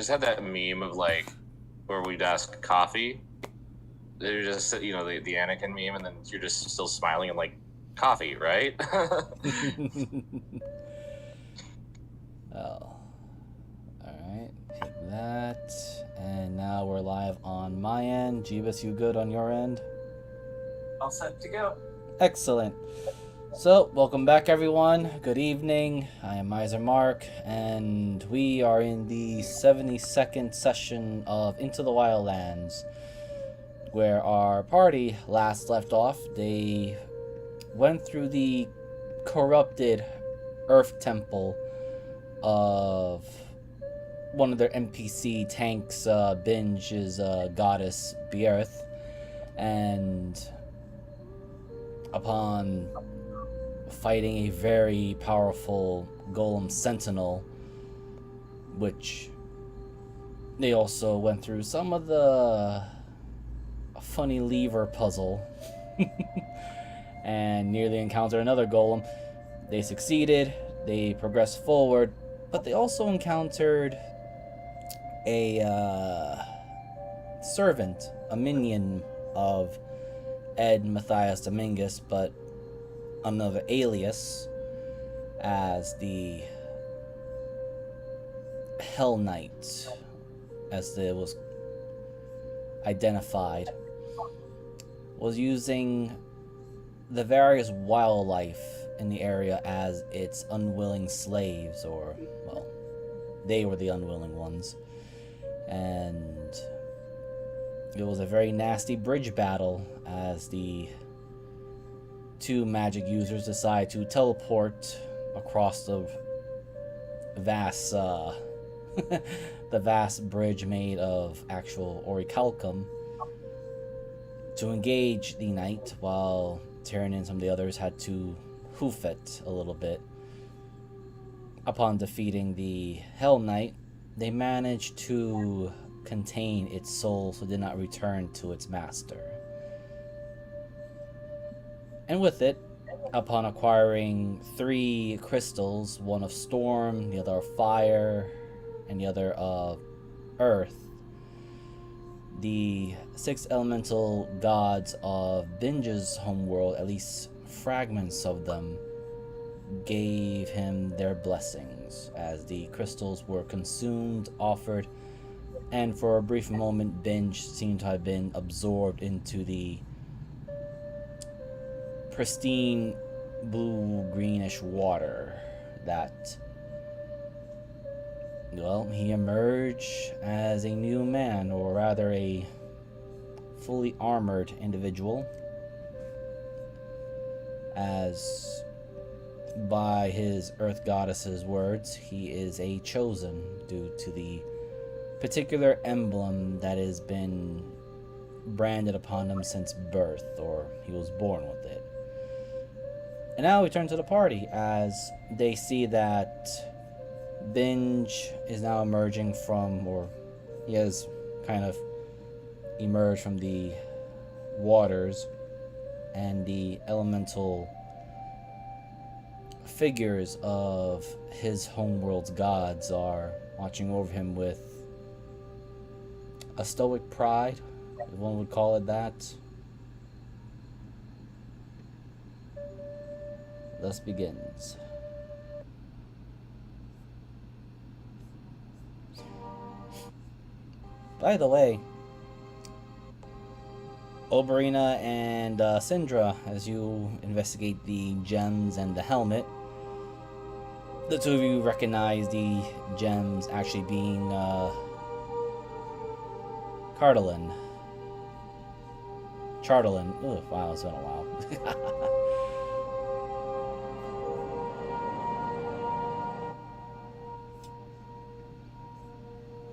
just had that meme of like where we'd ask coffee. They're just the Anakin meme, and then you're just still smiling and like coffee, right? Oh. Alright, hit that. And now we're live on my end. Jeebus, you good on your end? All set to go. Excellent. So, welcome back everyone. Good evening. I am Miser Mark, and we are in the 72nd session of Into the Wildlands, where our party last left off. They went through the corrupted Earth Temple of one of their NPC tanks, Binge's goddess, Bierth, and upon fighting a very powerful golem sentinel, which they also went through some of the funny lever puzzle and nearly encountered another golem. They succeeded, they progressed forward, but they also encountered a servant, a minion of Ed Matthias Dominguez, but another alias as the Hell Knight, as it was identified, was using the various wildlife in the area as its unwilling slaves, or, well, they were the unwilling ones. And it was a very nasty bridge battle as the two magic users decide to teleport across the vast the vast bridge made of actual orichalcum to engage the knight, while Tyrion and some of the others had to hoof it a little bit. Upon defeating the Hell Knight, they managed to contain its soul so it did not return to its master. And with it, upon acquiring 3 crystals, one of storm, the other of fire, and the other of earth, the 6 elemental gods of Binge's homeworld, at least fragments of them, gave him their blessings as the crystals were consumed, offered, and for a brief moment Binge seemed to have been absorbed into the pristine blue-greenish water that, well, he emerged as a new man, or rather a fully armored individual, as by his earth goddess's words, he is a chosen due to the particular emblem that has been branded upon him since birth, or he was born with it. And now we turn to the party as they see that Binge is now emerging from, or he has kind of emerged from the waters, and the elemental figures of his homeworld's gods are watching over him with a stoic pride, if one would call it that. Thus begins. By the way, Oberina and Syndra, as you investigate the gems and the helmet, the two of you recognize the gems actually being Cardalin. Chardalin. Oh, wow, it's been a while.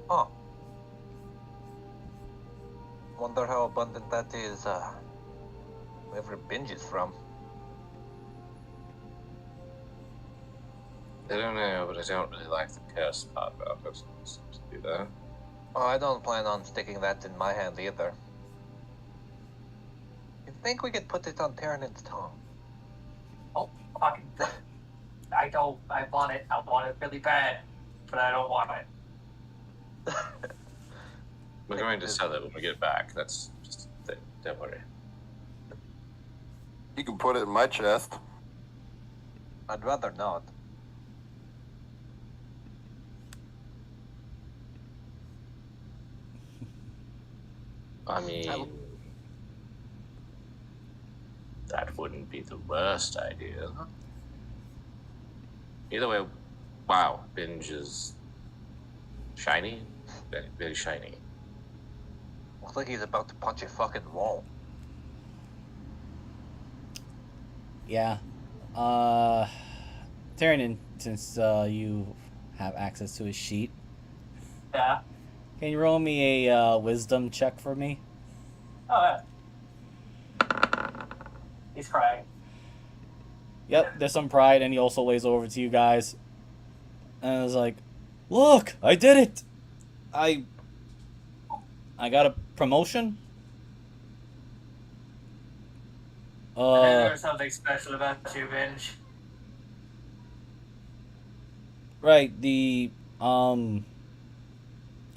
Oh. Wonder how abundant that is, wherever Binge is from. I don't know, but I don't really like the curse part about it. So do that. Oh, I don't plan on sticking that in my hand either. You think we could put it on Tyrion's tongue? Oh, fucking... I want it really bad, but I don't want it. We're going to sell it when we get back. That's just a thing. Don't worry. You can put it in my chest. I'd rather not. I mean, that wouldn't be the worst idea. Either way, wow, Binge is shiny. Very, very shiny. Looks like he's about to punch a fucking wall. Yeah. Tyrion, since you have access to his sheet, Yeah. can you roll me a wisdom check for me? Oh, yeah. He's crying. Yep, there's some pride, and he also lays over to you guys. And I was like, look, I did it! I got a promotion? There's something special about you, Binge. Right, the, kind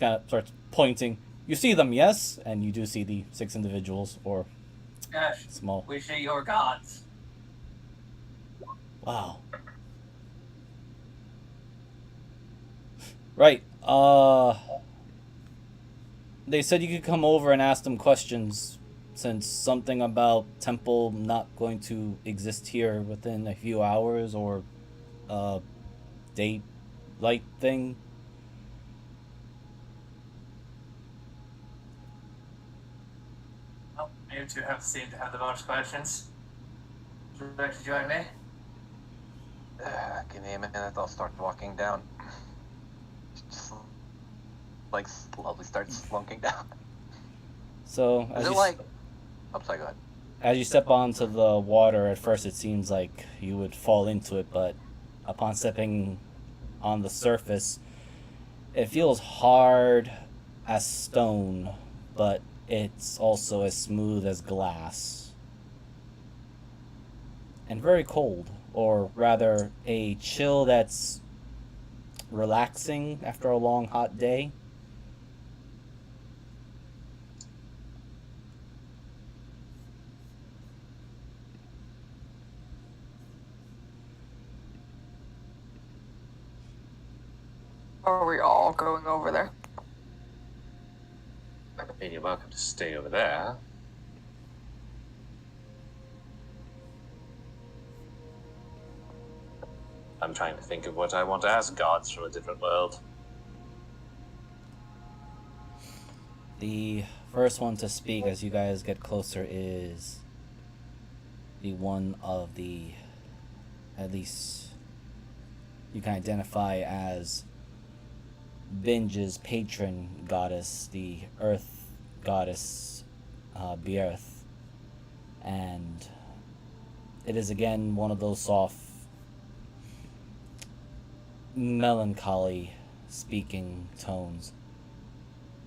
of starts pointing. You see them, yes? And you do see the 6 individuals, or Gosh, small. we see your gods. Wow. Right, they said you could come over and ask them questions, since something about temple not going to exist here within a few hours, or daylight thing. Well, you two seem to have the most questions. Would you like to join me? Give me a minute, I'll start walking down. Just, like, slowly start slunking down. So, Is it like... I'm sorry, go ahead. as you step onto the water, at first it seems like you would fall into it, but upon stepping on the surface, it feels hard as stone, but it's also as smooth as glass. And very cold, or rather, a chill that's relaxing after a long, hot day. Are we all going over there? I mean, you're welcome to stay over there. I'm trying to think of what I want to ask gods from a different world. The first one to speak as you guys get closer is the one of the, at least you can identify as Binge's patron goddess, the earth goddess, Bierth. And it is again one of those soft, melancholy speaking tones.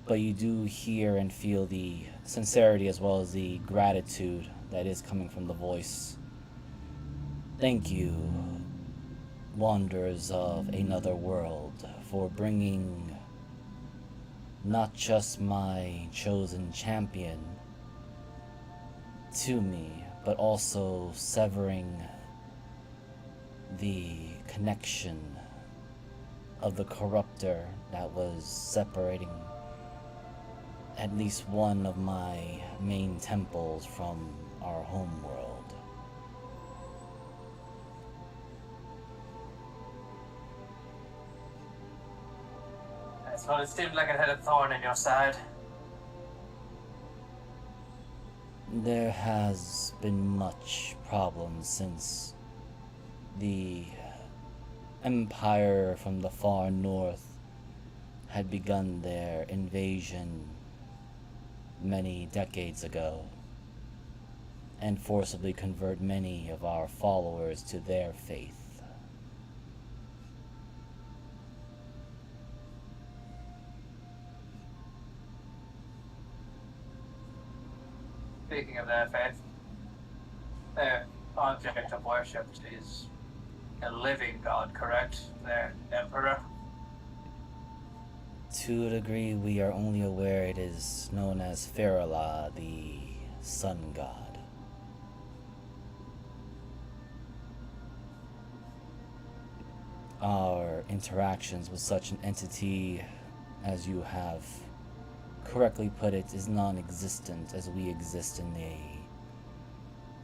But you do hear and feel the sincerity as well as the gratitude that is coming from the voice. Thank you, wanderers of another world, for bringing not just my chosen champion to me, but also severing the connection of the corruptor that was separating at least one of my main temples from our home world. Well, it seemed like it had a thorn in your side. There has been much problems since the Empire from the far north had begun their invasion many decades ago and forcibly convert many of our followers to their faith. Speaking of their faith, their object of worship is a living god, correct? Their emperor? To a degree, we are only aware it is known as Farala, the sun god. Our interactions with such an entity, as you have correctly put it, is non-existent, as we exist in a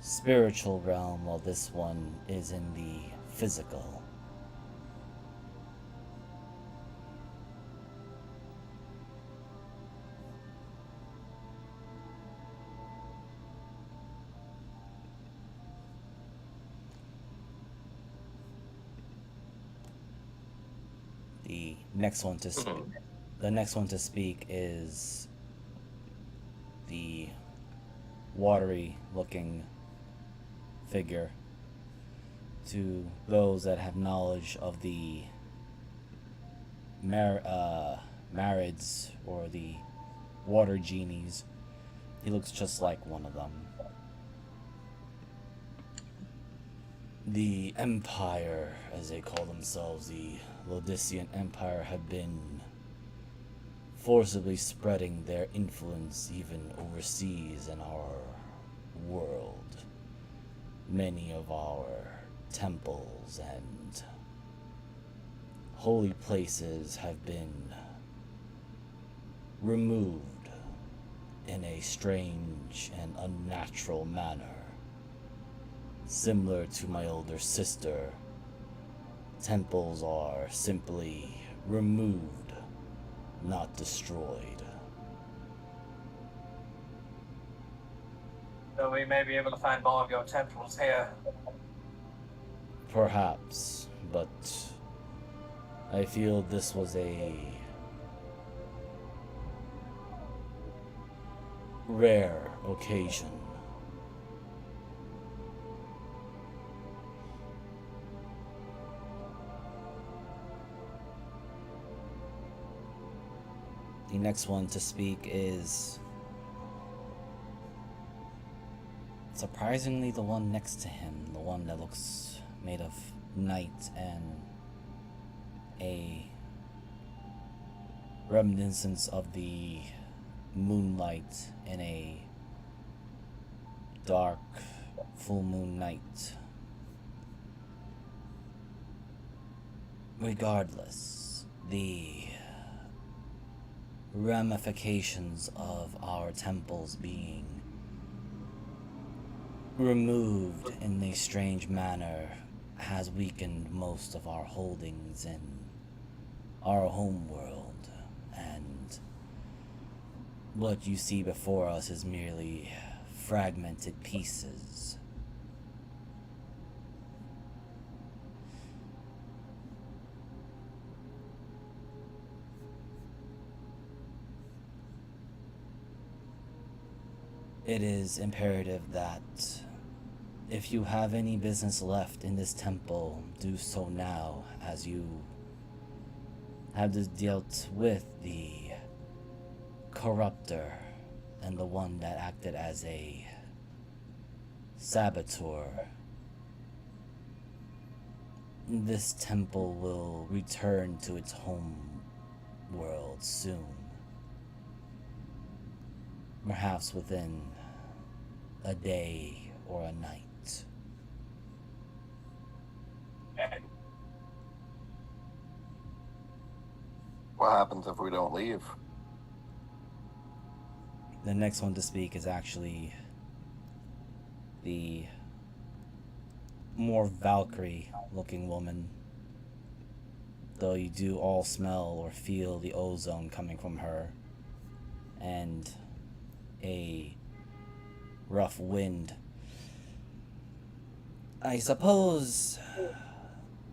spiritual realm while this one is in the physical. The next one to speak is the watery looking figure. To those that have knowledge of the Marids or the water genies, he looks just like one of them. The Empire, as they call themselves, the Lodician Empire, have been forcibly spreading their influence even overseas in our world. Many of our temples and holy places have been removed in a strange and unnatural manner. Similar to my older sister, temples are simply removed, not destroyed. So we may be able to find more of your temples here. Perhaps, but I feel this was a rare occasion. The next one to speak is surprisingly the one next to him, the one that looks made of night and a reminiscence of the moonlight in a dark full moon night. Regardless, the ramifications of our temples being removed in a strange manner has weakened most of our holdings in our home world, and what you see before us is merely fragmented pieces. It is imperative that if you have any business left in this temple, do so now, as you have dealt with the corruptor and the one that acted as a saboteur. This temple will return to its home world soon. Perhaps within a day or a night. What happens if we don't leave? The next one to speak is actually the more Valkyrie looking woman, though you do all smell or feel the ozone coming from her and a rough wind. I suppose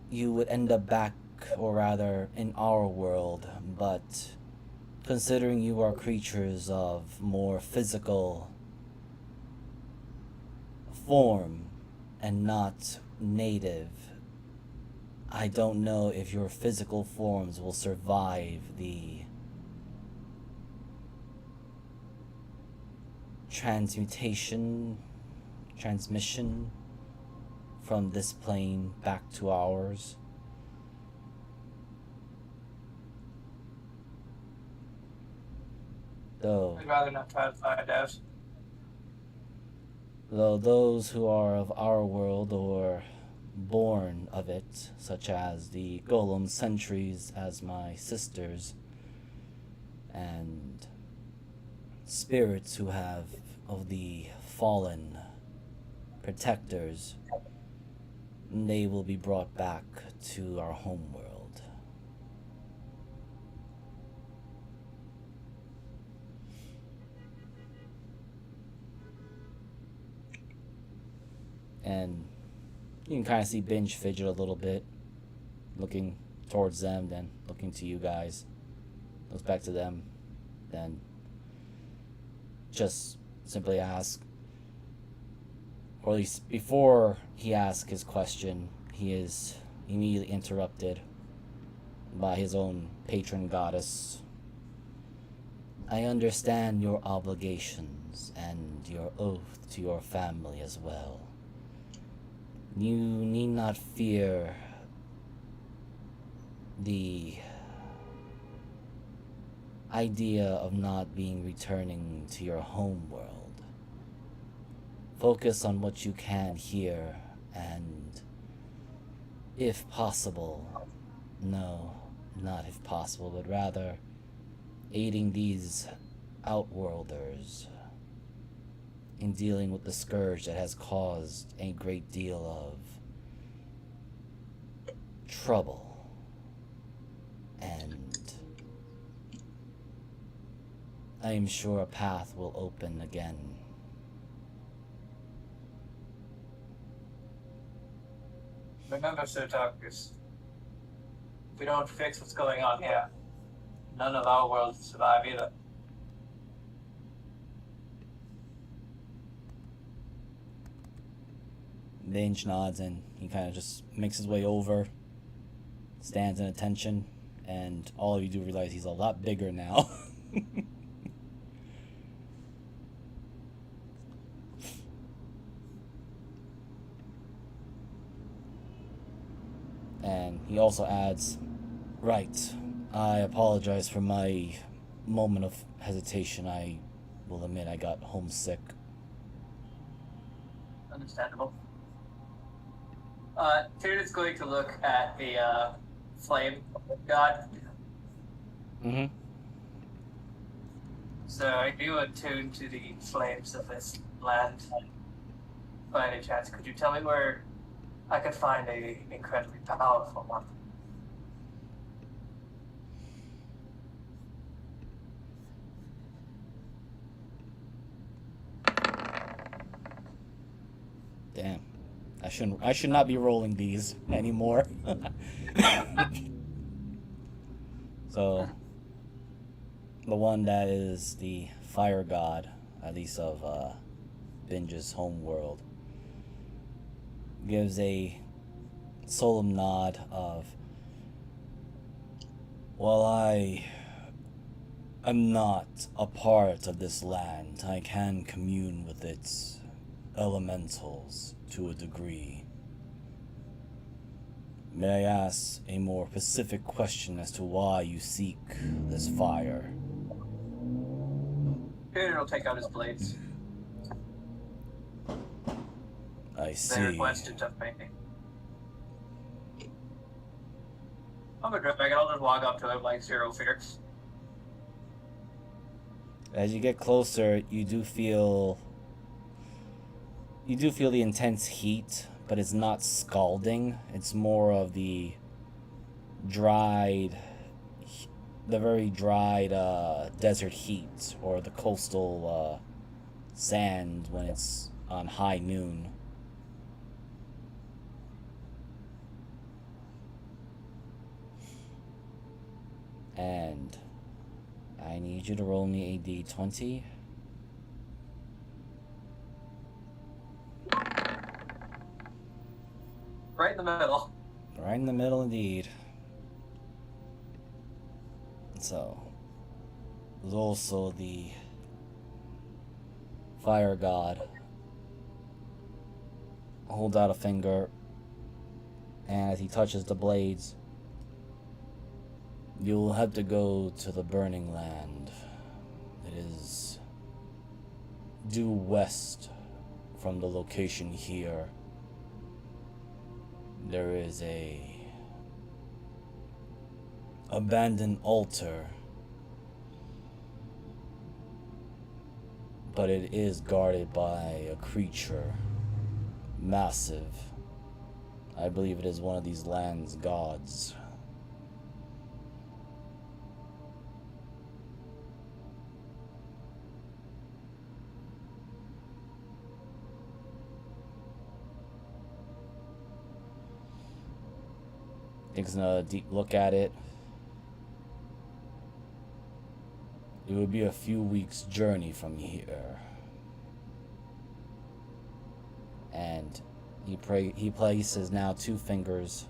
you would end up back, or rather in our world, but considering you are creatures of more physical form and not native, I don't know if your physical forms will survive the transmission from this plane back to ours. Though, I'd rather not try to find out. though those who are of our world or born of it, such as the golem sentries as my sisters, and spirits who have of the fallen protectors, they will be brought back to our home world. And you can kind of see Binge fidget a little bit, looking towards them, then looking to you guys. Looks back to them, then just simply ask, or at least before he asks his question, he is immediately interrupted by his own patron goddess. I understand your obligations and your oath to your family as well. You need not fear the idea of not being returning to your home world. Focus on what you can here, and if possible, no, not if possible, but rather aiding these outworlders in dealing with the scourge that has caused a great deal of trouble. And I am sure a path will open again. Remember, Sir Tarkus, if we don't fix what's going on here, none of our worlds survive either. Binge nods and he kind of just makes his way over, stands in attention, and all of you do realize he's a lot bigger now. And he also adds, right, I apologize for my moment of hesitation. I will admit I got homesick. Understandable. Tyrion's going to look at the flame god. Mm-hmm. So are you attuned to the flames of this land? By any chance, could you tell me where I could find a incredibly powerful one? Damn. I should not be rolling these anymore. So the one that is the fire god, at least of Binge's home world, gives a solemn nod of, well, I am not a part of this land. I can commune with its elementals to a degree. May I ask a more specific question as to why you seek this fire? Tyrion will take out his blades. I They see. requested of me. I'm a dragon, I'll just walk up to him like zero fears. As you get closer, you do feel the intense heat, but it's not scalding. It's more of the very dried desert heat, or the coastal sand when it's on high noon. And I need you to roll me a d20. Right in the middle. Right in the middle, indeed. So, there's also the fire god. Holds out a finger, and as he touches the blades, you'll have to go to the burning land. It is due west from the location here. There is a abandoned altar, but it is guarded by a creature, massive. I believe it is one of these land's gods. Takes a deep look at it. It would be a few weeks' journey from here. And he places now 2 fingers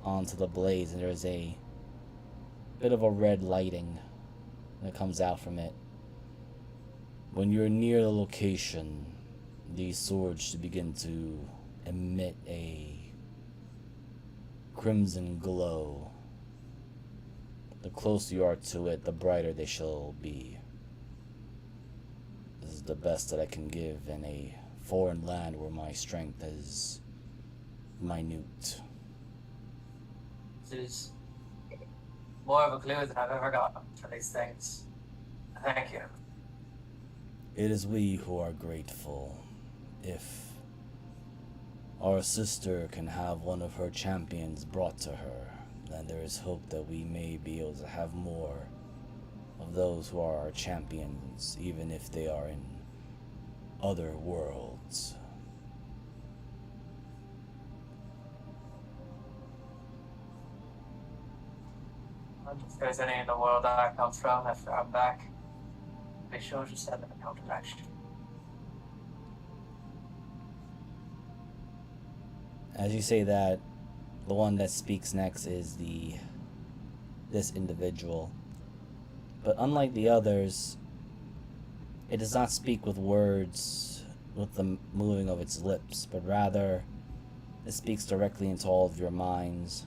onto the blades, and there's a bit of a red lighting that comes out from it. When you're near the location, these swords should begin to emit a crimson glow. The closer you are to it, the brighter they shall be. This is the best that I can give in a foreign land where my strength is minute. This is more of a clue than I've ever gotten for these things. Thank you. It is we who are grateful. If our sister can have one of her champions brought to her, then there is hope that we may be able to have more of those who are our champions, even if they are in other worlds. If there's any in the world that I come from after I'm back, be sure to send them in your direction. As you say that, the one that speaks next is this individual. But unlike the others, it does not speak with words, with the moving of its lips, but rather it speaks directly into all of your minds.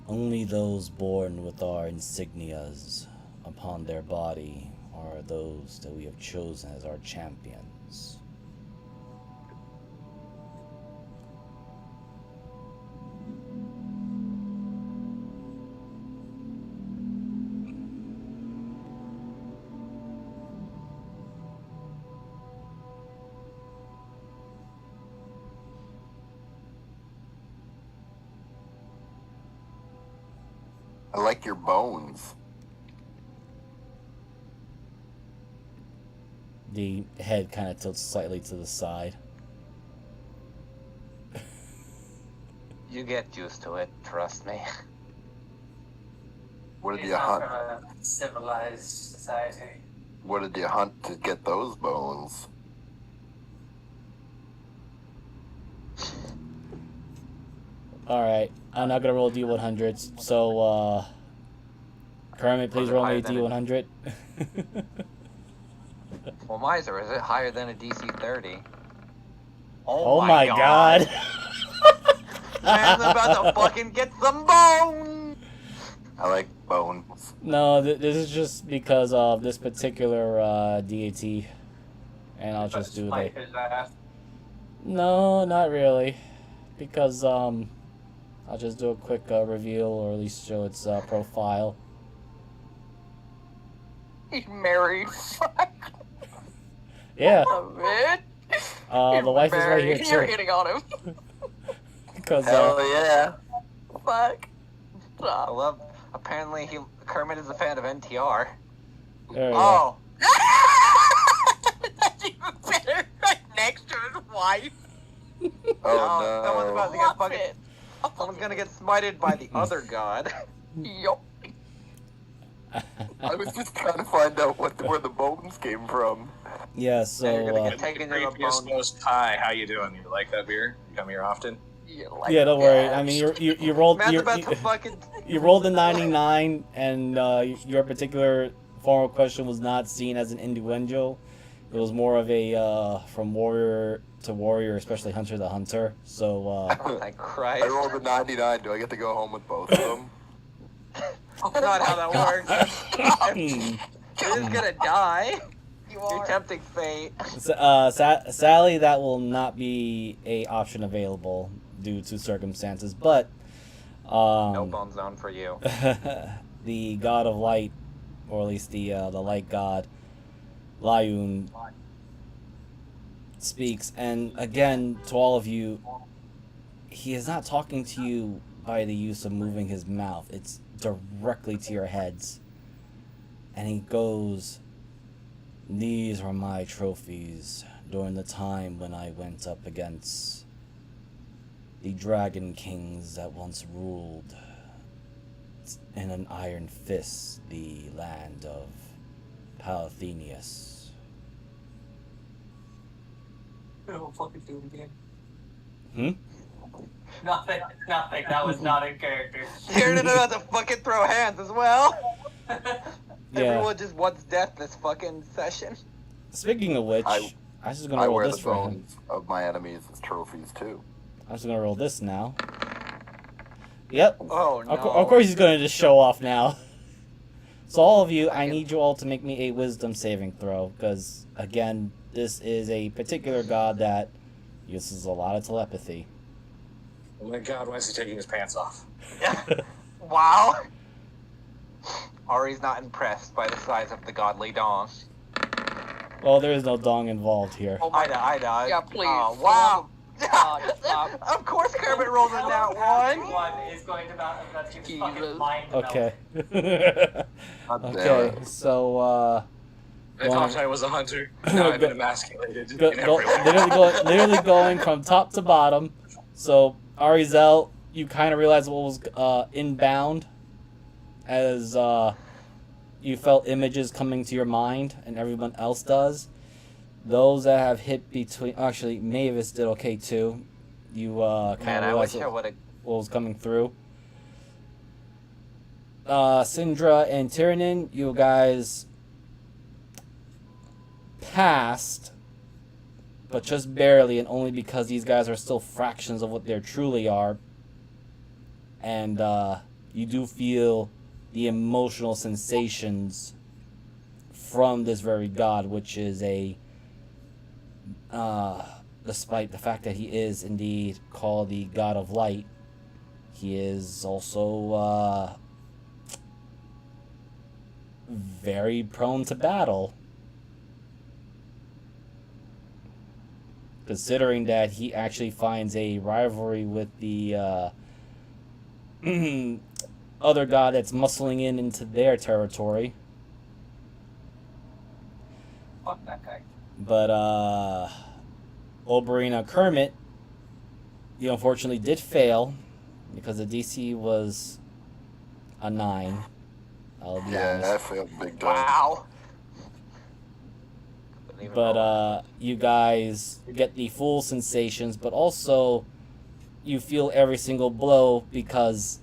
Only those born with our insignias upon their body are those that we have chosen as our champions. I like your bones. The head kind of tilts slightly to the side. You get used to it, trust me. What did He's you not hunt? from a civilized society. What did you hunt to get those bones? Alright, I'm not gonna roll D100s, so, Kermit, please roll me a D100. Well, Miser, is it higher than a DC 30? Oh my god! Man's about to fucking get some bones! I like bones. No, this is just because of this particular, deity. And I'll just do the... No, not really. Because, I'll just do a quick reveal, or at least show its profile. He's married. Yeah, Love it. the wife is right here You're too. hitting on him. Because Hell yeah. Fuck. I Stop. love. Apparently, Kermit is a fan of NTR. there you go. Oh, That's even better. Right next to his wife. Oh someone's no. about to get Love fucking. it. Someone's gonna get smited by the other god. Yup. I was just trying to find out where the bones came from. Yeah, And so you're gonna get taken in a Creepiest bone. most high. How you doing? You like that beer? You come here often? You like yeah, don't worry. that. I mean, you rolled Man's you, about to you, fucking. you rolled a 99, and your particular form of question was not seen as an innuendo. It was more of a from warrior to warrior, especially hunter to hunter. So Oh my Christ. I rolled a 99. Do I get to go home with both of them? That's not how that works. You're just gonna die. You're tempting fate. Sadly, that will not be a option available due to circumstances. But No bone zone for you. the god of light, or at least the light god, Layun, speaks, and again, to all of you, he is not talking to you by the use of moving his mouth. It's directly to your heads. And he goes, "These are my trophies during the time when I went up against the dragon kings that once ruled in an iron fist the land of Palathenius." Don't fucking do it again. Hmm? Nothing. That was not in character. You're about to fucking throw hands as well. Yeah. Everyone just wants death this fucking session. Speaking of which, I I'm just gonna I roll wear this the for him. bones of my enemies as trophies too. I'm just gonna roll this now. Yep. Oh no. Of course he's gonna just show off now. So all of you, I need you all to make me a wisdom saving throw, because again, this is a particular god that uses a lot of telepathy. Oh my god, why is he taking his pants off? Wow. Ari's not impressed by the size of the godly dong. Well, there is no dong involved here. Oh my god. Yeah, please. Oh, wow. Stop. Of course Kermit rolled in that one. One is going to about to Jesus. fucking mind Okay. God damn Okay, it. so I thought I was a hunter. Now I've been emasculated in every way. literally going from top to bottom. So Arizel, you kind of realized what was inbound as you felt images coming to your mind, and everyone else does. Those that have hit between, actually Mavis did okay too. You kind Man, of I wish realized I would've. what was coming through. Syndra and Tyrannin, you guys passed, but just barely, and only because these guys are still fractions of what they truly are. And you do feel the emotional sensations from this very god, which is despite the fact that he is indeed called the god of light, he is also very prone to battle. Considering that he actually finds a rivalry with the other god that's muscling into their territory. Fuck that guy. But Oberina Kermit, you unfortunately did fail because the DC was a 9. I'll be Yeah, honest. I failed big time. Wow. But you guys get the full sensations, but also you feel every single blow, because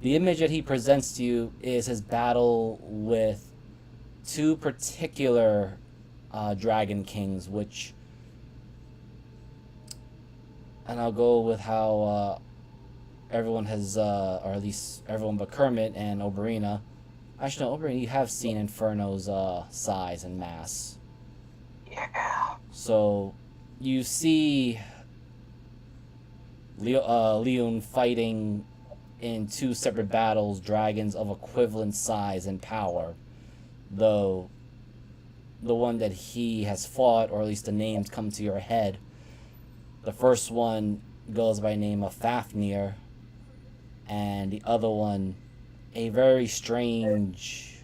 the image that he presents to you is his battle with 2 particular dragon kings, which, and I'll go with how everyone has, or at least everyone but Kermit and Oberina. Actually, no, Oberina, you have seen Inferno's size and mass. Yeah. So you see Leon fighting in 2 separate battles dragons of equivalent size and power, though the one that he has fought, or at least the names come to your head, the first one goes by the name of Fafnir, and the other one a very strange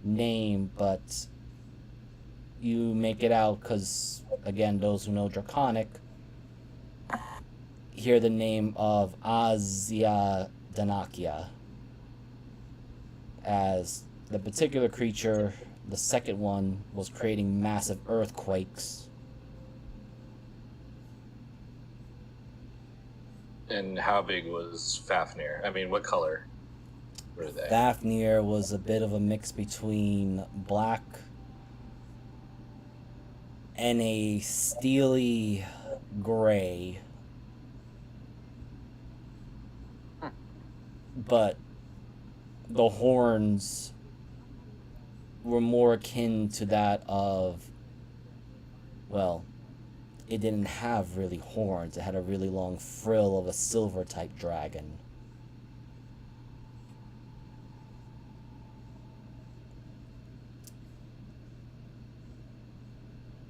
name, but you make it out because, again, those who know Draconic hear the name of Azia Danakia as the particular creature. The second one was creating massive earthquakes. And how big was Fafnir? I mean, what color were they? Fafnir was a bit of a mix between black and a steely gray. But the horns were more akin to that of, well, it didn't have really horns. It had a really long frill of a silver type dragon.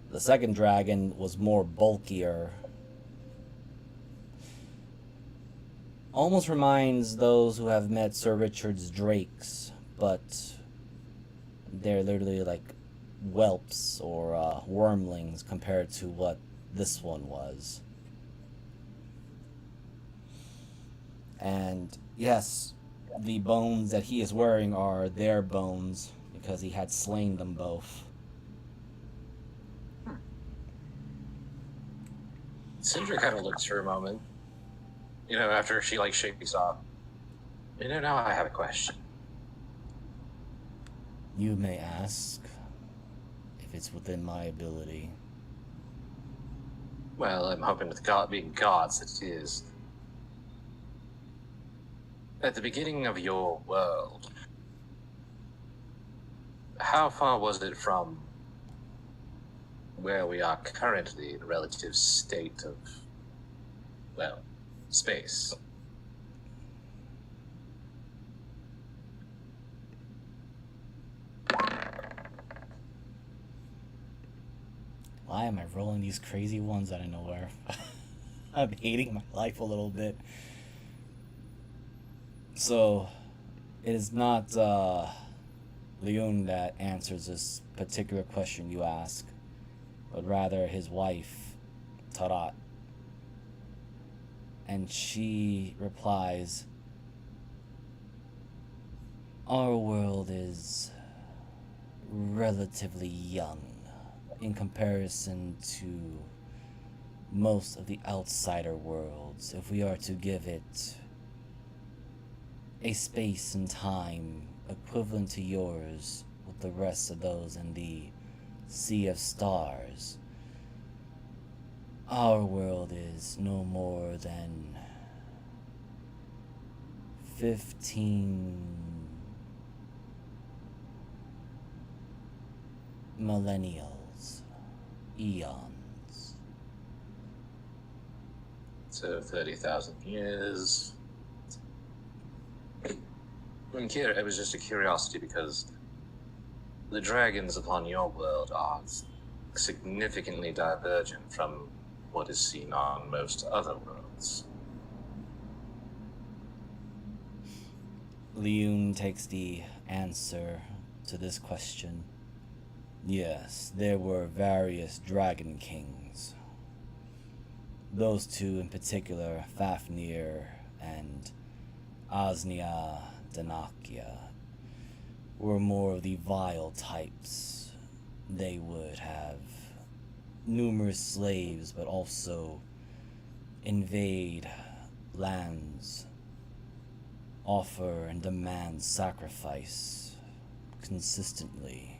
The second dragon was more bulkier. Almost reminds those who have met Sir Richard's drakes, but they're literally like whelps or wormlings compared to what this one was. And yes, the bones that he is wearing are their bones because he had slain them both. Sindra kind of looks for a moment. You know, after she like shakes off. You know, now I have a question. You may ask if it's within my ability. Well, I'm hoping with God being gods that it is. At the beginning of your world, how far was it from where we are currently in relative state of, well, space? Why am I rolling these crazy ones out of nowhere? I'm hating my life a little bit. So, it is not Leon that answers this particular question you ask, but rather his wife, Tarat. And she replies, our world is relatively young in comparison to most of the outsider worlds. If we are to give it a space and time equivalent to yours with the rest of those in the Sea of Stars, our world is no more than 15 millennials, eons. So 30,000 years. It was just a curiosity because the dragons upon your world are significantly divergent from what is seen on most other worlds. Leon takes the answer to this question. Yes, there were various dragon kings. Those two in particular, Fafnir and Osnia Danakia, were more of the vile types. They would have numerous slaves, but also invade lands, offer and demand sacrifice consistently.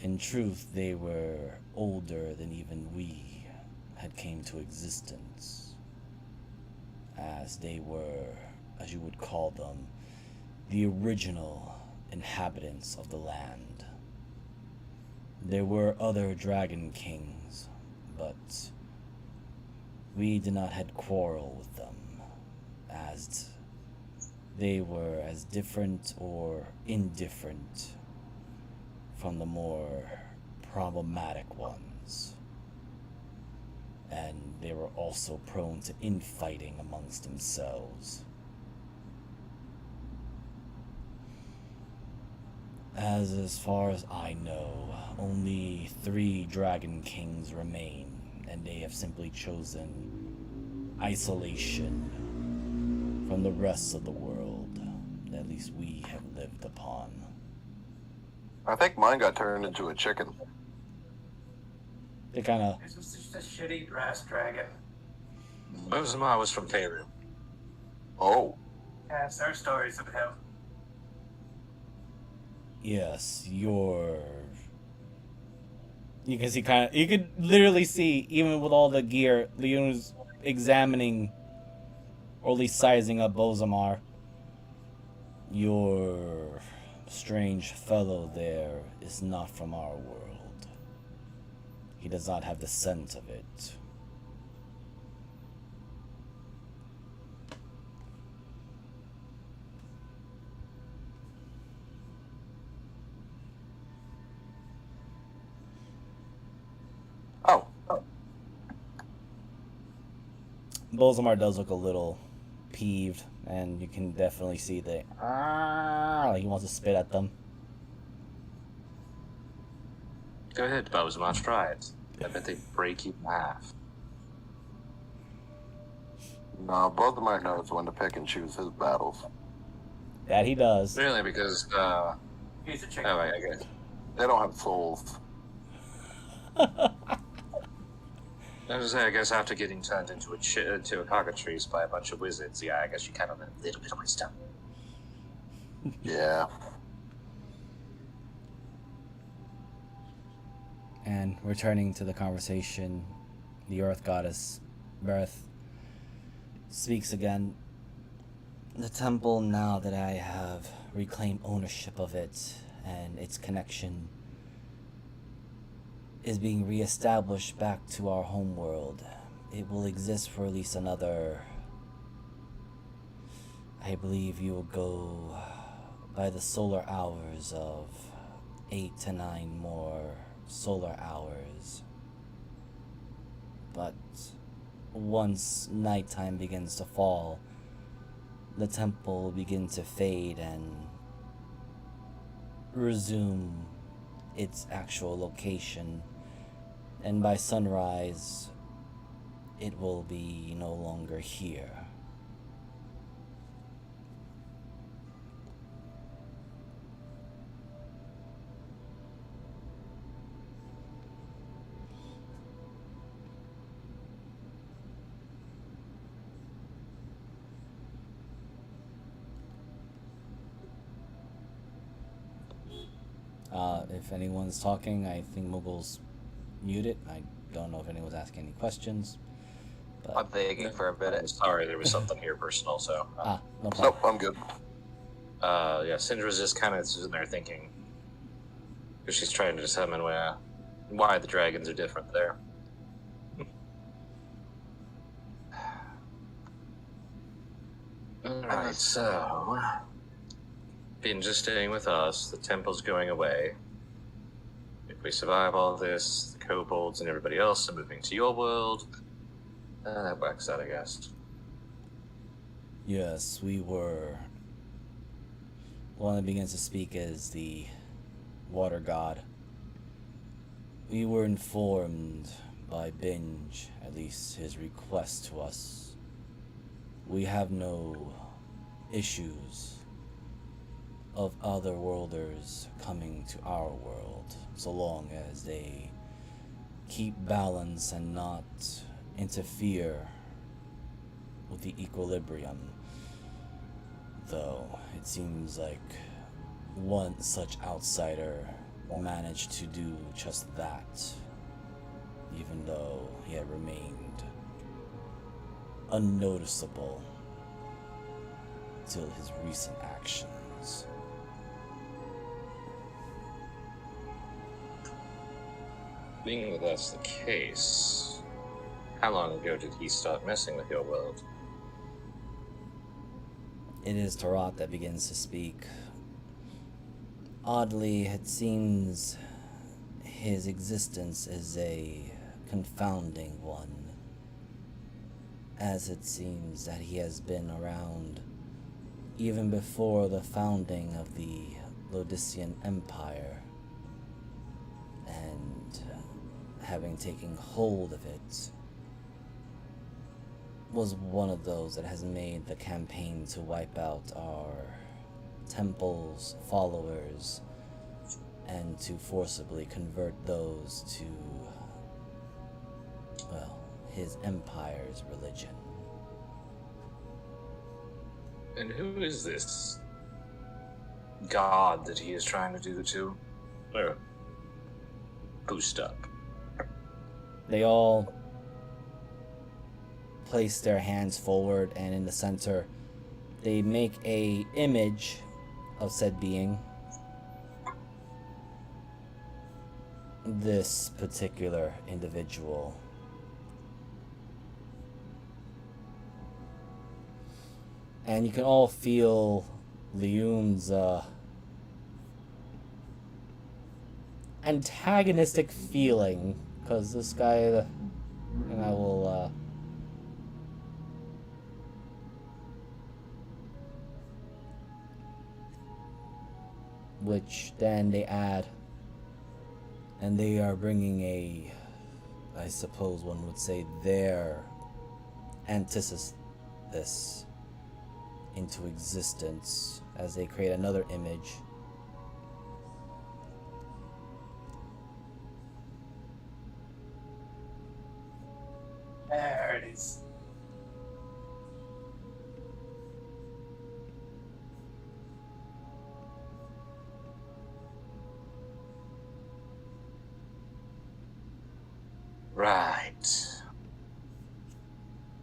In truth, they were older than even we had came to existence, as they were, as you would call them, the original inhabitants of the land. There were other dragon kings, but we did not have quarrel with them, as they were as different or indifferent from the more problematic ones. And they were also prone to infighting amongst themselves. As far as I know, only 3 dragon kings remain, and they have simply chosen isolation from the rest of the world, that at least we have lived upon. I think mine got turned into a chicken. They kind of... This was just a shitty grass dragon. Bozumar was from Faerun. Oh. Yes, there are stories of him. Yes, you can see you could literally see, even with all the gear, Leon's examining, or at least sizing up Bozumar. Your strange fellow there is not from our world. He does not have the scent of it. Oh, Bolzamar does look a little peeved, and you can definitely see the like he wants to spit at them. Go ahead, Bowsmar, try it. I bet they break you in half. no, both of my knows when to pick and choose his battles. That he does. Really, because, He's a chicken. oh, I guess. They don't have souls. I was gonna say, I guess after getting turned into a cockatrice by a bunch of wizards, yeah, I guess you kind of have a little bit of wisdom. Yeah. And returning to the conversation, the Earth Goddess, Berth, speaks again. The temple, now that I have reclaimed ownership of it and its connection, is being reestablished back to our homeworld. It will exist for at least another... I believe you will go by the solar hours of 8 to 9 more solar hours. But once nighttime begins to fall, the temple will begin to fade and resume its actual location, and by sunrise it will be no longer here. If anyone's talking, I think Muggle's muted. I don't know if anyone's asking any questions. But... I'm thinking for a minute. Sorry, there was something here personal, so. no problem. Nope, I'm good. Yeah, Syndra's just kind of sitting there thinking. Because she's trying to determine why the dragons are different there. Alright, so. Been just staying with us, the temple's going away. If we survive all this, the kobolds and everybody else are moving to your world. That works out, I guess. Yes, we were... One that begins to speak is the water god. We were informed by Binge, at least his request to us. We have no issues of other worlders coming to our world, so long as they keep balance and not interfere with the equilibrium. Though it seems like one such outsider managed to do just that, even though he had remained unnoticeable till his recent actions. Being that that's the case, how long ago did he start messing with your world? It is Tarot that begins to speak. Oddly, it seems his existence is a confounding one, as it seems that he has been around even before the founding of the Lodician Empire, and having taken hold of it, was one of those that has made the campaign to wipe out our temple's followers and to forcibly convert those to, well, his empire's religion. And who is this god that he is trying to do the two? Or boost up? They all place their hands forward, and in the center they make a image of said being. This particular individual. And you can all feel Leun's antagonistic feeling, because this guy, and I will which then they add, and they are bringing a, I suppose one would say, their antithesis this into existence as they create another image. There it is. Right.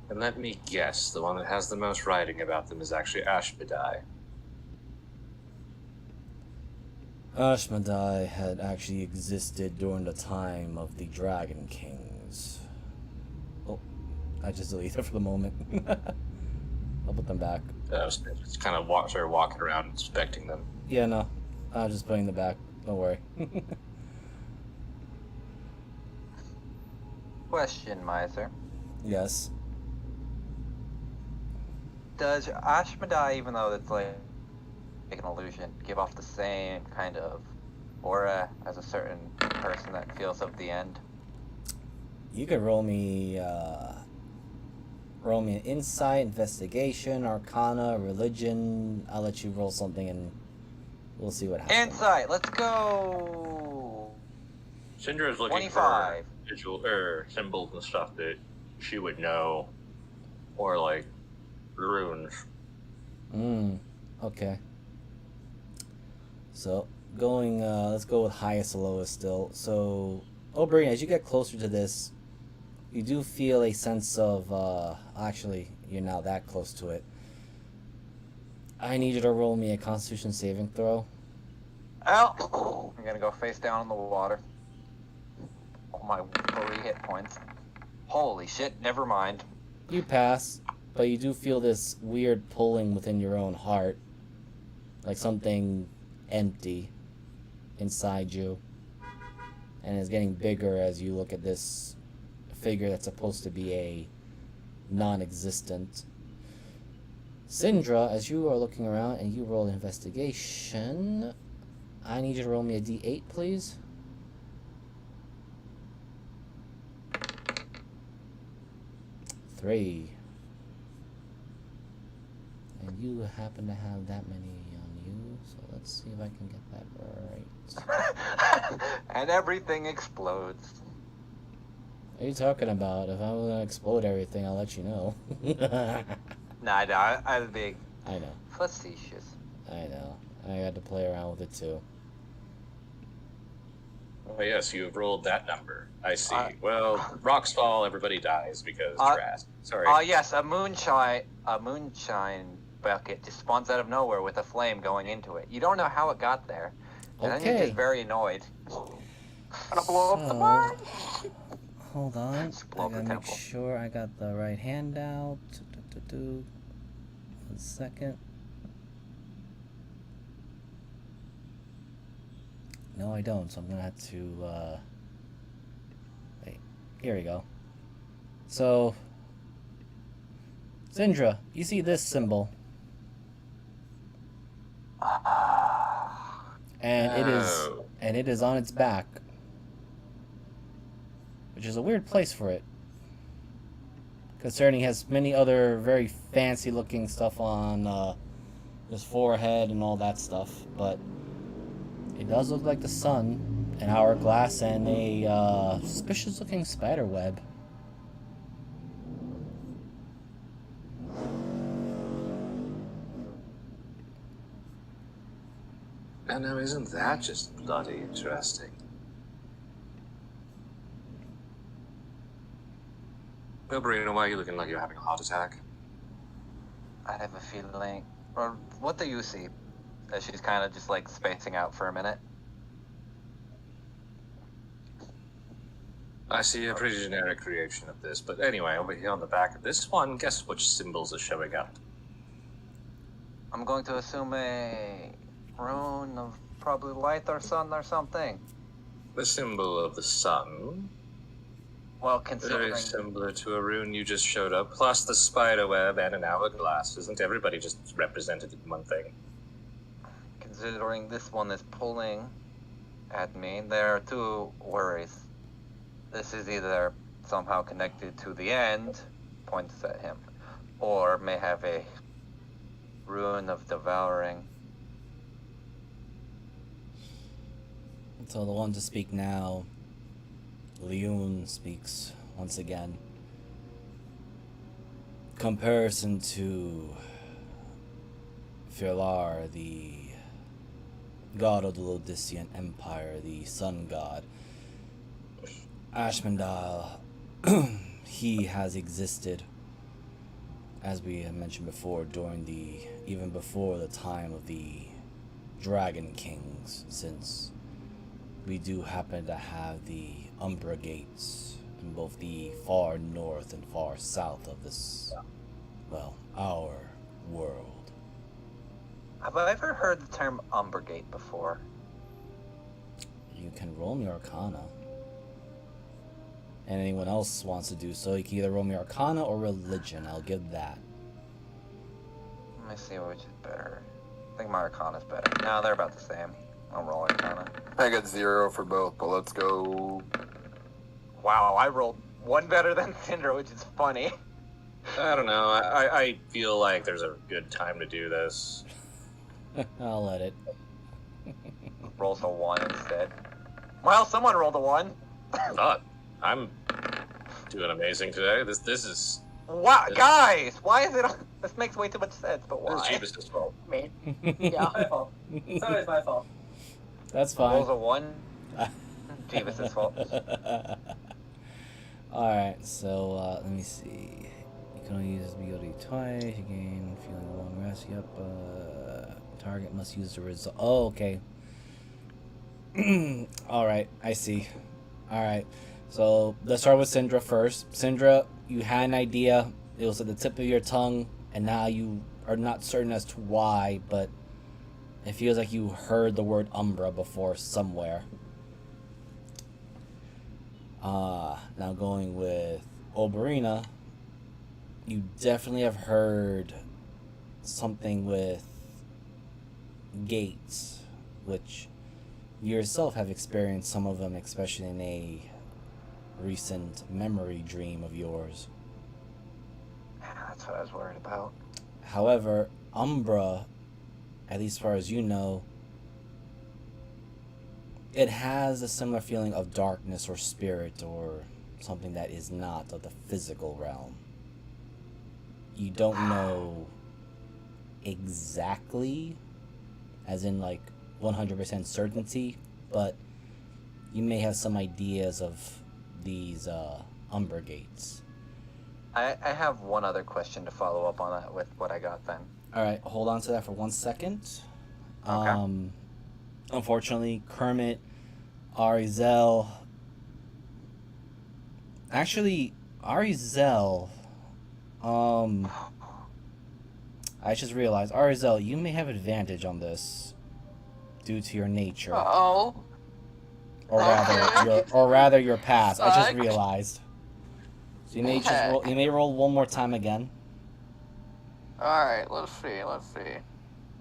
And let me guess, the one that has the most writing about them is actually Ashmedai. Ashmedai had actually existed during the time of the Dragon Kings. Oh, I just deleted it for the moment. I'll put them back. I was just kind of started walking around inspecting them. Yeah, no. I'm just putting them back. Don't worry. Question, Miser. Yes. Does Ashmedai, even though it's like an illusion, give off the same kind of aura as a certain person that feels of the end? You could roll me an insight, investigation, arcana, religion. I'll let you roll something and we'll see what happens. Insight, let's go! Syndra is looking 25. for visual symbols and stuff that she would know, or like runes. Okay. So going let's go with highest to lowest still. So Oberyn, as you get closer to this, you do feel a sense of actually you're not that close to it. I need you to roll me a Constitution saving throw. Ow! I'm gonna go face down in the water. All my 3 hit points. Holy shit, never mind. You pass, but you do feel this weird pulling within your own heart. Like something empty inside you. And it's getting bigger as you look at this figure that's supposed to be a non-existent. Syndra, as you are looking around and you roll investigation, I need you to roll me a d8, please. Three. And you happen to have that many on you, so let's see if I can get that right. And everything explodes. What are you talking about? If I'm gonna explode everything, I'll let you know. Nah, I'm being I know. facetious. I know. I had to play around with it too. Oh yes, you have rolled that number. I see. Well, rocks fall, everybody dies because trash. Sorry. Yes, a moonshine bucket just spawns out of nowhere with a flame going into it. You don't know how it got there. And then you Okay. get very annoyed. Gonna blow up the barn. Hold on. Just blow I up the gotta make temple. sure I got the right handout. 1 second. No, I don't, so I'm gonna have to, wait. Here we go. So, Syndra, you see this symbol. And it is on its back. Which is a weird place for it. Concerning has many other very fancy looking stuff on his forehead and all that stuff, but it does look like the sun, an hourglass, and a suspicious looking spider web. And now isn't that just bloody interesting? Well, Bruno, why are you looking like you're having a heart attack? I have a feeling. Or what do you see? as she's kind of just like spacing out for a minute. I see a pretty generic creation of this, but anyway, over here on the back of this one, guess which symbols are showing up? I'm going to assume a rune of probably light or sun or something. The symbol of the sun. Well, Very considering similar to a rune you just showed up, plus the spider web and an hourglass. Isn't everybody just represented in one thing? considering this one is pulling at me, there are two worries. This is either somehow connected to the end, points at him, or may have a rune of devouring. So the one to speak now, Leon speaks once again. Comparison to Filar, the god of the Lodician Empire, the sun god, Ashmandal, he has existed, as we have mentioned before, even before the time of the Dragon Kings, since we do happen to have the Umbra Gates in both the far north and far south of this, well, our world. Have I ever heard the term Umbergate before? You can roll me Arcana. And anyone else wants to do so, you can either roll me Arcana or Religion. I'll give that. Let me see which is better. I think my Arcana's better. No, they're about the same. I'll roll Arcana. I got 0 for both, but let's go. Wow, I rolled one better than Syndra, which is funny. I don't know. I feel like there's a good time to do this. I'll let it. Rolls a 1 instead. Well, someone rolled a 1. Thought I'm doing amazing today. This is Wow, guys, why is it? This makes way too much sense, but this is why? Jeebus' fault. Me. Yeah, my fault. It's always my fault. That's fine. Rolls a 1. Jeebus' fault. Alright, so let me see. You can only use this ability twice. You gain feeling a long rest. Yep. Target must use the result. Oh, okay. Alright, I see. Alright. So let's start with Syndra first. Syndra, you had an idea. It was at the tip of your tongue, and now you are not certain as to why, but it feels like you heard the word Umbra before somewhere. Now going with Oberina, you definitely have heard something with gates, which you yourself have experienced some of them, especially in a recent memory dream of yours. That's what I was worried about. However, Umbra, at least as far as you know, it has a similar feeling of darkness or spirit or something that is not of the physical realm. You don't know exactly, as in like 100% certainty, but you may have some ideas of these Umbra Gates. I have one other question to follow up on that with what I got then. Alright, hold on to that for 1 second. Okay. Unfortunately, Kermit, Arizel... Actually, Arizel... I just realized, Arizel, you may have advantage on this due to your nature. Uh-oh. Or rather your past. I just Suck. realized. So you may you may roll one more time again. Alright, let's see.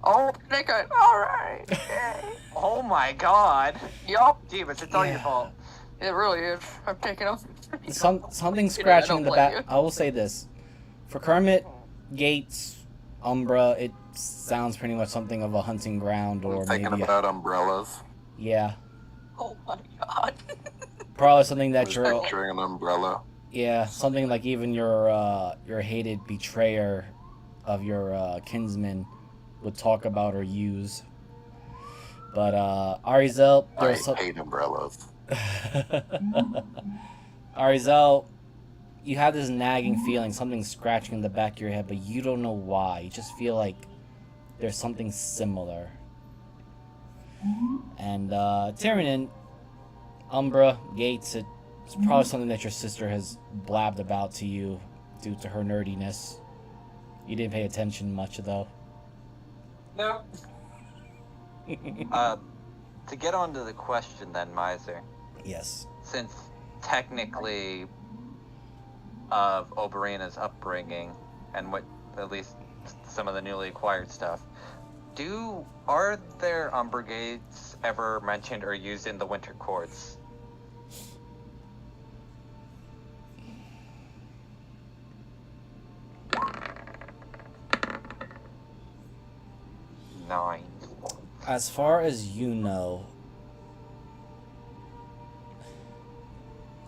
Oh, naked. Alright. Yay. Oh my god! Yup. Jeebus, it's all your Yeah. fault. It really is. I'm taking off. Something scratching in the don't back. blame you. I will say this: for Kermit, Gates, Umbra, it sounds pretty much something of a hunting ground, or I'm thinking maybe about umbrellas. yeah, Oh my god. probably something that Just you're picturing an umbrella. something like even your hated betrayer of your kinsman would talk about or use. But Arizel, I there's some. hate umbrellas. Arizel, you have this nagging feeling, something scratching in the back of your head, but you don't know why. You just feel like there's something similar And Tyrion, Umbra, Gates, it's probably something that your sister has blabbed about to you due to her nerdiness. You didn't pay attention much, though. No. To get on to the question then, Miser, Yes. since technically of Oberina's upbringing and what at least some of the newly acquired stuff, are there Umbra Gates ever mentioned or used in the Winter Courts? Nine. As far as you know,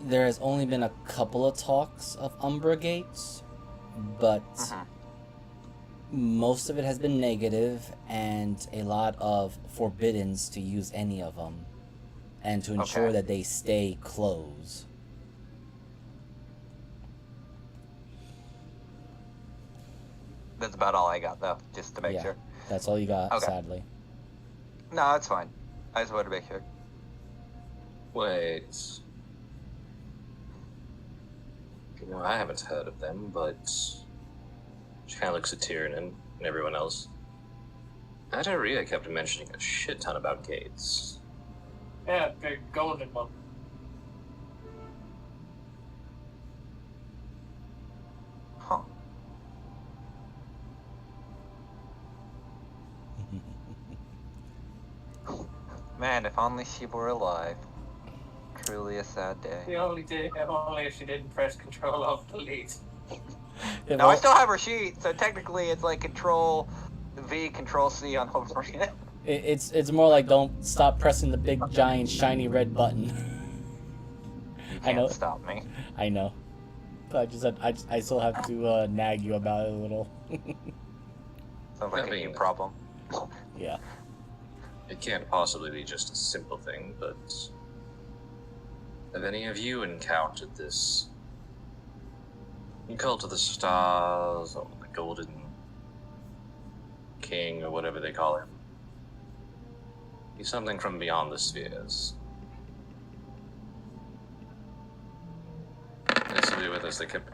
there has only been a couple of talks of Umbra Gates, but most of it has been negative and a lot of forbiddance to use any of them and to ensure that they stay closed. That's about all I got, though, just to make sure. That's all you got, Okay. sadly. No, that's fine. I just wanted to make sure. Wait. You know, I haven't heard of them, but she kind of looks at Tyrion and everyone else. Adaria kept mentioning a shit ton about gates. Yeah, the golden one. Huh. Man, if only she were alive. Truly a sad day. The only day, only if she didn't press Control of Delete. No, I still have her sheet, so technically it's like Control V, Control C on Oberina. It's more like don't stop pressing the big giant shiny red button. You I know. can't stop me. I know. But I still have to nag you about it a little. Sounds like I a mean- new problem. Yeah. It can't possibly be just a simple thing, but have any of you encountered this cult of the stars, or the golden king, or whatever they call him? He's something from beyond the spheres. It's to do with us. They kept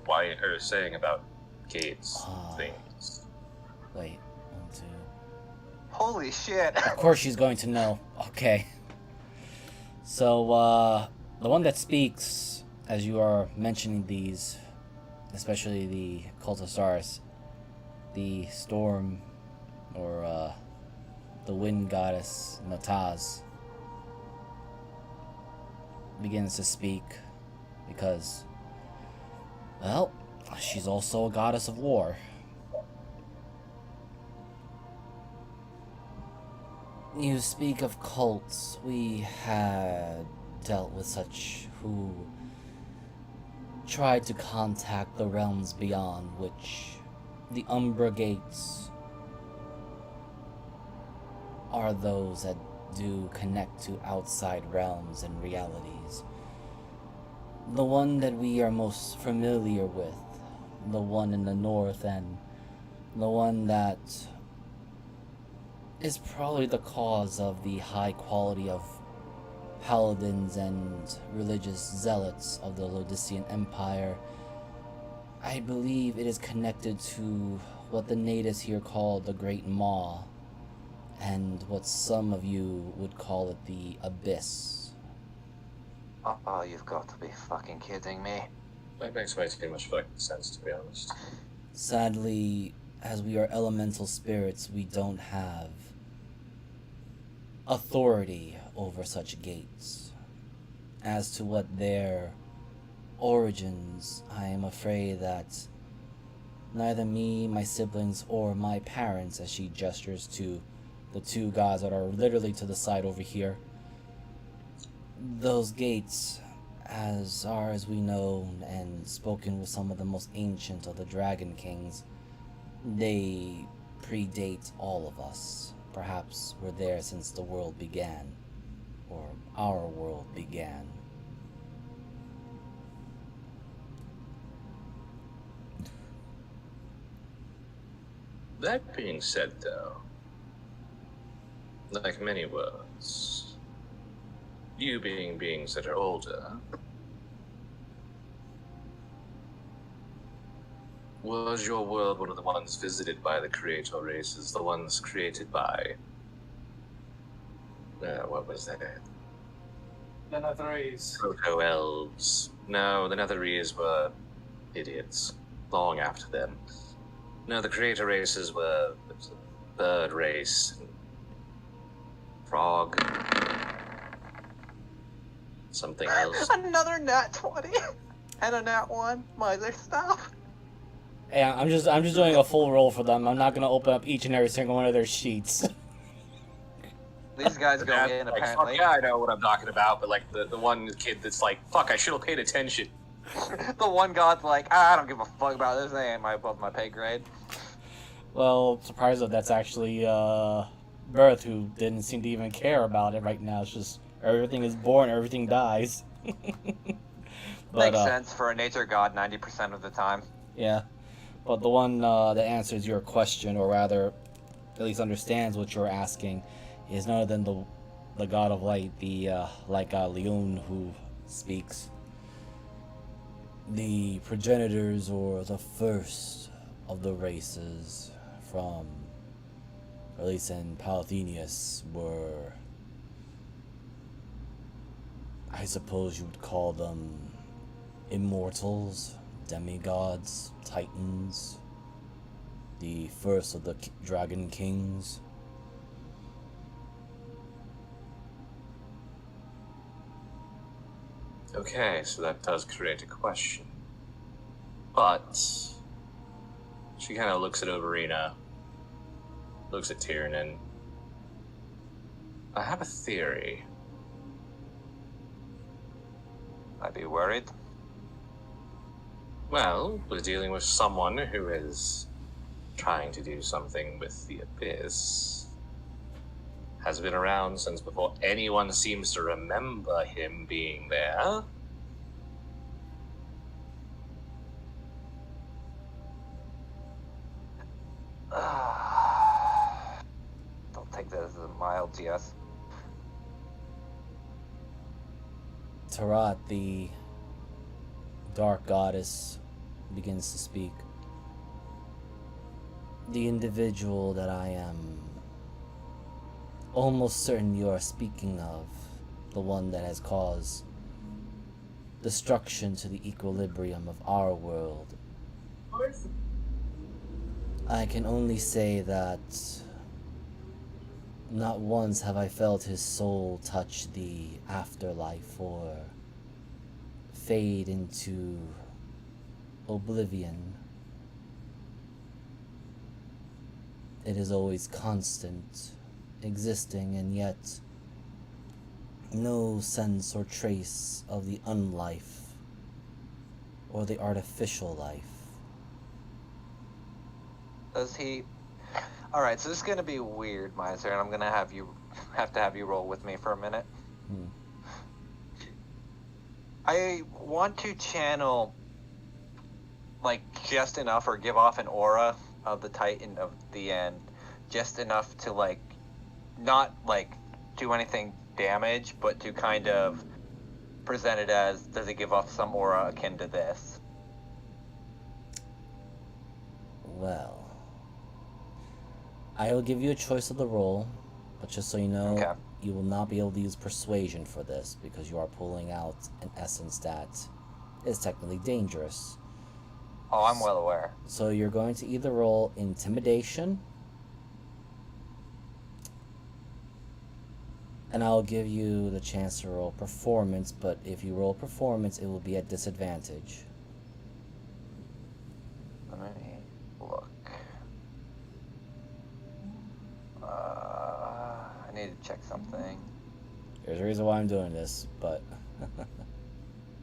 saying about gates things. Wait. 1, 2. Holy shit! Of course she's going to know. Okay. So, the one that speaks, as you are mentioning these, especially the Cult of Stars, the storm, or, the wind goddess, Nataz, begins to speak, because, well, she's also a goddess of war. You speak of cults. We had dealt with such who tried to contact the realms beyond, which the Umbra Gates are those that do connect to outside realms and realities. The one that we are most familiar with, the one in the north, and the one that is probably the cause of the high quality of paladins and religious zealots of the Lodician Empire. I believe it is connected to what the natives here call the Great Maw, and what some of you would call it the Abyss. Oh, you've got to be fucking kidding me. That makes way too much fucking sense, to be honest. Sadly, as we are elemental spirits, we don't have authority over such gates. As to what their origins, I am afraid that neither me, my siblings, or my parents, as she gestures to the two gods that are literally to the side over here, those gates, as we know and spoken with some of the most ancient of the Dragon Kings, they predate all of us. Perhaps were there since the world began, or our world began. That being said, though, like many worlds, you being beings that are older, was your world one of the ones visited by the creator races, the ones created by, what was that? The Netherese. Proto-elves. No, the Netherese were idiots, long after them. No, the creator races were bird race, frog, something else. Another nat 20 and a nat 1. Mother, stop. Yeah, I'm just doing a full roll for them. I'm not gonna open up each and every single one of their sheets. These guys go That, in like, apparently. fuck yeah, I know what I'm talking about, but like the one kid that's like, fuck, I should have paid attention. The one god's like, I don't give a fuck about this. They ain't above my pay grade. Well, surprised that that's actually Birth, who didn't seem to even care about it right now. It's just everything is born, everything dies. But, Makes sense for a nature god 90% of the time. Yeah, but the one that answers your question, or rather, at least understands what you're asking, is none other than the god of light, the Leon, who speaks. The progenitors, or the first of the races from, or at least in Palathenius, were, I suppose you would call them, immortals, demigods, titans, the first of the dragon kings. Okay, so that does create a question. But she kind of looks at Overina, looks at Tiernan. I have a theory. I'd be worried. Well, we're dealing with someone who is trying to do something with the Abyss. Has been around since before anyone seems to remember him being there. Don't take that as a mild yes. Tarat, the dark goddess, begins to speak. The individual that I am almost certain you are speaking of, the one that has caused destruction to the equilibrium of our world. I can only say that not once have I felt his soul touch the afterlife or fade into oblivion. It is always constant, existing, and yet no sense or trace of the unlife or the artificial life. Does he? All right, so this is gonna be weird, Miser, and I'm gonna have to have you roll with me for a minute. I want to channel, like, just enough, or give off an aura of the Titan of the End, just enough to, like, not, like, do anything damage, but to kind of present it as, does it give off some aura akin to this? Well, I will give you a choice of the roll, but just so you know, Okay. you will not be able to use persuasion for this, because you are pulling out an essence that is technically dangerous. Oh, I'm well aware. So you're going to either roll intimidation, and I'll give you the chance to roll performance, but if you roll performance, it will be at disadvantage. Let me look. I need to check something. There's a reason why I'm doing this, but...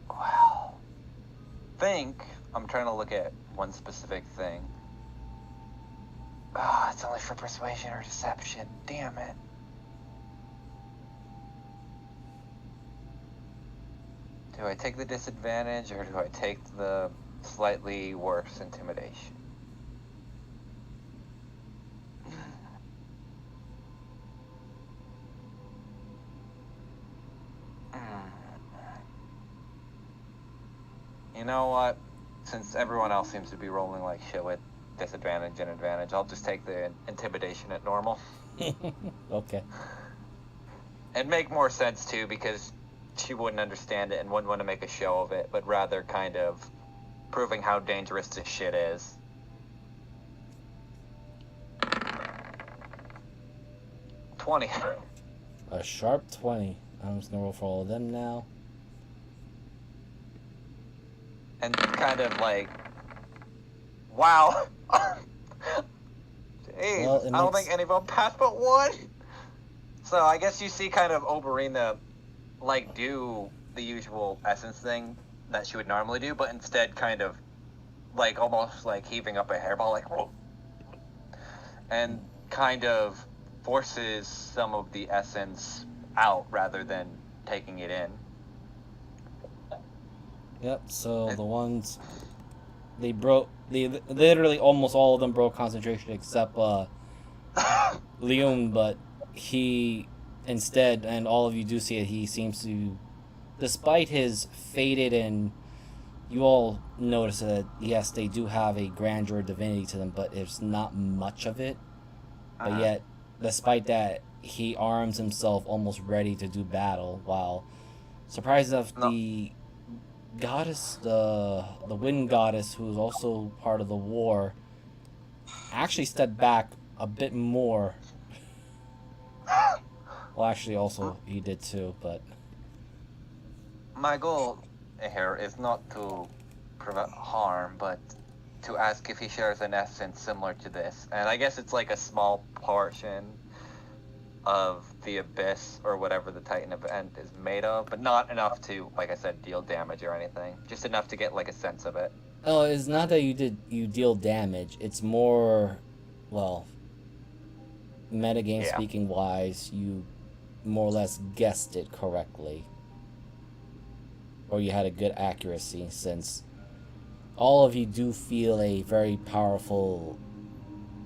Well, I'm trying to look at one specific thing. It's only for persuasion or deception. Damn it. Do I take the disadvantage or do I take the slightly worse intimidation? You know what? Since everyone else seems to be rolling like shit with disadvantage and advantage, I'll just take the intimidation at normal. Okay. It'd make more sense too, because she wouldn't understand it and wouldn't want to make a show of it, but rather kind of proving how dangerous this shit is. $20. A sharp 20. I'm just gonna roll for all of them now. And kind of like, wow. Jeez, Well, it I don't makes- think any of them passed but one. So I guess you see kind of Oberina like do the usual essence thing that she would normally do, but instead kind of like almost like heaving up a hairball, like, and kind of forces some of the essence out rather than taking it in. Yep, so the ones they literally almost all of them broke concentration except Leon, but he instead, and all of you do see it, he seems to, despite his faded, and you all notice that yes, they do have a grandeur divinity to them, but it's not much of it. But yet, despite that, he arms himself almost ready to do battle, while surprised enough, the goddess, the wind goddess, who is also part of the war, actually stepped back a bit more. Well, actually, also he did too, but My goal here is not to prevent harm, but to ask if he shares an essence similar to this. And I guess it's like a small portion of the abyss or whatever the Titan event is made of, but not enough to, like I said, deal damage or anything. Just enough to get like a sense of it. oh, it's not that you deal damage. It's more, well, metagame speaking wise, you more or less guessed it correctly, or you had a good accuracy, since all of you do feel a very powerful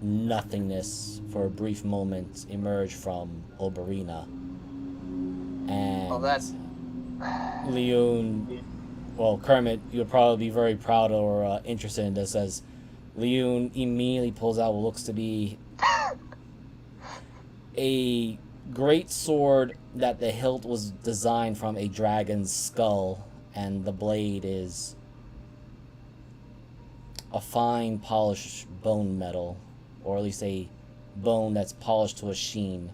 nothingness for a brief moment emerge from Oberina. And Well, that's... Leon, well, Kermit, you'll probably be very proud or interested in this, as Leon immediately pulls out what looks to be a great sword that the hilt was designed from a dragon's skull, and the blade is a fine polished bone metal, or at least a bone that's polished to a sheen,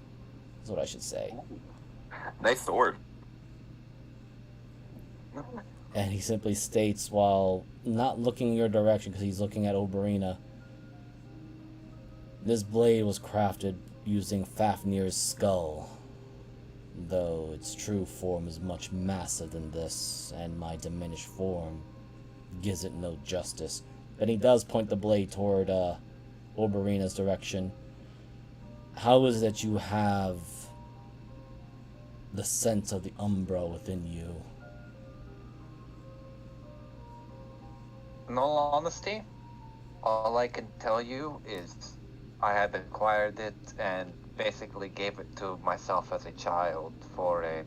is what I should say. Nice sword. And he simply states, while not looking in your direction because he's looking at Oberina, this blade was crafted using Fafnir's skull, though its true form is much massive than this, and my diminished form gives it no justice. Then he does point the blade toward Oberina's direction. How is it that you have the sense of the Umbra within you? In all honesty, all I can tell you is I had acquired it and basically gave it to myself as a child for a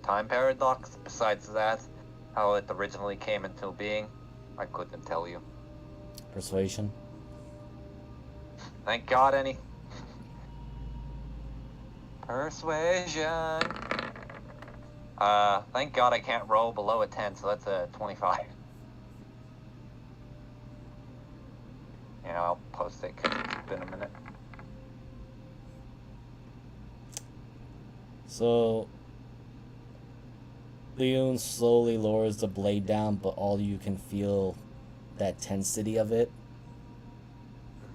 time paradox. Besides that, how it originally came into being, I couldn't tell you. Persuasion? Thank God, any. Persuasion. Thank God I can't roll below a 10, so that's a 25. Yeah, I'll post it 'cause it's been a minute. So, Leon slowly lowers the blade down, but all you can feel that tensity of it.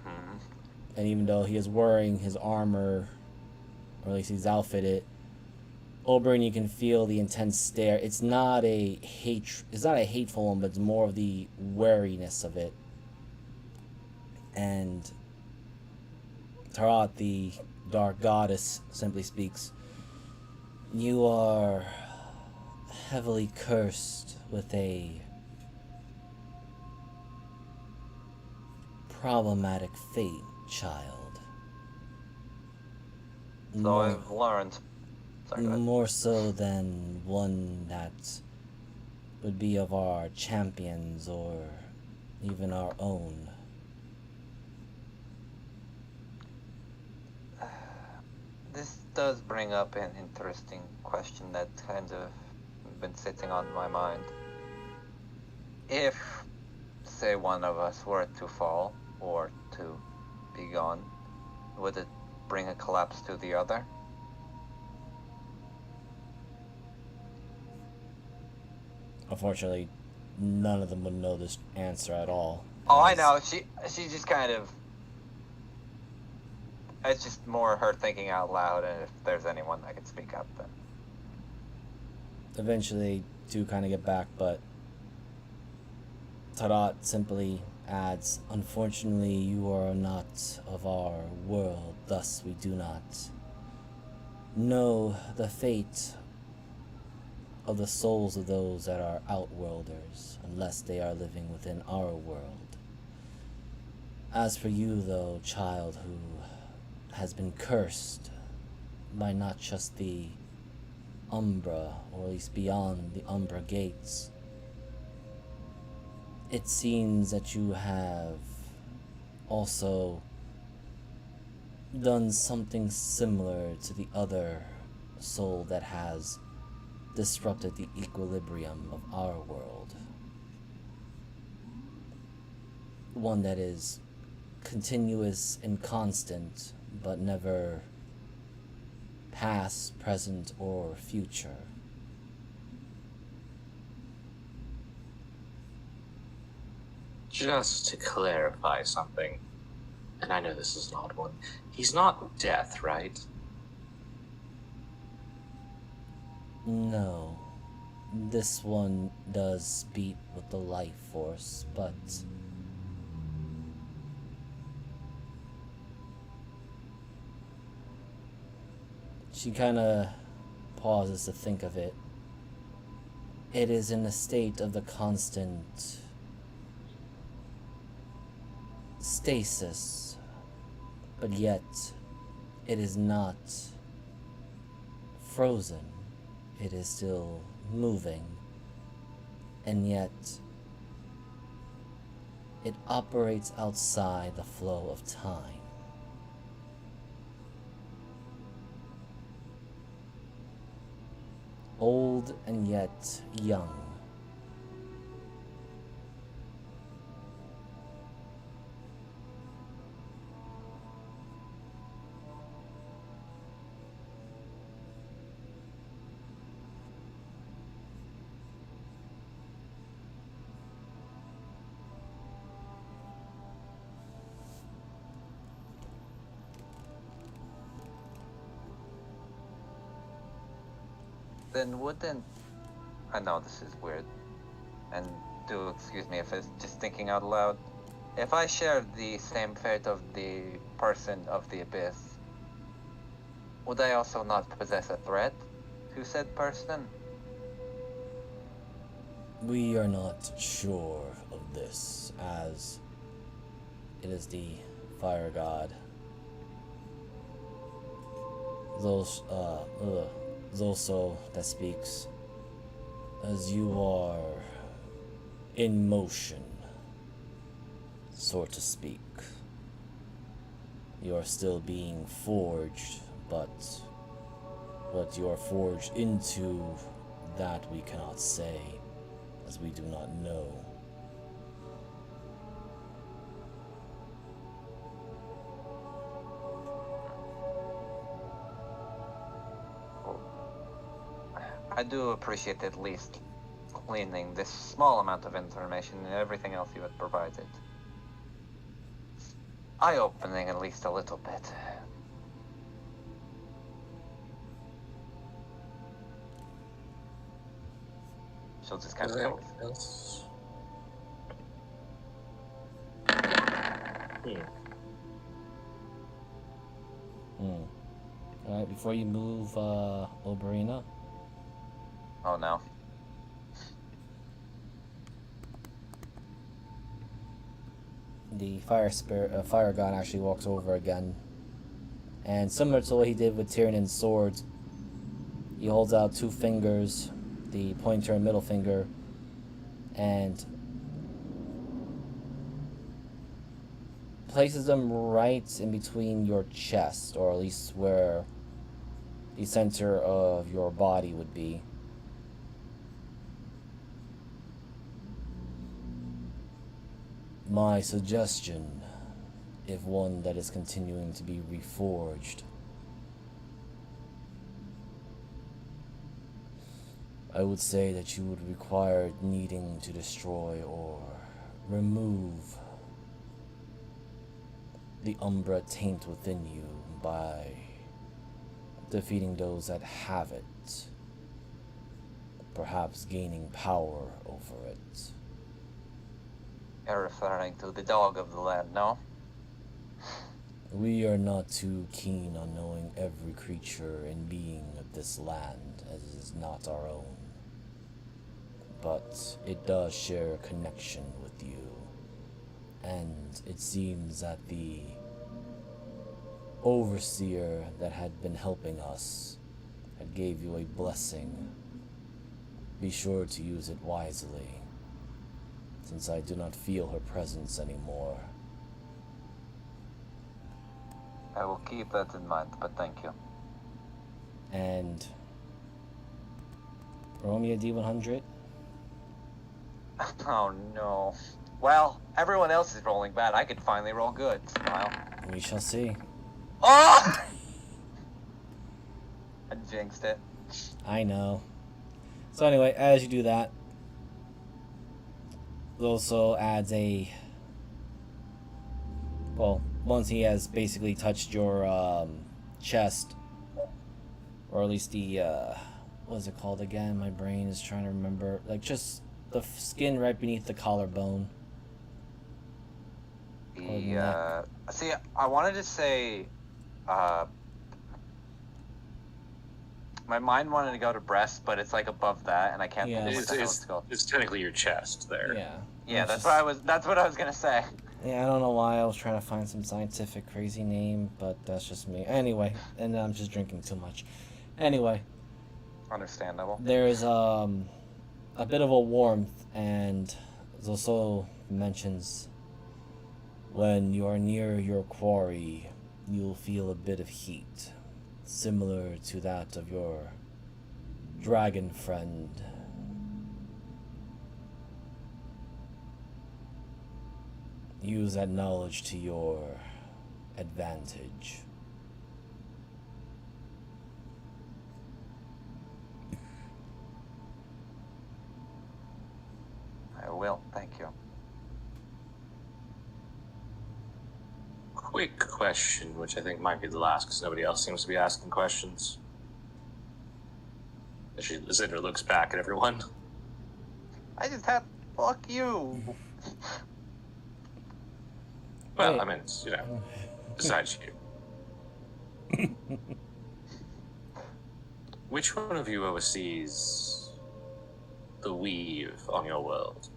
Mm-hmm. And even though he is wearing his armor, or at least he's outfitted, Oberyn, you can feel the intense stare. It's not a hateful one, but it's more of the wariness of it. And Tarat, the dark goddess, simply speaks. You are heavily cursed with a problematic fate, child. So I've learned. Sorry, go ahead. More so than one that would be of our champions or even our own. This does bring up an interesting question that kind of been sitting on my mind. If, say, one of us were to fall or to be gone, would it bring a collapse to the other? Unfortunately, none of them would know this answer at all. Oh, I as- know. She just kind of. It's just more her thinking out loud, and if there's anyone that could speak up, then. Eventually, they do kind of get back, but Tarat simply adds, "Unfortunately, you are not of our world, thus we do not know the fate of the souls of those that are outworlders, unless they are living within our world. As for you, though, child who has been cursed by not just the Umbra, or at least beyond the Umbra gates, it seems that you have also done something similar to the other soul that has disrupted the equilibrium of our world. One that is continuous and constant, but never past, present, or future. Just to clarify something, and I know this is an odd one, he's not death, right? No. This one does beat with the life force, but she kinda pauses to think of it. It is in a state of the constant stasis, but yet it is not frozen. It is still moving, and yet it operates outside the flow of time. Old and yet young. Then wouldn't. I know this is weird, and do excuse me if it's just thinking out loud. If I shared the same fate of the person of the abyss, would I also not possess a threat to said person? We are not sure of this, as it is the fire god Zoso that speaks, as you are in motion, so to speak. You are still being forged, but what you are forged into, that we cannot say, as we do not know. I do appreciate at least cleaning this small amount of information and everything else you had provided. Eye-opening at least a little bit. She'll just kind of Anything think. else? Alright, before you move, Oberina, Oh no. the fire god actually walks over again. And similar to what he did with Tyrannon's swords, he holds out two fingers, the pointer and middle finger, and places them right in between your chest, or at least where the center of your body would be. My suggestion, if one that is continuing to be reforged, I would say that you would require needing to destroy or remove the Umbra taint within you by defeating those that have it, perhaps gaining power over it. You're referring to the dog of the land, no? We are not too keen on knowing every creature and being of this land, as it is not our own. But it does share a connection with you, and it seems that the overseer that had been helping us had gave you a blessing. Be sure to use it wisely, since I do not feel her presence anymore. I will keep that in mind, but thank you. And roll me a D100. Oh no. Well, everyone else is rolling bad. I could finally roll good. Smile. We shall see. Oh! I jinxed it. I know. So anyway, as you do that, it also adds a... Well, once he has basically touched your chest, or at least the, what is it called again? My brain is trying to remember. Like, just the skin right beneath the collarbone. See, I wanted to say, my mind wanted to go to breast, but it's like above that, and I can't think of what the hell it's called. It's technically your chest there. Yeah. Yeah, that's what I was gonna say. Yeah, I don't know why I was trying to find some scientific crazy name, but that's just me. Anyway, and I'm just drinking too much. Anyway. Understandable. There's a bit of a warmth, and it also mentions when you are near your quarry, you'll feel a bit of heat, similar to that of your dragon friend. Use that knowledge to your advantage. I will, thank you. Quick question, which I think might be the last, because nobody else seems to be asking questions. Zinder looks back at everyone. I just had fuck you. Well, Wait. I mean, it's, besides you. Which one of you oversees the weave on your world?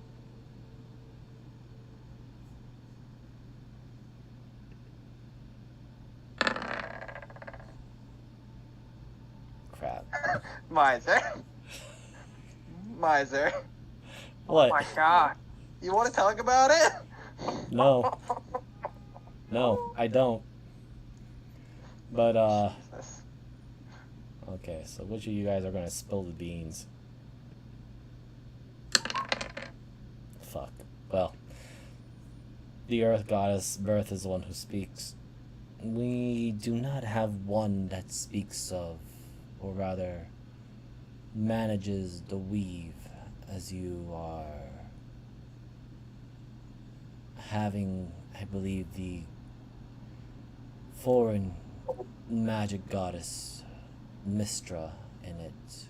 Crap. Miser. Miser. What? Oh my god. You want to talk about it? No. No, I don't. But, okay, so which of you guys are gonna spill the beans? Fuck. Well, the Earth Goddess, Birth, is the one who speaks. We do not have one that speaks of, or rather, manages the weave, as you are having, I believe, the foreign magic goddess Mistra in it,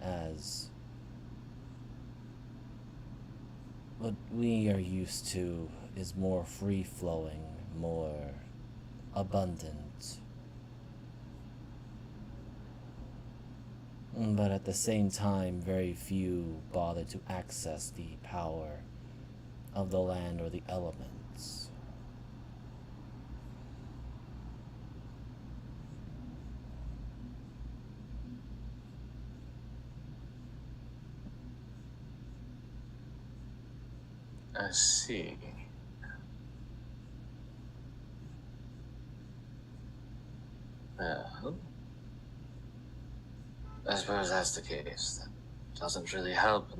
as what we are used to is more free-flowing, more abundant. But at the same time, very few bother to access the power of the land or the elements. I see. Well, I suppose that's the case. That doesn't really help.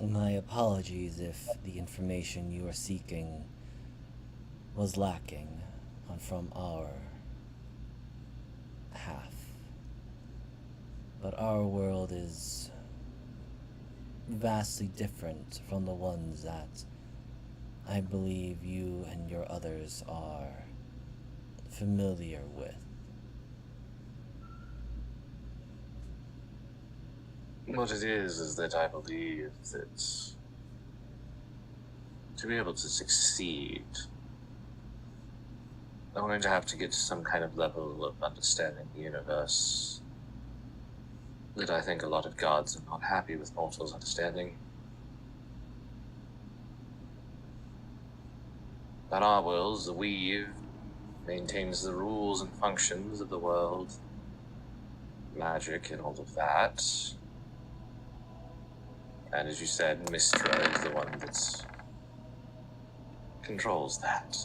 My apologies if the information you are seeking was lacking from our half. But our world is vastly different from the ones that I believe you and your others are familiar with. What it is that I believe that to be able to succeed, I'm going to have to get to some kind of level of understanding the universe that I think a lot of gods are not happy with mortals understanding. But our worlds, the weave, maintains the rules and functions of the world, magic and all of that. And as you said, Mistra is the one that controls that.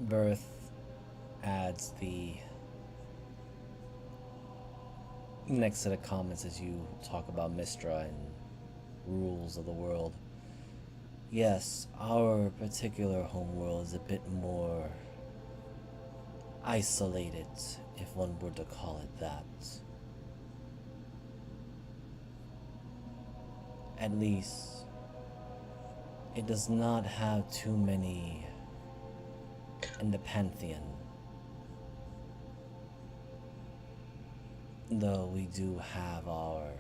Birth adds the next set of comments as you talk about Mistra and rules of the world. Yes, our particular homeworld is a bit more isolated, if one were to call it that. At least, it does not have too many in the pantheon. Though we do have our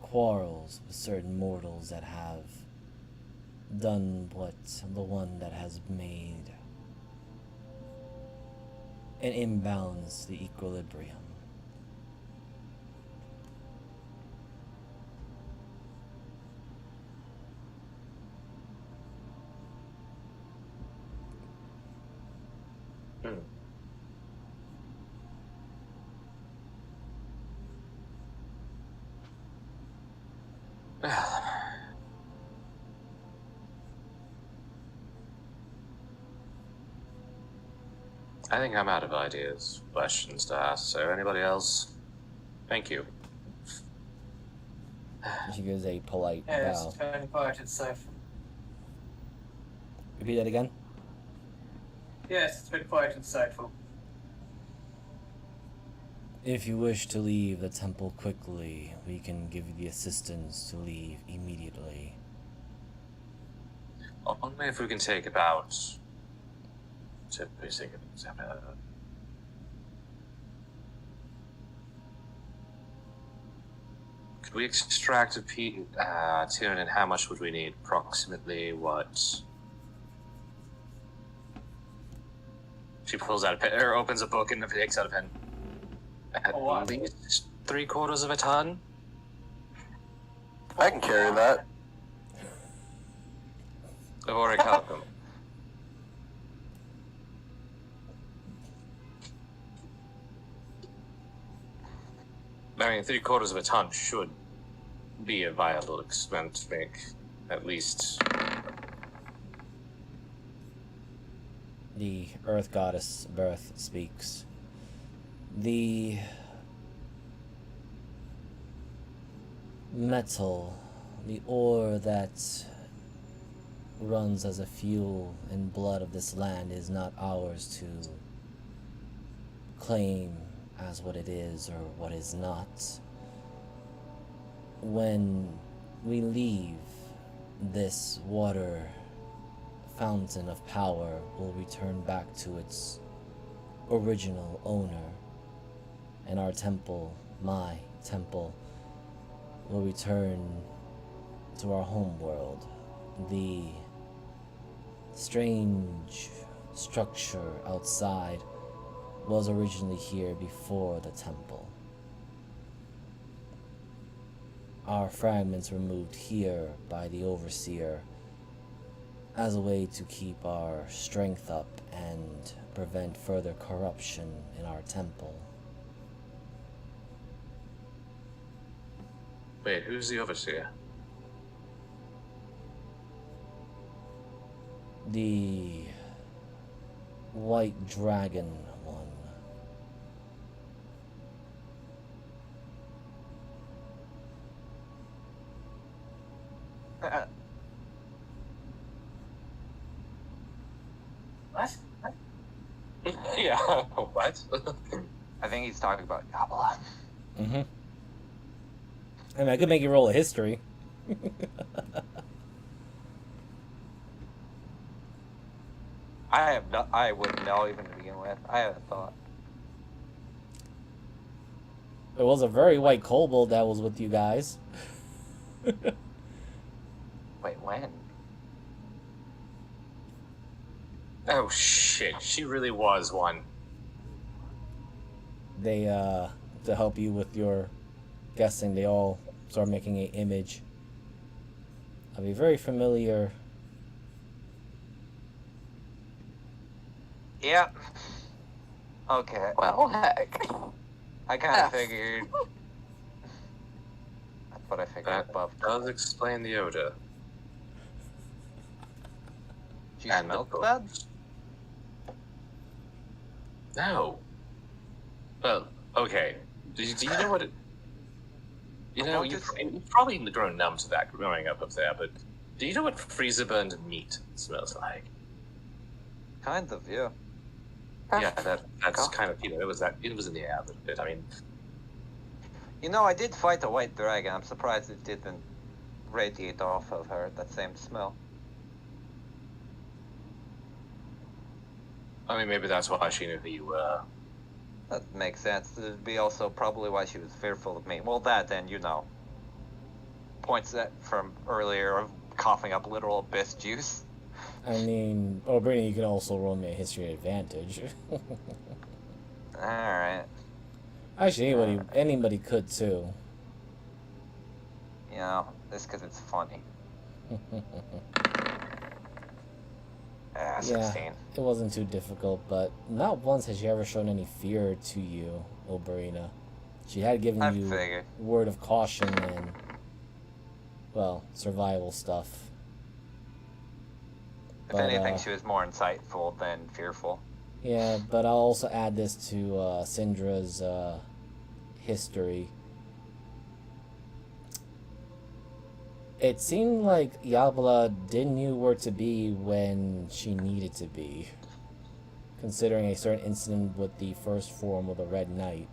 quarrels with certain mortals that have done what the one that has made and imbalance the equilibrium. I think I'm out of ideas, questions to ask, so anybody else? Thank you. She gives a polite Yes, bow. turn quiet and safe. Repeat that again? Yes, it's been quite insightful. If you wish to leave the temple quickly, we can give you the assistance to leave immediately. Only if we can take about... Could we extract a tune, and how much would we need? Approximately what? She pulls out a pen, or opens a book and takes out a pen. At what? least 3/4 of a ton? I can carry that. Of orichalcum. I mean, 3/4 of a ton should be a viable expense to make at least. The earth goddess Birth speaks. The metal, the ore that runs as a fuel and blood of this land is not ours to claim as what it is or what is not. When we leave, this water fountain of power will return back to its original owner, and our temple, my temple, will return to our home world. The strange structure outside was originally here before the temple. Our fragments were moved here by the overseer as a way to keep our strength up and prevent further corruption in our temple. Wait, who's the overseer? The white dragon one. What? Yeah, what? I think he's talking about Yabla. Mm-hmm. I mean, I could make you roll a history. I wouldn't know even to begin with. I haven't thought. There was a very white kobold that was with you guys. Wait, when? Oh shit, she really was one. They, to help you with your guessing, they all start making an image of a very familiar... Yep. Okay. Well, heck. I kind of F. figured. That's what I figured. That Above. does explain the odor. She And smelled the bad? No. Well, okay. Do you know what it... You know, you've probably grown numb to that growing up there, but do you know what freezer burned meat smells like? Kind of, yeah. Yeah, that's kind of, it was in the air a little bit. I mean, You know, I did fight a white dragon. I'm surprised it didn't radiate off of her that same smell. maybe that's why she knew who you were. That makes sense. It'd be also probably why she was fearful of me. Well, that and, you know, points that from earlier of coughing up literal abyss juice. I mean, oh, Brittany, you can also roll me a history advantage. Alright. Actually, anybody could too. You know, just because it's funny. Yeah, 16. it wasn't too difficult, but not once has she ever shown any fear to you, Oberina. She had given I you figured. word of caution and, well, survival stuff. If anything, she was more insightful than fearful. Yeah, but I'll also add this to Syndra's history. It seemed like Yabla didn't know where to be when she needed to be, considering a certain incident with the first form of the Red Knight.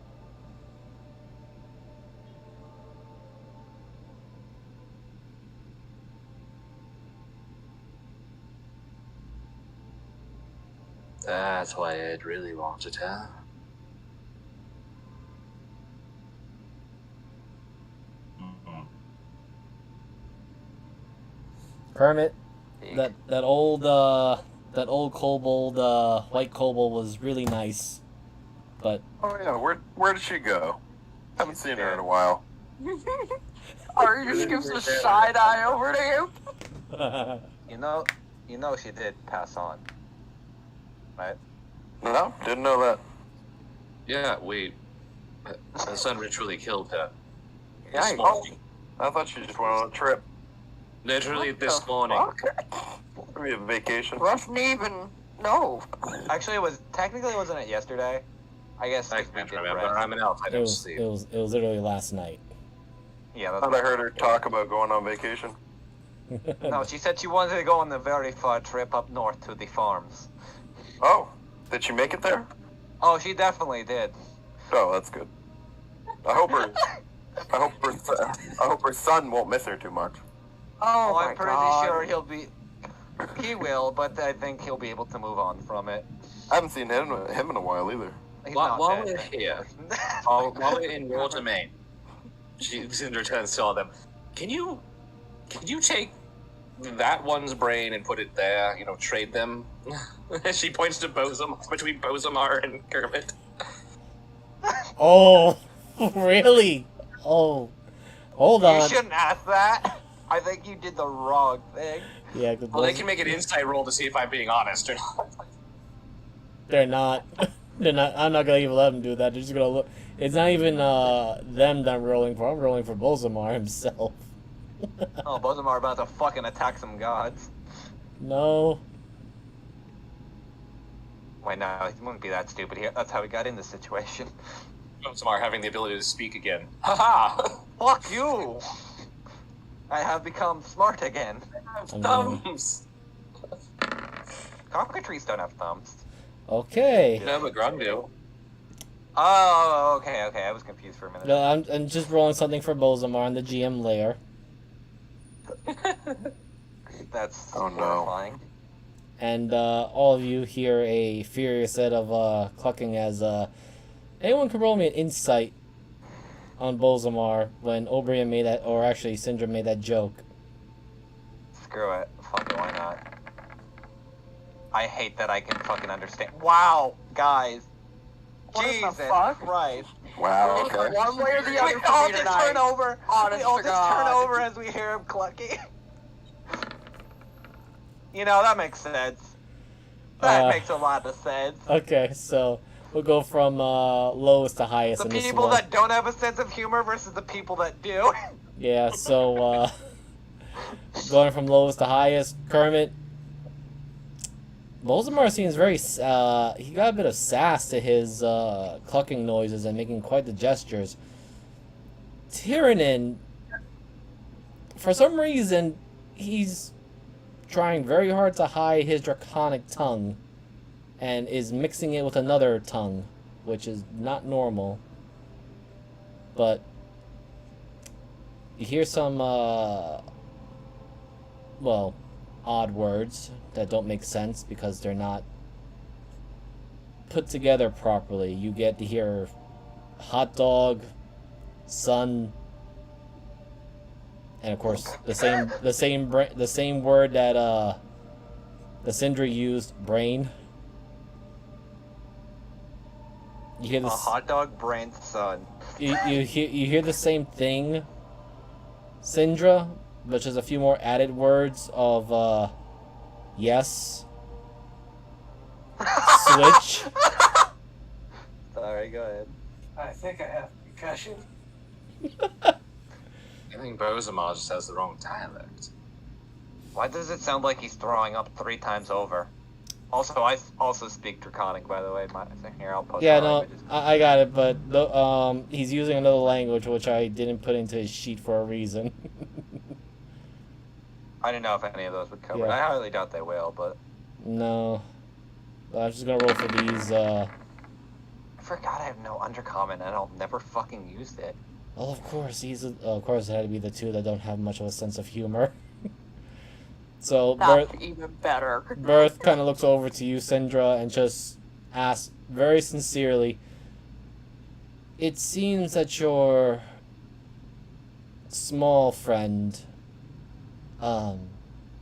That's why I'd really want to tell. Kermit, that old kobold, white kobold was really nice, but Oh yeah, where did she go? Haven't seen her in a while. Ari just gives a side eye over to him. You know she did pass on. Right? No, didn't know that. Yeah, the sun ritually killed her. Yeah, This morning. I thought she just went on a trip. Literally What this the morning. fuck? Maybe a vacation. Wasn't even. No. Actually, technically wasn't it yesterday? I guess. I 'cause we can't did remember. rest. I'm an elf. I it don't was sleep. literally last night. Yeah, I that's thought I heard her talk about going on vacation. No, she said she wanted to go on a very far trip up north to the farms. Oh, did she make it there? Oh, she definitely did. Oh, that's good. I hope her son won't miss her too much. Oh, my I'm pretty God. sure he will, but I think he'll be able to move on from it. I haven't seen him in a while either. He's While not we're dead. here, while we're in your domain, Cinder turns to all of them. Can you take that one's brain and put it there? You know, trade them. She points to between Bozamar and Kermit. Oh, really? Oh, hold You on. shouldn't ask that. I think you did the wrong thing. Yeah, 'cause Well, they can make an insight roll to see if I'm being honest or not. they're not. I'm not gonna even let them do that. They're just gonna look. It's not even them that I'm rolling for. I'm rolling for Bolzamar himself. Oh, both of them are about to fucking attack some gods. No. Wait, no, he wouldn't be that stupid here. That's how he got in this situation. Tomar having the ability to speak again. Haha! Fuck you! I have become smart again. Thumbs! Cockatrices don't have thumbs. Okay. No, but Grung do. Oh, okay. I was confused for a minute. No, I'm just rolling something for Bolzamar in the GM layer. That's Oh, no. horrifying. And all of you hear a furious set of clucking as anyone can roll me an insight on Bolzamar when Obrian made that, or actually Syndra made that joke. Screw it. Fuck it, why not? I hate that I can fucking understand. Wow, guys. What the Jesus fuck? Christ. Wow, okay. One way or the We other all for me just tonight. turn over. Honest We all to just God. turn over as we hear him clucking. You know, that makes sense. That makes a lot of sense. Okay, so we'll go from lowest to highest The in this people one. that don't have a sense of humor versus the people that do. Yeah, so going from lowest to highest, Kermit. Bolzamar seems very, he got a bit of sass to his clucking noises and making quite the gestures. Tyrannin, for some reason, he's trying very hard to hide his draconic tongue and is mixing it with another tongue, which is not normal. But you hear some, well, odd words that don't make sense because they're not put together properly. You get to hear hot dog, sun, and of course the same word that the Syndra used, brain. You hear A this. hot dog brain son. You hear the same thing, Syndra, but just a few more added words of yes, switch. Sorry, go ahead. I think I have concussion. I think Bolzamar just has the wrong dialect. Why does it sound like he's throwing up 3 times over? Also, I also speak Draconic, by the way. Here, I'll post Yeah, more no, images. I got it, but he's using another language which I didn't put into his sheet for a reason. I didn't know if any of those would cover it. Yeah. I highly doubt they will, but... No, I'm just gonna roll for these. I forgot I have no undercommon, and I'll never fucking use it. Well, of course, of course, it had to be the two that don't have much of a sense of humor. So, That's even better. Birth kind of looks over to you, Syndra, and just asks very sincerely, it seems that your small friend,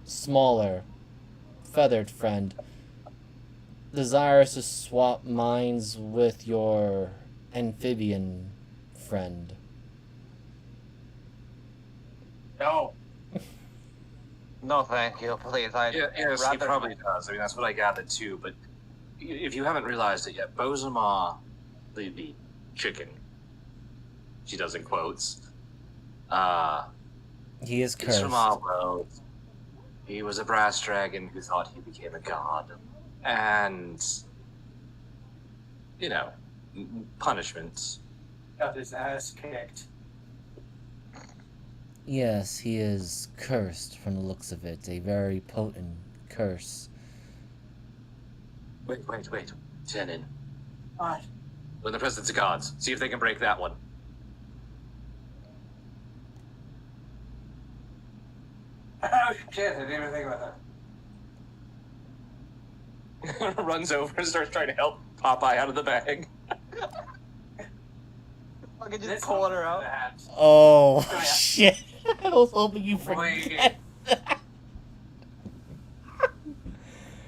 smaller, feathered friend, desires to swap minds with your amphibian friend. No. No, thank you, please. I'd Yes, he rather... probably does. I mean, that's what I gathered too. But if you haven't realized it yet, Bolzamar, the chicken, she does in quotes, He is he's cursed. from our world. He was a brass dragon who thought he became a god. And, you know, punishments. Got his ass kicked. Yes, he is cursed from the looks of it. A very potent curse. Wait. Tenin. What? When the presence of gods, see if they can break that one. Oh shit, I didn't even think about that. Runs over and starts trying to help Popeye out of the bag. Fucking just This pulling one her out. perhaps. Oh, yeah. shit. I was hoping you forget.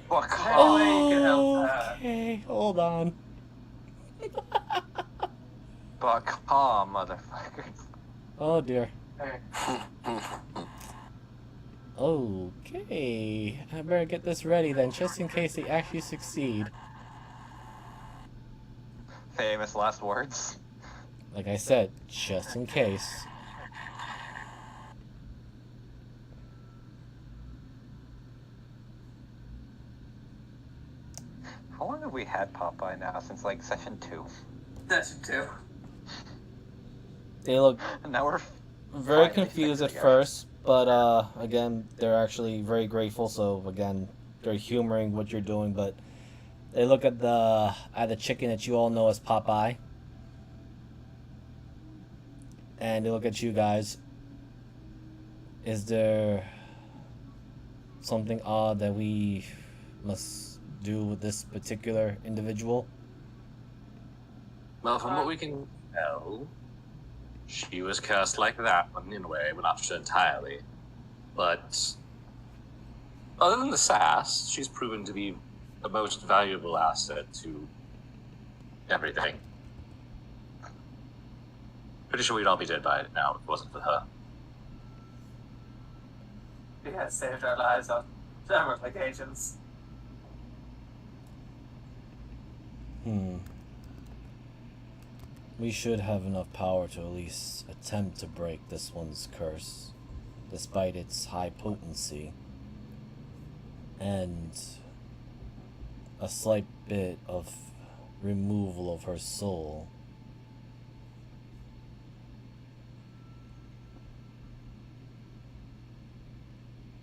Fuck Hey, off. wait, you can help, Okay, hold on. Fuck off, motherfuckers. Oh, dear. Hey, Okay. I better get this ready then, just in case they actually succeed. famous last words. Like I said, just in case. How long have we had Popeye now? Since like session 2. That's two. They look And now we're very finally confused at fixing it. first, but again, they're actually very grateful. So again, they're humoring what you're doing, but they look at the chicken that you all know as Popeye, and they look at you guys. Is there something odd that we must do with this particular individual? Well, from what we can tell, she was cursed like that one in a way. We're not sure entirely. But other than the sass, she's proven to be the most valuable asset to everything. Pretty sure we'd all be dead by it now if it wasn't for her. She has saved our lives on several occasions. We should have enough power to at least attempt to break this one's curse, despite its high potency, and a slight bit of removal of her soul.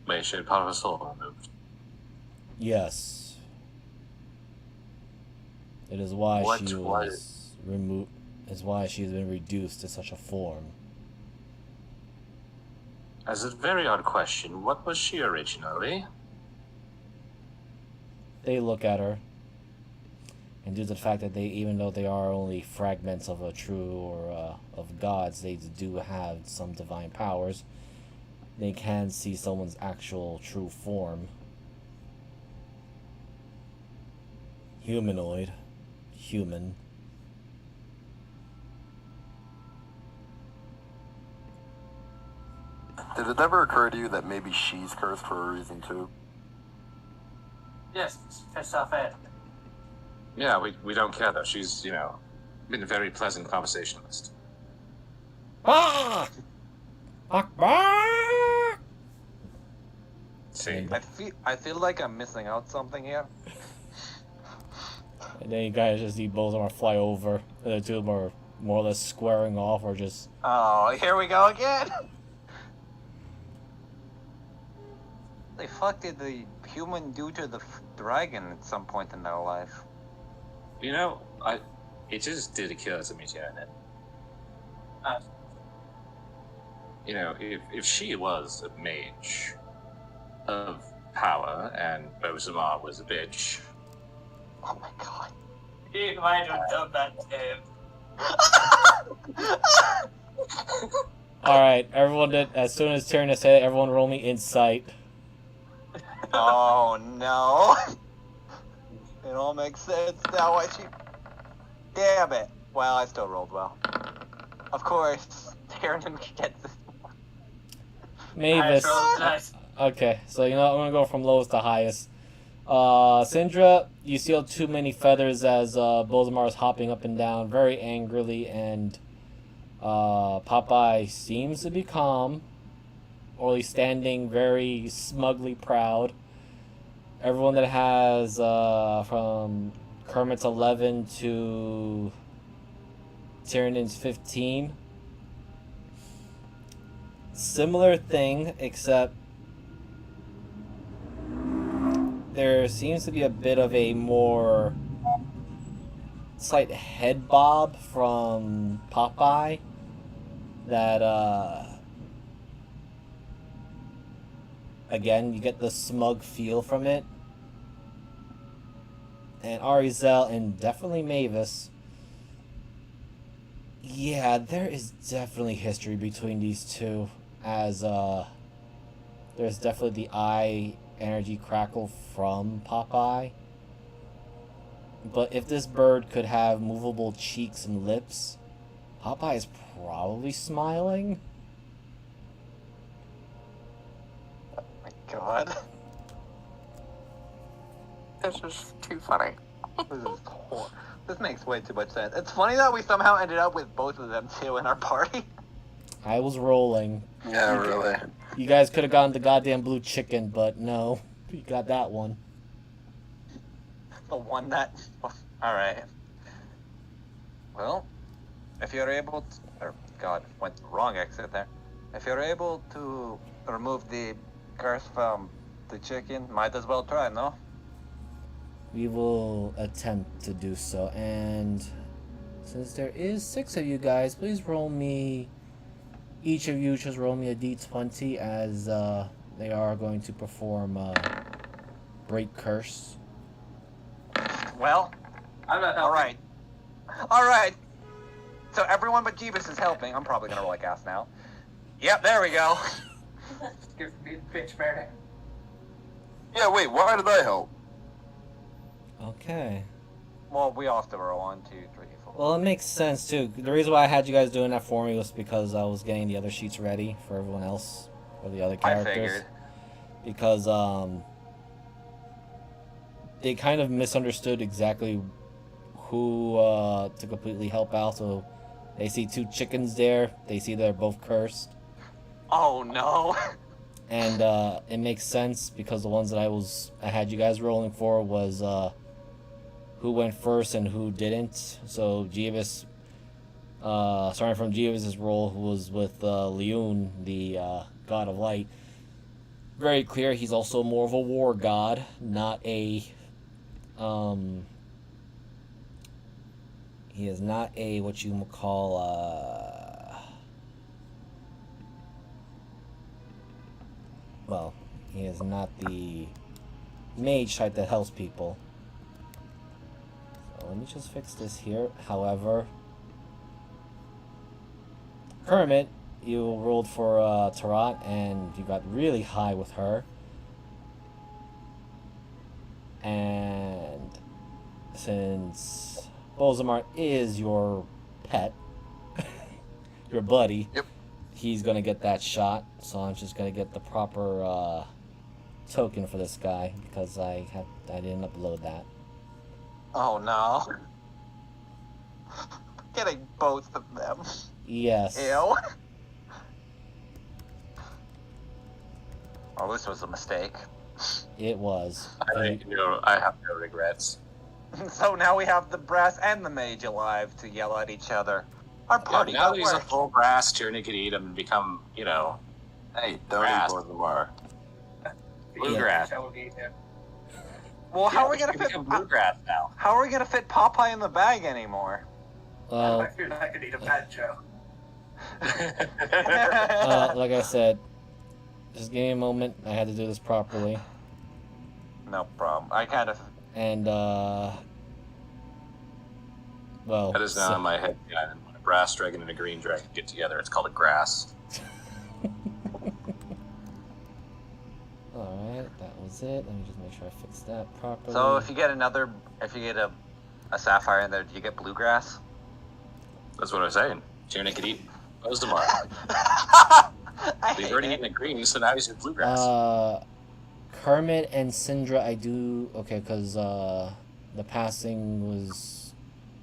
May she had part of her soul removed. Yes. It is why What she was- was removed. Is why she has been reduced to such a form. As a very odd question, what was she originally? They look at her, and due to the fact that they, even though they are only fragments of a true or of gods, they do have some divine powers. They can see someone's actual true form. Humanoid. Human. Did it ever occur to you that maybe she's cursed for a reason too? Yes, pissed off Ed. Yeah, we don't care though. She's, been a very pleasant conversationalist. Ah! Akbar! See? I feel like I'm missing out something here. And then you guys just see both of them are fly over. And the two of them are more or less squaring off, or just... Oh, here we go again. The fuck did the human do to the dragon at some point in their life? It just did occur to me, Janet. If she was a mage of power and Bozamar was a bitch, Oh my god. You might have done that to him. Alright, everyone did... As soon as Tyrion said it, everyone roll me insight. Oh no. It all makes sense now. Why she... Damn it. Well, I still rolled well. Of course, Tyrion gets this. Mavis. Nice. Okay, so I'm gonna go from lowest to highest. Syndra, you see too many feathers as Bozamar is hopping up and down very angrily, and Popeye seems to be calm, or at least standing very smugly proud. Everyone that has from Kermit's 11 to Tyrion's 15. Similar thing, except there seems to be a bit of a more slight head bob from Popeye that again, you get the smug feel from it. And Arizel and definitely Mavis. Yeah, there is definitely history between these two, as there's definitely the eye energy crackle from Popeye. But if this bird could have movable cheeks and lips, Popeye is probably smiling. Oh my god. This is too funny. This is This makes way too much sense. It's funny that we somehow ended up with both of them too in our party. I was rolling. Yeah, really. You guys could have gotten the goddamn blue chicken, but no. You got that one. The one that... Alright. Well, if you're able to... Or, God, went the wrong exit there. If you're able to remove the curse from the chicken, might as well try, no? We will attempt to do so. And since there is 6 of you guys, please roll me... Each of you just roll me a d20 as they are going to perform Break Curse. Well, I'm not helping. alright. Alright. So everyone but Jeebus is helping. I'm probably gonna roll like ass now. Yep, there we go. Give me the bitch, Mary. Yeah, wait, why did I help? Okay. Well, we all still roll 1, 2, 3, 4. Well, it makes sense too. The reason why I had you guys doing that for me was because I was getting the other sheets ready for everyone else, for the other I characters. figured. Because they kind of misunderstood exactly who to completely help out. So they see 2 chickens there. They see they're both cursed, Oh no. and it makes sense because the ones that I had you guys rolling for was who went first and who didn't. So Jeevis, starting from Jeevis's role, who was with Leun, the god of light. Very clear, he's also more of a war god, not a he is not a what you would call well, he is not the mage type that helps people. So let me just fix this here. However, Kermit, you rolled for Tarot and you got really high with her. And since Bolzamart is your pet, your buddy, Yep. he's gonna get that shot. So I'm just gonna get the proper token for this guy because I didn't upload that. Oh no. Getting both of them. Yes. Ew. Oh, this was a mistake. It was. I have no regrets. So now we have the brass and the mage alive to yell at each other. Our party now got that he's a work. full brass, Tyranny could eat him and become, Hey, don't Grass. ignore the mar. bluegrass. That would be him. Well, how Yeah, are we gonna he fit? can become bluegrass now. How are we gonna fit Popeye in the bag anymore? I fear I could eat a bad Joe. like I said, just give me a moment. I had to do this properly. No problem. I kind of. And, well. That is now in my head. Yeah, when a brass dragon and a green dragon get together, it's called a grass. Alright, that was it. Let me just make sure I fix that properly. So if you get a sapphire in there, do you get bluegrass? That's what I was saying. Tyranny could eat Ozdemar. I We've hate already it. eaten a green, so now he's in bluegrass. Kermit and Syndra, I do. Okay, because the passing was.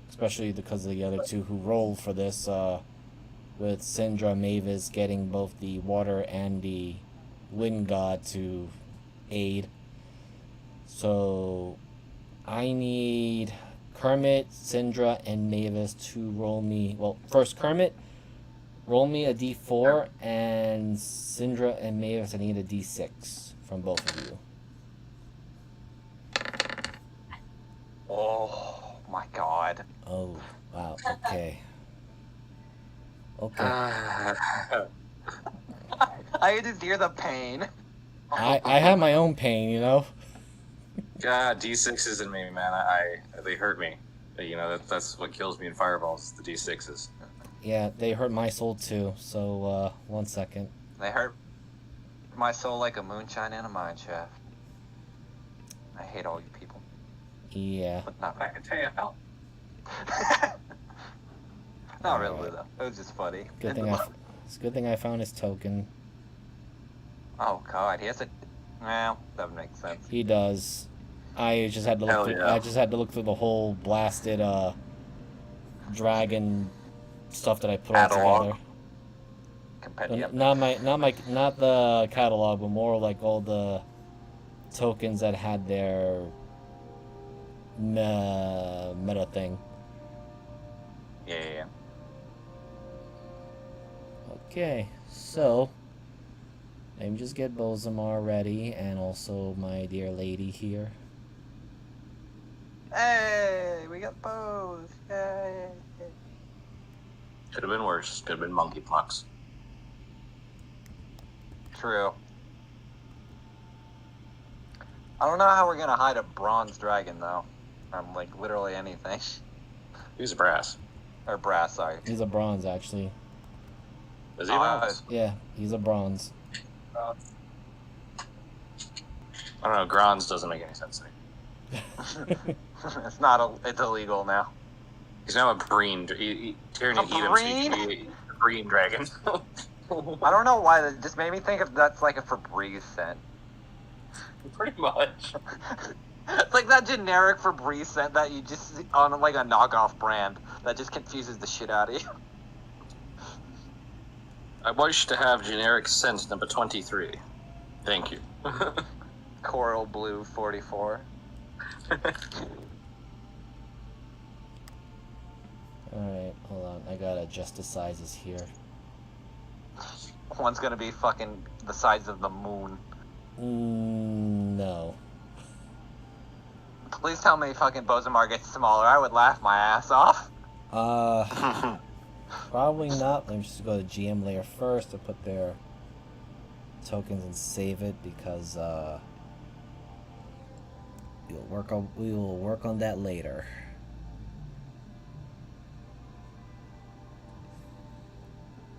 Especially because of the other two who rolled for this, with Syndra Mavis getting both the water and the wind god to aid. So I need Kermit, Syndra, and Mavis to roll me. Well, first Kermit, roll me a d4, and Syndra and Mavis, I need a d6 from both of you. Oh my god. Oh, wow. Okay. Okay. I just hear the pain. I have my own pain, you know. God, D6s in me, man. They hurt me. That's what kills me in fireballs. The D6s. Yeah, they hurt my soul too. So, 1 second. They hurt my soul like a moonshine in a mine shaft. I hate all you people. Yeah. But not I can tell you how. Not really though. It was just funny. Good thing it's a good thing I found his token. Oh god, he has a. Well, that would make sense. He does. I just had to look. Hell Through, yeah. I just had to look through the whole blasted dragon stuff that I put all Catalog. together. Compendium. Not the catalog, but more like all the tokens that had their meta thing. Yeah. Okay, so let me just get Bozamar ready, and also my dear lady here. Hey, we got bows. Yay. Could have been worse. Could have been monkeypox. True. I don't know how we're gonna hide a bronze dragon though. From like literally anything. He's brass. Or brass, sorry. He's a bronze, actually. Is he brass? Yeah, he's a bronze. I don't know. Grons doesn't make any sense to me. It's illegal now. He's now a breen. Tyranny A breen? a breen dragon. I don't know why that just made me think of that's like a Febreze scent. Pretty much. It's like that generic Febreze scent that you just see on like a knockoff brand that just confuses the shit out of you. I wish to have generic scent number 23. Thank you. Coral Blue 44. Alright, hold on. I gotta adjust the sizes here. One's gonna be fucking the size of the moon. No. Please tell me fucking Bozamar gets smaller. I would laugh my ass off. Probably not. Let me just go to GM layer first to put their tokens and save it, because we will work on that later.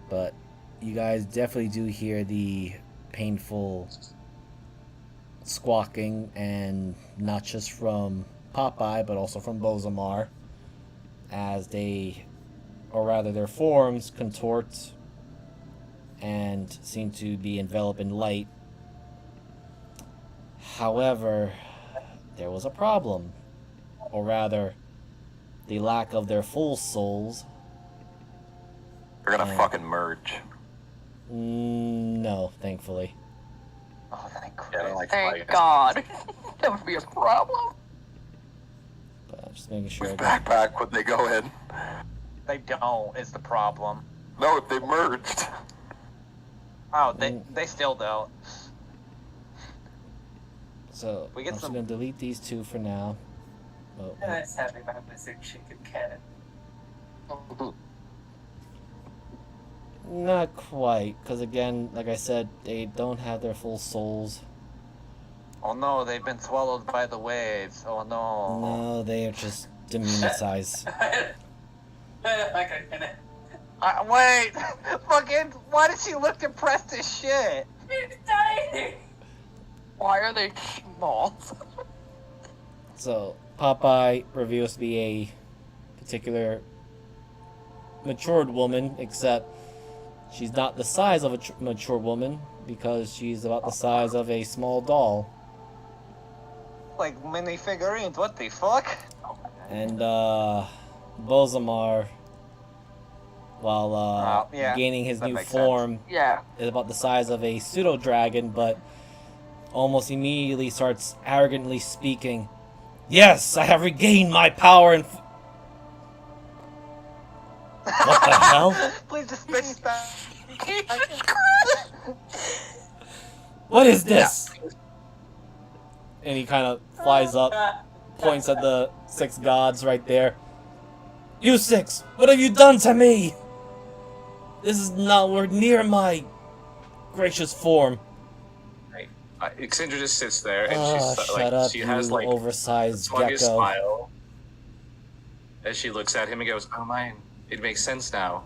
But you guys definitely do hear the painful squawking, and not just from Popeye, but also from Bozamar, as they, or rather their forms, contort and seem to be enveloped in light. However, there was a problem, or rather, the lack of their full souls. They're gonna fucking merge. No, thankfully. Oh, thank Yeah, I don't Christ. like Thank flying. God. That would be a problem. But I'm just making sure. Which backpack would they go in? They don't, is the problem. No, if they merged. Oh, they still don't. So We I'm get just some- gonna delete these two for now. Oh, And it's having my wizard chicken cannon. not quite, because again, like I said, they don't have their full souls. Oh no, they've been swallowed by the waves. Oh no. No, they are just diminutive size. Wait! Fucking, why does she look depressed as shit? It's dying! Why are they small? So Popeye reveals to be a particular matured woman, except she's not the size of a mature woman, because she's about the size of a small doll. Like mini figurines, what the fuck? And Bozamar, while yeah, gaining his that new makes form, Yeah. is about the size of a pseudo dragon, but almost immediately starts arrogantly speaking. Yes, I have regained my power and. What the hell? Please just bitch that. What is this? And he kind of flies up, points at the 6 gods right there. You 6, what have you done to me? This is nowhere near my gracious form. Xindra just sits there and she's Shut up, she you has like oversized smuggish gecko. smile as she looks at him and goes, "Oh man, it makes sense now.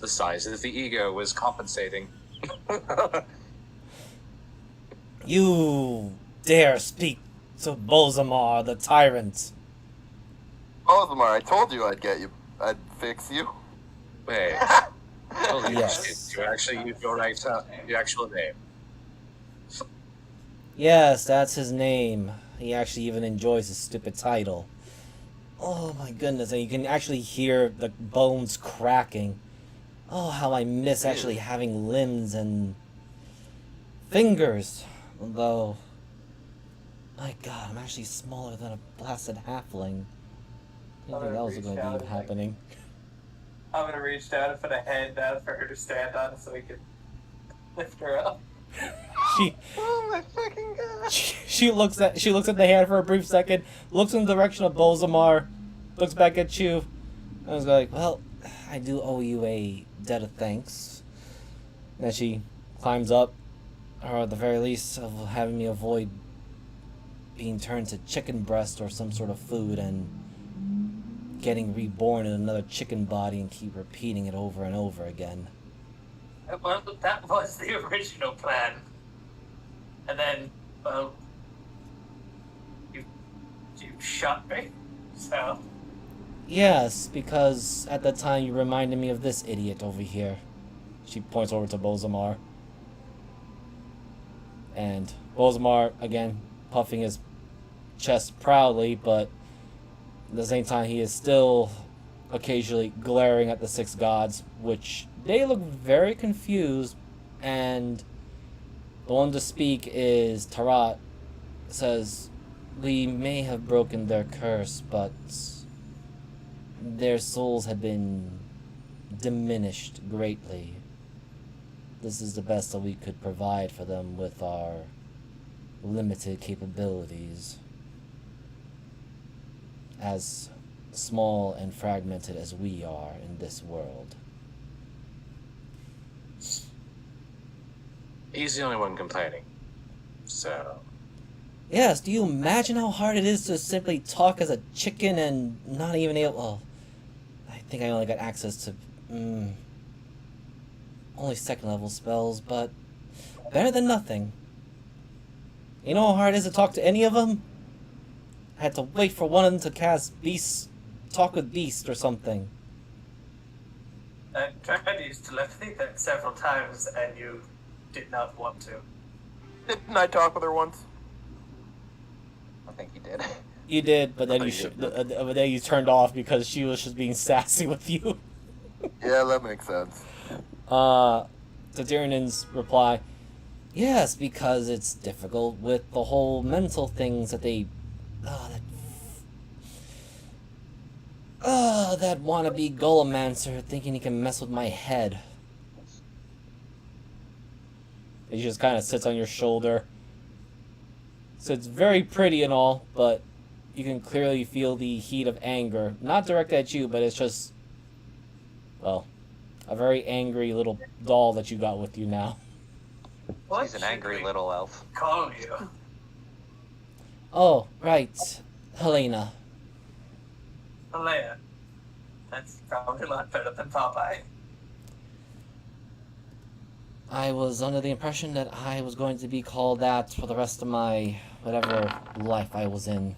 The size of the ego was compensating." You dare speak to Bozamar, the tyrant. Bozamar, I told you I'd get you. I'd fix you. Wait, holy Yes. shit! You actually used your your actual name. Yes, that's his name. he actually even enjoys his stupid title. Oh my goodness, and you can actually hear the bones cracking. Oh, how I miss actually having limbs and fingers. Although, my god, I'm actually smaller than a blasted halfling. I didn't think that was going to be happening. I'm gonna reach down and put a hand down for her to stand on so we can lift her up. Oh my fucking god! She looks at the hand for a brief second, looks in the direction of Bolzamar, looks back at you, and was like, "Well, I do owe you a debt of thanks." And then she climbs up, or at the very least, of having me avoid being turned to chicken breast or some sort of food and getting reborn in another chicken body and keep repeating it over and over again. Well, that was the original plan. And then, well, you shot me, so... Yes, because at the time you reminded me of this idiot over here. She points over to Bolzamar. And Bolzamar, again, puffing his chest proudly, but at the same time he is still occasionally glaring at the six gods, which they look very confused, and the one to speak is Tarat. Says, "We may have broken their curse, but their souls have been diminished greatly. This is the best that we could provide for them with our limited capabilities. As small and fragmented as we are in this world." He's the only one complaining. So... Yes, do you imagine how hard it is to simply talk as a chicken and not even able... Well, I think I only got access to... only second level spells, but better than nothing. You know how hard it is to talk to any of them? I had to wait for one of them to cast Beast... Talk with Beast or something. I tried to use telepathy several times, and you did not want to. Didn't I talk with her once? I think you did. You did, but then you turned off because she was just being sassy with you. Yeah, that makes sense. To Tyrian's reply, yes, because it's difficult with the whole mental things that they... that wannabe Golomancer thinking he can mess with my head. He just kind of sits on your shoulder. So it's very pretty and all, but you can clearly feel the heat of anger. Not directed at you, but it's just... Well, a very angry little doll that you got with you now. What She's an angry little elf. Call you. Oh, right. Helena. Alea. That's probably a lot better than Popeye. I was under the impression that I was going to be called that for the rest of my whatever life I was in.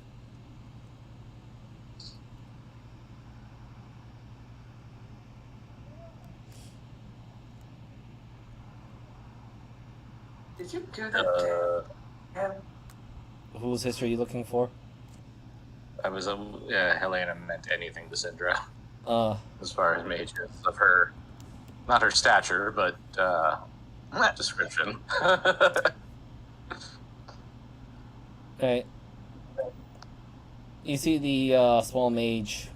Did you do that to him? Whose history are you looking for? I was, Helena meant anything to Syndra. As far as Mage is, of her, not her stature, but, description. Okay. You see the small mage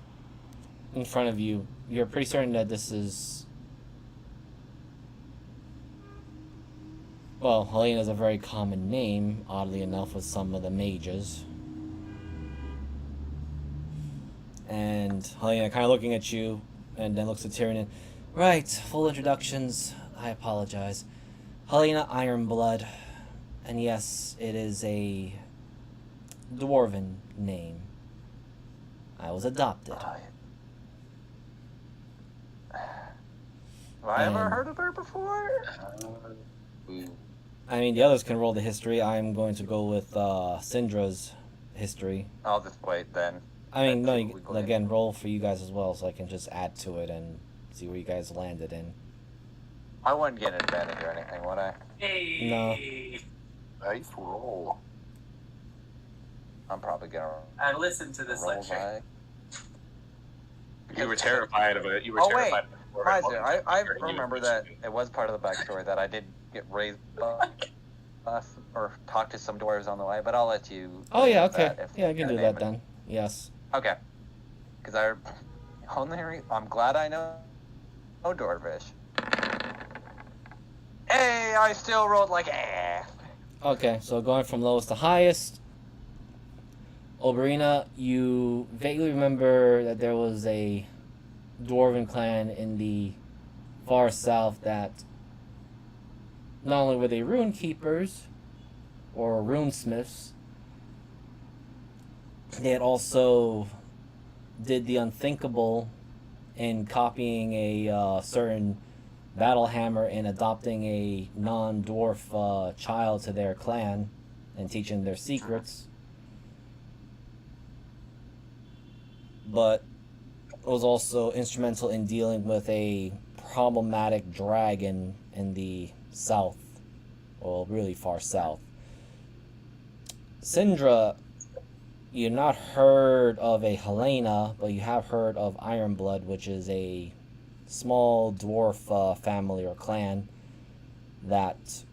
in front of you. You're pretty certain that this is... Well, Helena is a very common name, oddly enough, with some of the mages. And Helena kind of looking at you, and then looks at Tyrion. Right, full introductions. I apologize. Helena Ironblood. And yes, it is a dwarven name. I was adopted. Have I ever heard of her before? I mean, the others can roll the history. I'm going to go with Syndra's history. I'll just wait then. I mean, Let's see no, what we can again, roll for you guys as well, so I can just add to it and see where you guys landed in. I wouldn't get an advantage or anything, would I? Hey. No. Nice roll. I'm probably gonna I listened to this roll lecture. by. You were terrified of it. You were Oh, terrified wait. of it. Mind you, I You remember that it was part of the backstory that I did get raised by or talk to some dwarves on the way, but I'll let you. Oh yeah, do okay. that if Yeah, I can you do name that it. then. Yes. Okay. Because I'm glad I know Dwarvish. Hey, I still rolled like Okay, so going from lowest to highest. Oberina, you vaguely remember that there was a dwarven clan in the far south that not only were they rune keepers or runesmiths, they had also did the unthinkable in copying a certain battle hammer and adopting a non-dwarf child to their clan and teaching their secrets. But was also instrumental in dealing with a problematic dragon in the south, well, really far south. Sindra, you've not heard of a Helena, but you have heard of Ironblood, which is a small dwarf family or clan that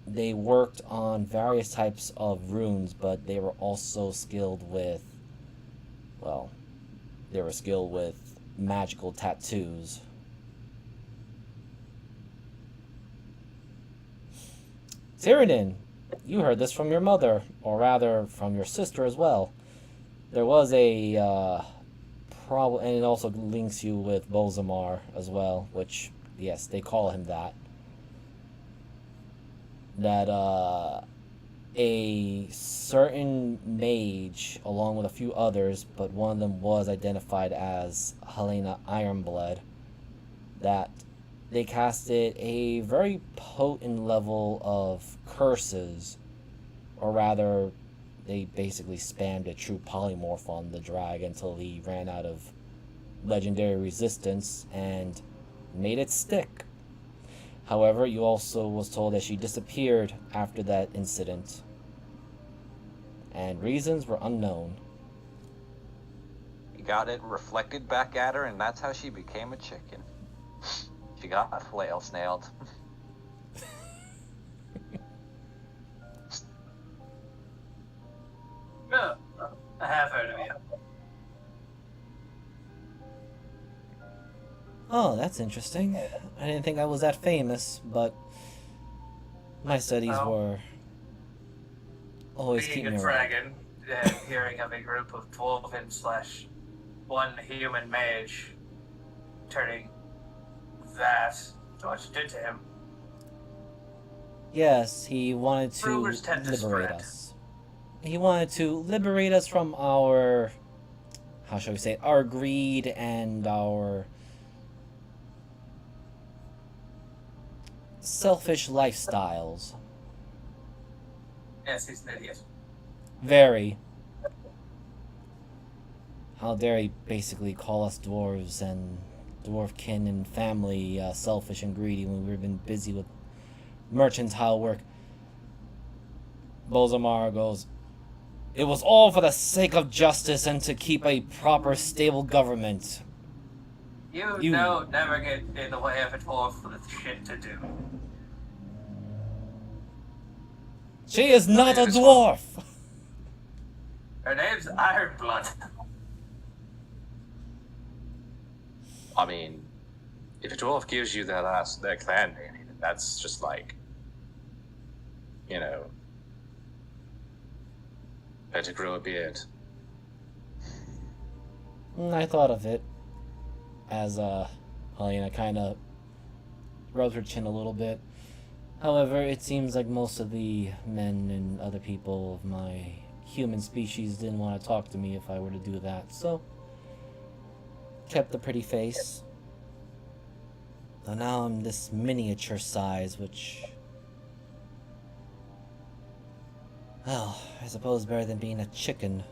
they worked on various types of runes, but they were also skilled with, well, they were skilled with magical tattoos. Tyrannid, you heard this from your mother, or rather from your sister as well. There was a problem, and it also links you with Bolzamar as well, which, yes, they call him that. That a certain mage, along with a few others, but one of them was identified as Helena Ironblood, that they casted a very potent level of curses, or rather, they basically spammed a true polymorph on the dragon until he ran out of legendary resistance and made it stick. However, you also was told that she disappeared after that incident, and reasons were unknown. You got it reflected back at her, and that's how she became a chicken. She got flail snailed. No, I have heard of you. Oh, that's interesting. I didn't think I was that famous, but my studies were always Being keep a me around. dragon, hearing of a group of dwarven / one human mage turning that to what you did to him. Yes, he wanted to Rumors tend to liberate spread. us. He wanted to liberate us from our, how shall we say, our greed and our selfish lifestyles. Yes, he's an idiot. Very. How dare he basically call us dwarves and dwarfkin and family selfish and greedy when we've been busy with mercantile work. Bolzamar goes, "It was all for the sake of justice and to keep a proper, stable government." You know, never get in the way of a dwarf with shit to do. She is not a It is dwarf! Her name's Ironblood. I mean, if a dwarf gives you their clan name, that's just like, you know, better grow a beard. I thought of it as Helena kind of rubs her chin a little bit. However, it seems like most of the men and other people of my human species didn't want to talk to me if I were to do that, so kept a pretty face. So now I'm this miniature size, which, well, I suppose better than being a chicken.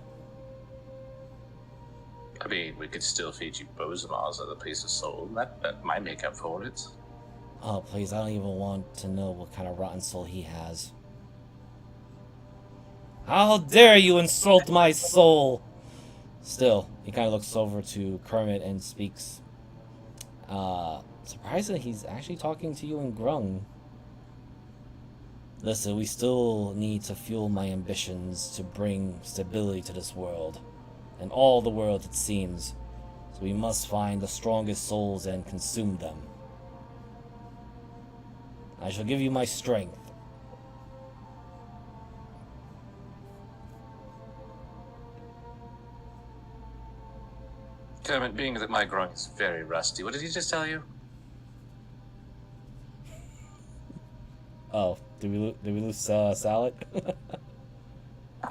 I mean, we could still feed you Bozamars as a piece of soul. That might make up for it. Oh, please, I don't even want to know what kind of rotten soul he has. How dare you insult my soul! Still, he kind of looks over to Kermit and speaks. Surprisingly, he's actually talking to you in Grung. Listen, we still need to fuel my ambitions to bring stability to this world. And all the world, it seems. So we must find the strongest souls and consume them. I shall give you my strength. Kermit, being that my groin is very rusty, what did he just tell you? Oh, did we lose Salad?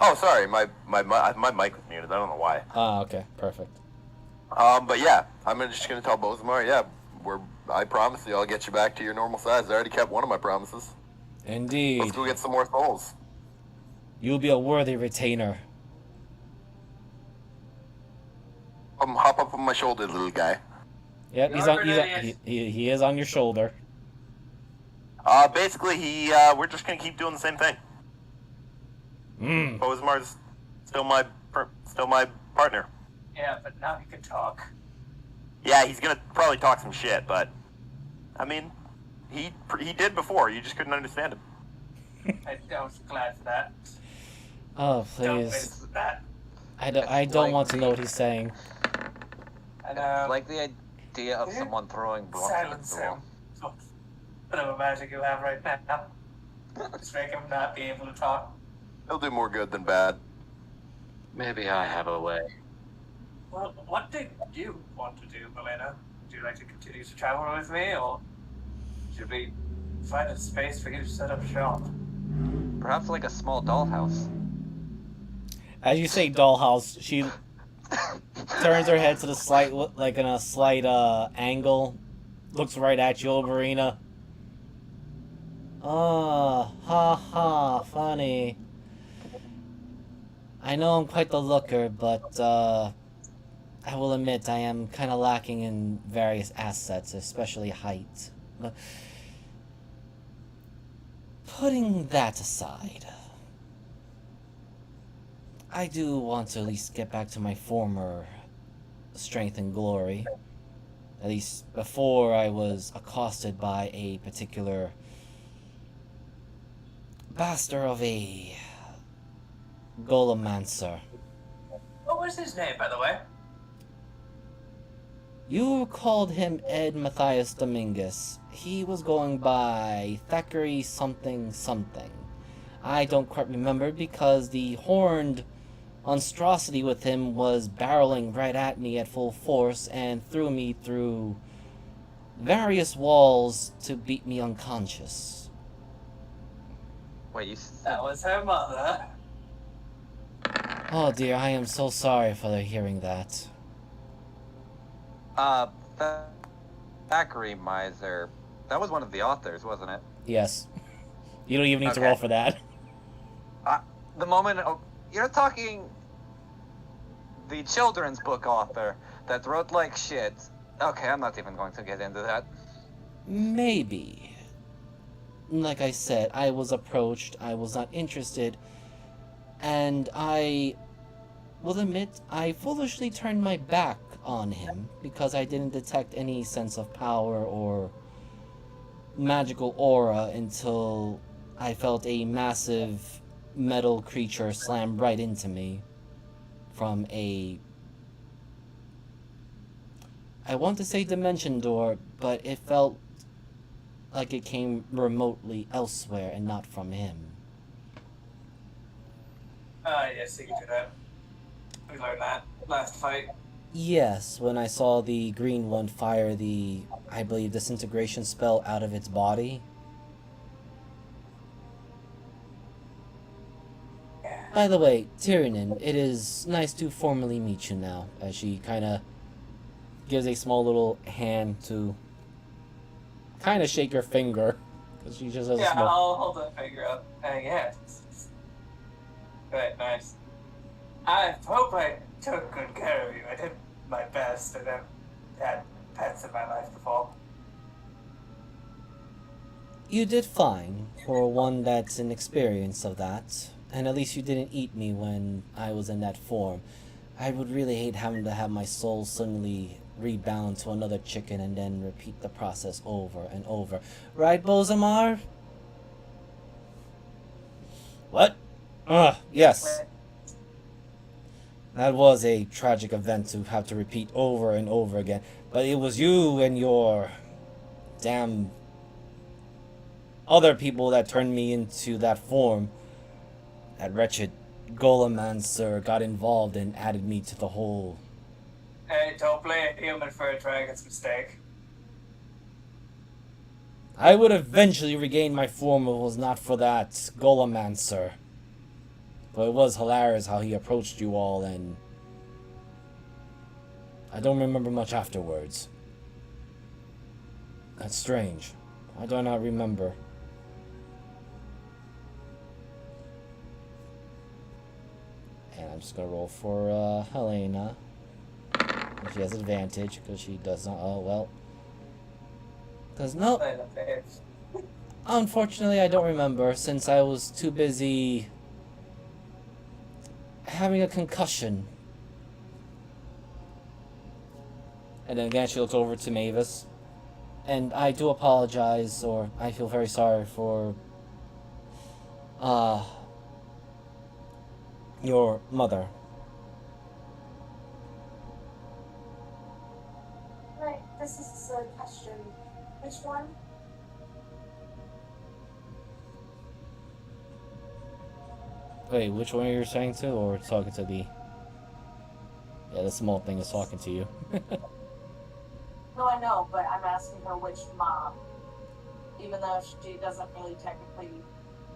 Oh, sorry, my mic was muted. I don't know why. Ah, okay, perfect. But yeah, I'm just gonna tell Bozamar, yeah, I promise you I'll get you back to your normal size. I already kept one of my promises. Indeed. Let's go get some more souls. You'll be a worthy retainer. Hop up on my shoulder, little guy. Yep, he is on your shoulder. Basically, we're just gonna keep doing the same thing. Bozamar's still my partner. Yeah, but now he can talk. Yeah, he's gonna probably talk some shit, but I mean, he did before. You just couldn't understand him. I was glad for that. Oh, Don't please. miss that. I don't want to know what he's saying. And, Like the idea of someone throwing blocks at silence the him. wall. Whatever magic you have right now. Just make him not be able to talk. He'll do more good than bad. Maybe I have a way. Well, what did you want to do, Melina? Would you like to continue to travel with me, or should we find a space for you to set up shop? Perhaps like a small dollhouse. As you say dollhouse, she turns her head to the slight, like in a slight angle, looks right at you, Oberina. Oh, ha ha, funny. I know I'm quite the looker, but I will admit I am kind of lacking in various assets, especially height. But putting that aside, I do want to at least get back to my former strength and glory. At least before I was accosted by a particular bastard of a Golemancer. What was his name, by the way? You called him Ed Matthias Dominguez. He was going by Thackeray something something. I don't quite remember because the horned monstrosity with him was barreling right at me at full force and threw me through various walls to beat me unconscious. Wait, That was her mother. Oh dear, I am so sorry for hearing that. Thackeray Miser. That was one of the authors, wasn't it? Yes. You don't even need to Okay. roll for that. The moment you're talking the children's book author that wrote like shit. Okay, I'm not even going to get into that. Maybe. Like I said, I was approached, I was not interested, and I will admit I foolishly turned my back on him because I didn't detect any sense of power or magical aura until I felt a massive metal creature slam right into me from a, I want to say dimension door, but it felt like it came remotely elsewhere and not from him. Yes, you can do that. We learned that last fight. Yes, when I saw the green one fire the, I believe, disintegration spell out of its body. By the way, Tyranian, it is nice to formally meet you now, as she kind of gives a small little hand to kind of shake her finger, because she just has a Yeah, small... I'll hold that finger up. Yeah. Right, nice. I hope I took good care of you. I did my best. I've never had pets in my life before. You did fine, for one that's inexperienced of that. And at least you didn't eat me when I was in that form. I would really hate having to have my soul suddenly rebound to another chicken and then repeat the process over and over. Right, Bozamar? What? Yes. That was a tragic event to have to repeat over and over again. But it was you and your damn other people that turned me into that form. That wretched Golemancer got involved and added me to the whole. Hey, don't blame a human for a dragon's mistake. I would eventually regain my form if it was not for that Golemancer. But it was hilarious how he approached you all, and I don't remember much afterwards. That's strange. I do not remember. And I'm just gonna roll for Helena. She has advantage because she does not. Oh well. Because no. Unfortunately, I don't remember since I was too busy having a concussion. And then again, she looks over to Mavis. And I do apologize, or I feel very sorry for your mother. Right, this is a question. Which one? Wait, which one are you saying to, or talking to the... Yeah, the small thing is talking to you. No, I know, but I'm asking her which mom. Even though she doesn't really technically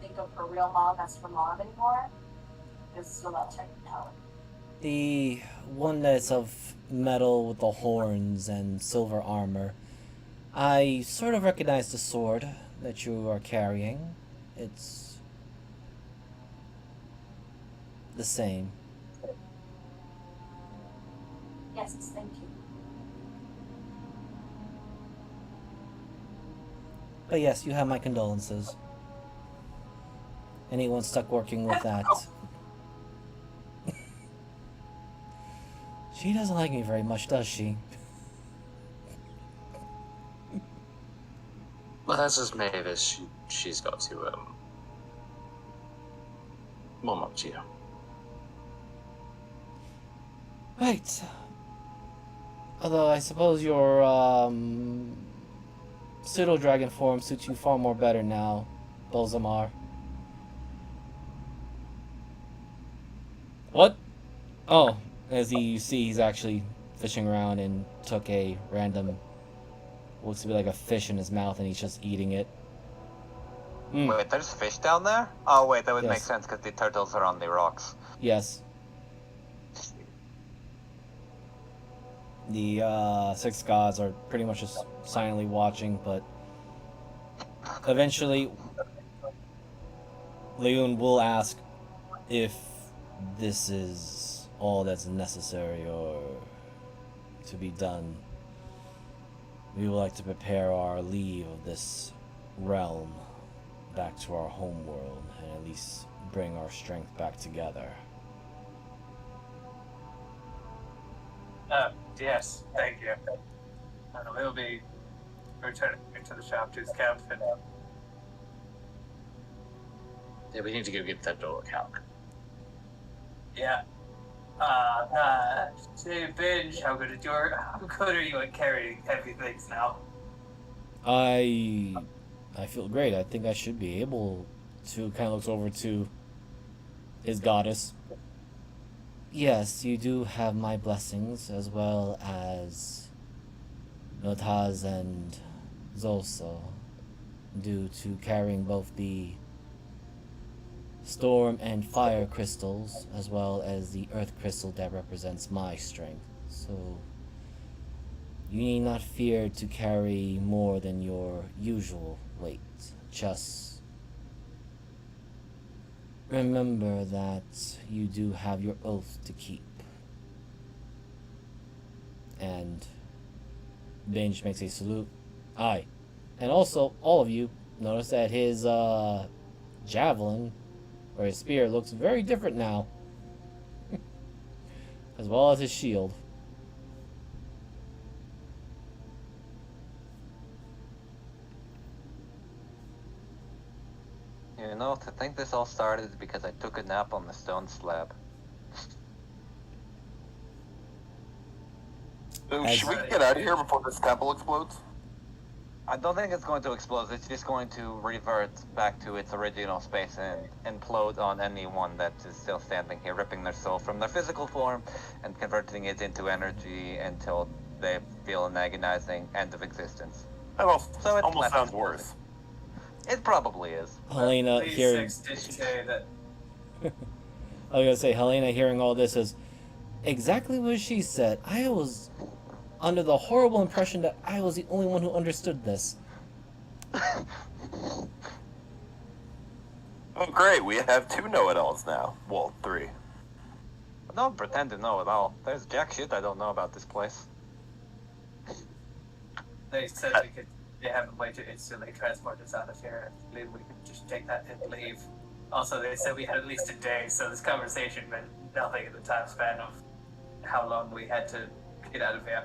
think of her real mom as her mom anymore, it's still that technicality. The one that's of metal with the horns and silver armor. I sort of recognize the sword that you are carrying. It's the same. Yes, thank you. But yes, you have my condolences. Anyone stuck working with that. She doesn't like me very much, does she? Well, that's just Mavis. She's got to, warm up to you. Right. Although I suppose your, pseudo-dragon form suits you far more better now, Bolzamar. What? Oh, as you see, he's actually fishing around and took a random, looks to be like a fish in his mouth, and he's just eating it. Wait, there's fish down there? Oh wait, that would Yes. make sense because the turtles are on the rocks. Yes. The six gods are pretty much just silently watching, but eventually Leon will ask if this is all that's necessary or to be done. We would like to prepare our leave of this realm back to our home world and at least bring our strength back together. Yes, thank you. We'll be returning to the Shoptooth camp and Yeah, we need to go get that door calc. yeah. Say, Binge, how good are you at carrying heavy things now? I feel great. I think I should be able to. Kind of looks over to his goddess. Yes, you do have my blessings, as well as Notaz and Zolso, due to carrying both the storm and fire crystals, as well as the earth crystal that represents my strength. So you need not fear to carry more than your usual weight. Just remember that you do have your oath to keep. And Binge makes a salute. Aye. And also, all of you notice that his javelin Or his spear looks very different now. As well as his shield. You know, to think this all started because I took a nap on the stone slab. So should we get out of here before this temple explodes? I don't think it's going to explode. It's just going to revert back to its original space and implode on anyone that is still standing here, ripping their soul from their physical form and converting it into energy until they feel an agonizing end of existence. That So it's almost less sounds explosive. worse. It probably is. Helena Please, hearing... Six did say that. I was gonna say, Helena hearing all this is exactly what she said. I was under the horrible impression that I was the only one who understood this. Oh, great. We have 2 know-it-alls now. Well, 3. Don't pretend to know it all. There's jack shit I don't know about this place. They said they have a way to instantly transport us out of here. Maybe we could just take that and leave. Also, they said we had at least a day, so this conversation meant nothing in the time span of how long we had to get out of here.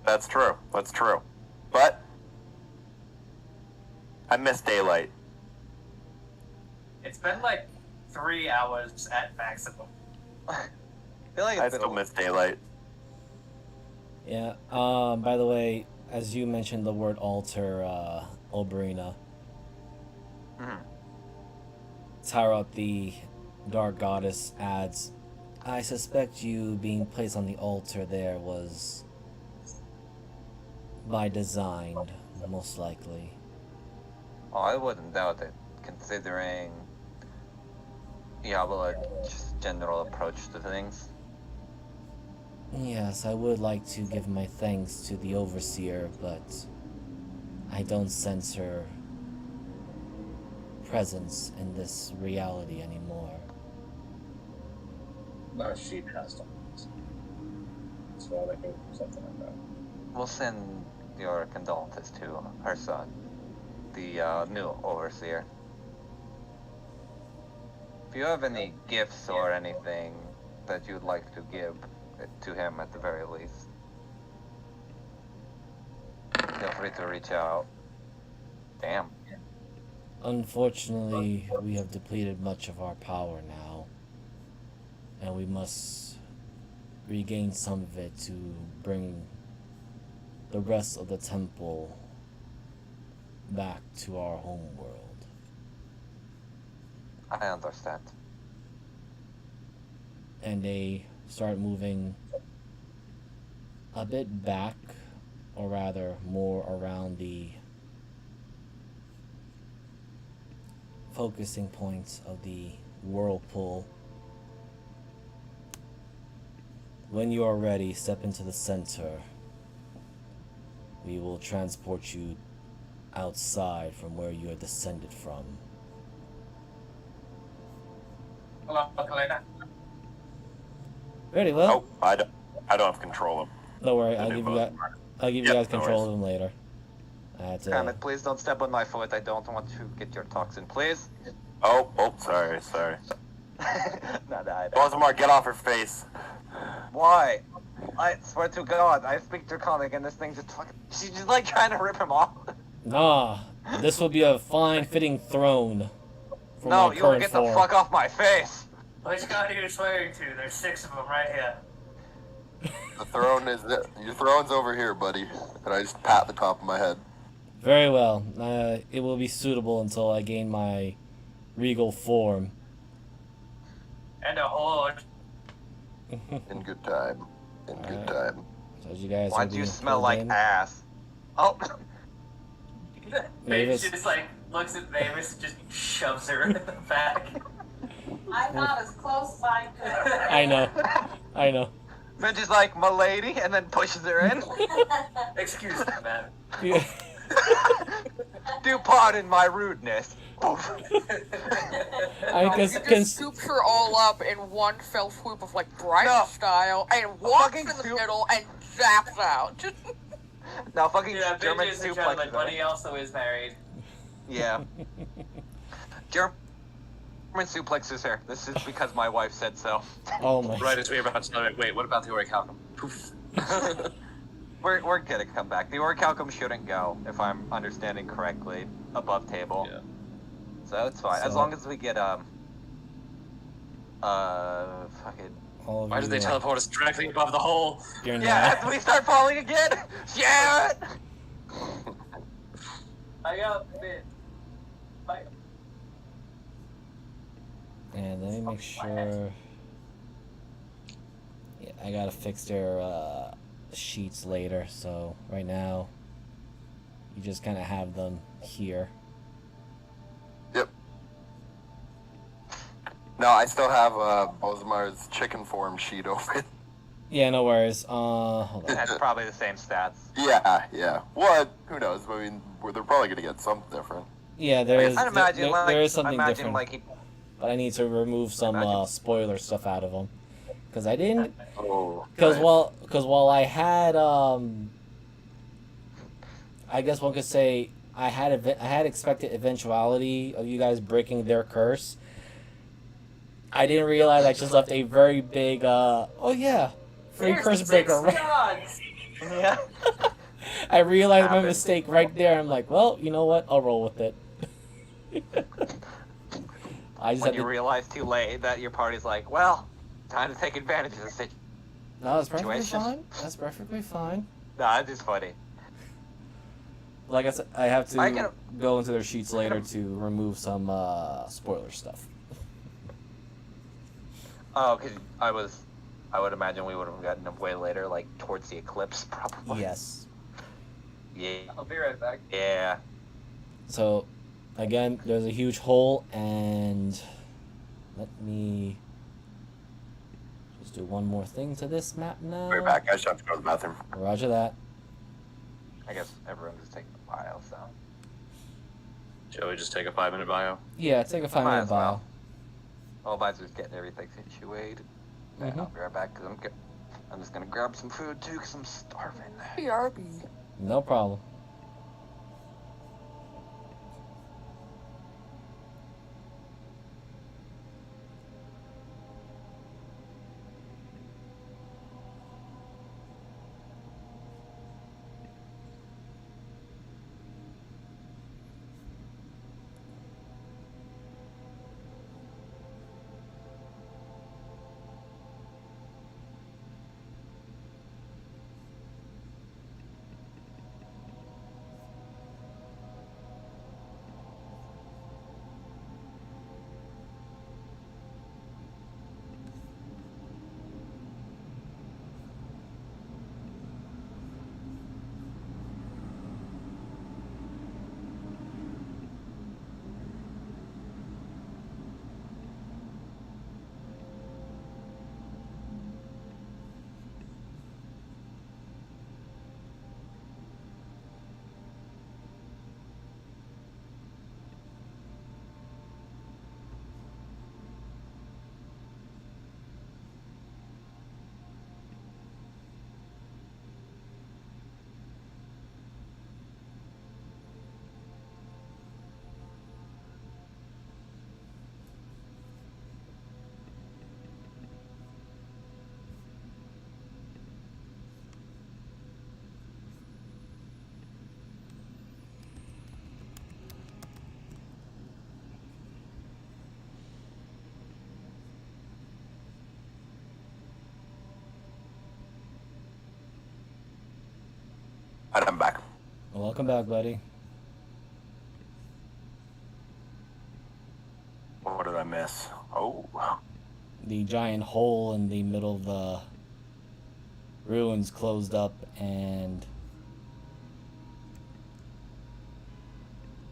That's true. That's true. But I miss daylight. It's been like 3 hours at maximum. I feel like I it's been still a miss daylight. Yeah, by the way, as you mentioned the word altar, Oberina, Mhm. Tara, the dark goddess, adds, I suspect you being placed on the altar there was by design, most likely. Oh, I wouldn't doubt it, considering Diablo's general approach to things. Yes, I would like to give my thanks to the Overseer, but I don't sense her presence in this reality anymore. No, she passed on. So I think something like that. We'll send your condolences to her son, the new overseer. If you have any gifts or anything that you'd like to give to him at the very least, feel free to reach out. Damn. Unfortunately, we have depleted much of our power now, and we must regain some of it to bring the rest of the temple back to our home world. I understand. And they start moving a bit back, or rather more around the focusing points of the whirlpool. When you are ready, step into the center. We will transport you outside from where you are descended from. Hello, Helena. Very well. Oh, I don't have control of him. Don't worry, The I'll new give you boss. guys, I'll give you Yep, guys no control worries. of them later. I had to, Damn it, please don't step on my foot. I don't want to get your toxin, please. Oh, sorry. Not that. Baltimore, get off her face. Why? I swear to God, I speak Draconic and this thing just fucking... She's just like trying to rip him off. Nah, this will be a fine fitting throne for No, my you will current get form. the fuck off my face. Which god are you swearing to? There's 6 of them right here. The throne is your throne's over here, buddy. And I just pat the top of my head. Very well. It will be suitable until I gain my regal form. And a horde. In good time. In good Alright. time. So as you guys Why are do you being smell pulled like in, ass? Oh, Mavis Mavis. just like looks at Mavis and just shoves her in the back. I got as close as I could. I know. then just like, my lady, and then pushes her in. Excuse me, man. Yeah. Do pardon my rudeness. Oof. I He guess just scoops her all up in one fell swoop of like Brian No. style and walks Fucking in the soup. middle and zaps out. Just Now fucking Yeah, German bitches and suplex gentlemen, her. but he also is married. Yeah. German suplexes her. This is because my wife said so. Oh my. Right as we were about to tell wait, what about the orichalcum? Poof. We're gonna come back. The orichalcum shouldn't go, if I'm understanding correctly, above table. Yeah. So it's fine. As So- long as we get fucking. All of Why you did they are teleport us directly above the hole? doing Yeah, that. as we start falling again. Shit. I got a bit. Like, And let me make sure. Yeah, I gotta fix their sheets later. So right now, you just kind of have them here. Yep. No, I still have Bosmar's chicken form sheet open. Yeah, no worries. Hold on. That's probably the same stats. Yeah. What? Who knows? I mean, they're probably gonna get something different. Yeah, there is. I'd imagine there, like there is something imagine different, like he, but I need to remove some Imagine. spoiler stuff out of them, because I didn't. Oh. Because nice. while I had I guess one could say I had expected eventuality of you guys breaking their curse. I didn't realize I just left a very big oh yeah, free here's curse 6 breaker. neurons. yeah. I realized my Happened. mistake right there. I'm like, well, you know what? I'll roll with it. I just When had you to. realize too late that your party's like, well, time to take advantage of the situation. No, that's perfectly situation. fine. That's perfectly fine. Nah, it's just funny. Like I said, I have I to can- go into their sheets later to remove some spoiler stuff. Oh, because I would imagine we would have gotten them way later, like towards the eclipse, probably. Yes. Yeah. I'll be right back. Yeah. So, again, there's a huge hole, and let me just do one more thing to this map now. Right back. I just have to go to the bathroom. Roger that. I guess everyone's just taking a while, so. Shall we just take a 5-minute bio? Yeah, take a Might 5-minute as well. bio. All Visor's getting everything situated. And Mhm. I'll be right back, because I'm just going to grab some food, too, because I'm starving. BRB. No problem. And I'm back. Welcome back, buddy. What did I miss? Oh. The giant hole in the middle of the ruins closed up, and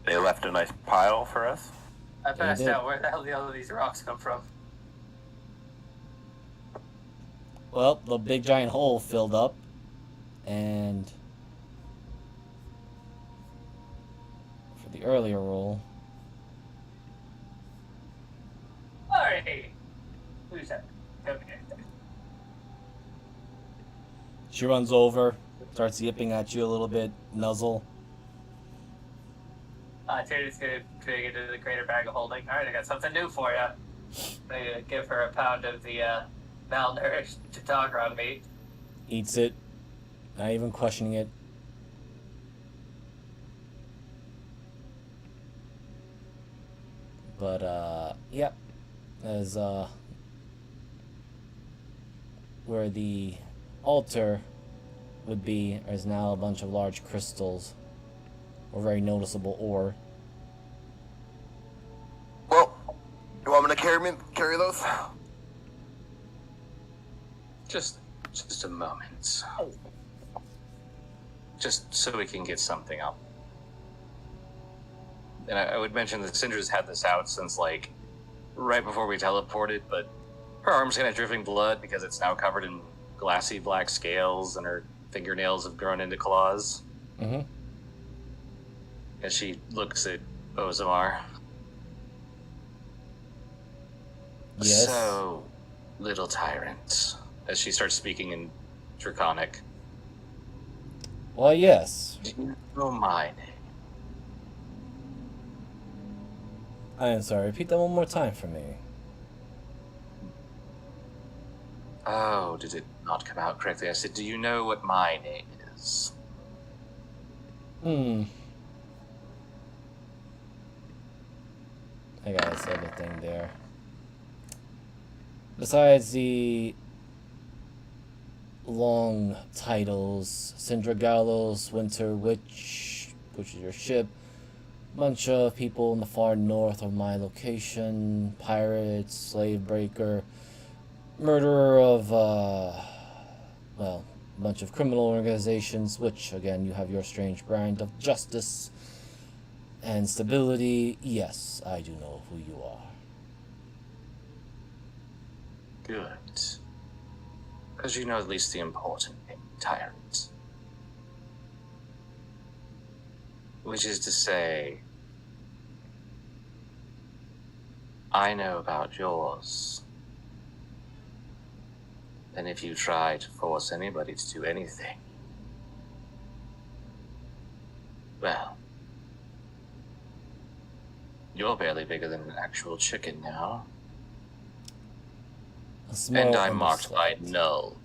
They left a nice pile for us. I passed did. out. Where the hell did all these rocks come from? well, the big giant hole filled up, and for the earlier roll, Alright. Who's that? Come here. she runs over, starts yipping at you a little bit, nuzzle. Tina's gonna dig into the greater bag of holding. Alright, I got something new for you. I'm gonna give her a pound of the malnourished Tatagron meat. Eats it, not even questioning it. But, yep. As, where the altar would be, is now a bunch of large crystals, or very noticeable ore. Well, you want me to carry those? Just a moment. Just so we can get something up. And I would mention that Syndra's had this out since, like, right before we teleported, but her arm's kind of dripping blood because it's now covered in glassy black scales and her fingernails have grown into claws. Mm-hmm. As she looks at Ozamar. Yes. So, little tyrant. As she starts speaking in Draconic. Well, yes. Do you know my name? I am sorry. Repeat that one more time for me. Oh, did it not come out correctly? I said, do you know what my name is? I gotta say the thing there. Besides the long titles, Syndra Gallows, Winter Witch, which is your ship, bunch of people in the far north of my location, pirates, slave breaker, murderer of, well, a bunch of criminal organizations, which, again, you have your strange brand of justice and stability. Yes, I do know who you are. Good. Because you know at least the important thing, tyrant. Which is to say, I know about yours. And if you try to force anybody to do anything, well, you're barely bigger than an actual chicken now. A small And I'm marked by underside. null.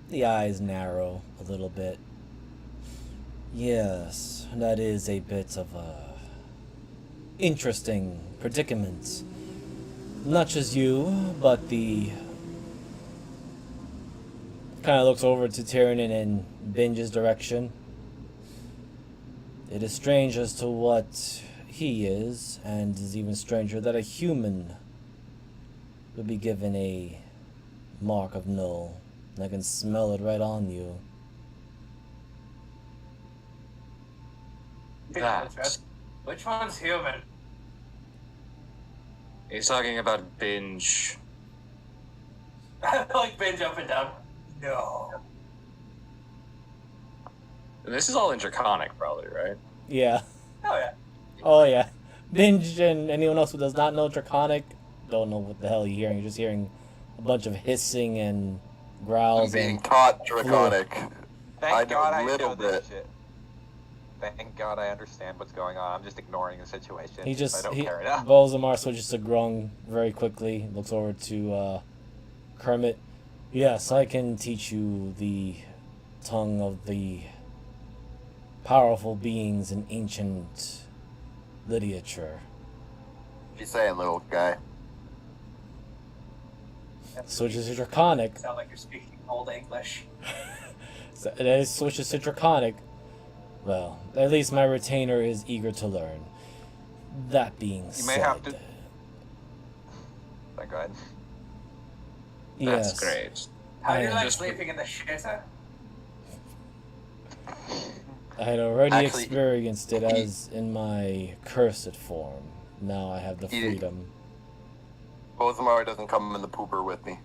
The eyes narrow a little bit. Yes, that is a bit of a interesting predicament. Not just you, but the... Kind of looks over to Tyrion in Binge's direction. It is strange as to what he is, and is even stranger that a human would be given a mark of null. And I can smell it right on you. That. Which one's human? He's talking about Binge. Like binge up and down. No. And this is all in Draconic, probably, right? Yeah. Oh yeah. Oh yeah. Binge and anyone else who does not know Draconic don't know what the hell you're hearing. You're just hearing a bunch of hissing and I'm growls. being And taught Draconic. Thank I know God a I little know this bit. shit. Thank God I understand what's going on. I'm just ignoring the situation. he just I don't care enough. Bolzamar switches to Grung very quickly. Looks over to Kermit. Yes, I can teach you the tongue of the powerful beings in ancient literature. What you saying, little guy? Switches to Draconic. Sound like you're speaking Old English. So it switches to Draconic. Well, at least my retainer is eager to learn. That being said... You may have to... Go ahead. Yes. That's great. How do you I like just- sleeping in the shitter? I had already Actually, experienced it as in my cursed form. Now I have the He- freedom. Bozamar doesn't come in the pooper with me.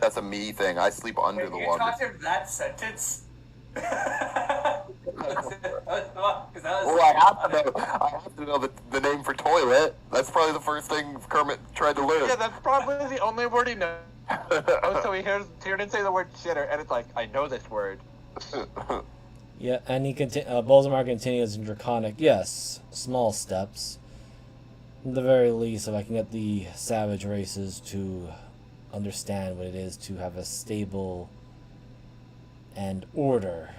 That's a me thing. I sleep under Wait, the you water. taught him that sentence? Well, I have to know the name for toilet. That's probably the first thing Kermit tried to learn. Yeah, that's probably the only word he knows. Oh, so he didn't say the word shitter, and it's like, I know this word. Yeah, and Bolzamar continues in Draconic. Yes, small steps. At the very least, if I can get the savage races to understand what it is to have a stable and order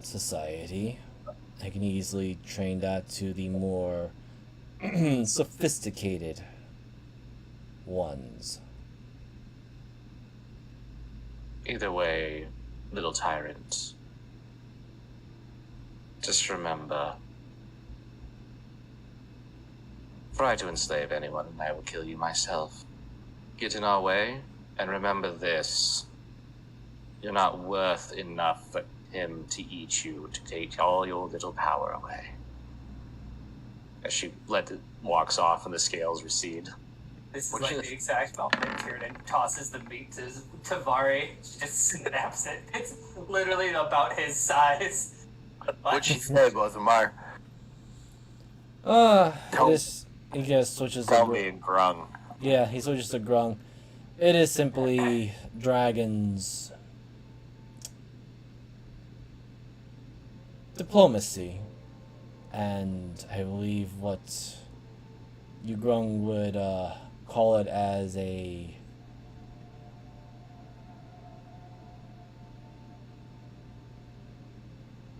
society, I can easily train that to the more sophisticated ones. Either way, little tyrant, just remember, try to enslave anyone and I will kill you myself. Get in our way, and remember this. You're not worth enough for him to eat you, to take all your little power away. As she walks off and the scales recede. This is like the exact moment Tiernan tosses the meat to Tavari. She just snaps it. It's literally about his size. What'd she say, Bolzamar? He just switches Tell to me in Grung. Yeah, he switches to Grung. It is simply dragons' diplomacy, and I believe what you Grung would call it as a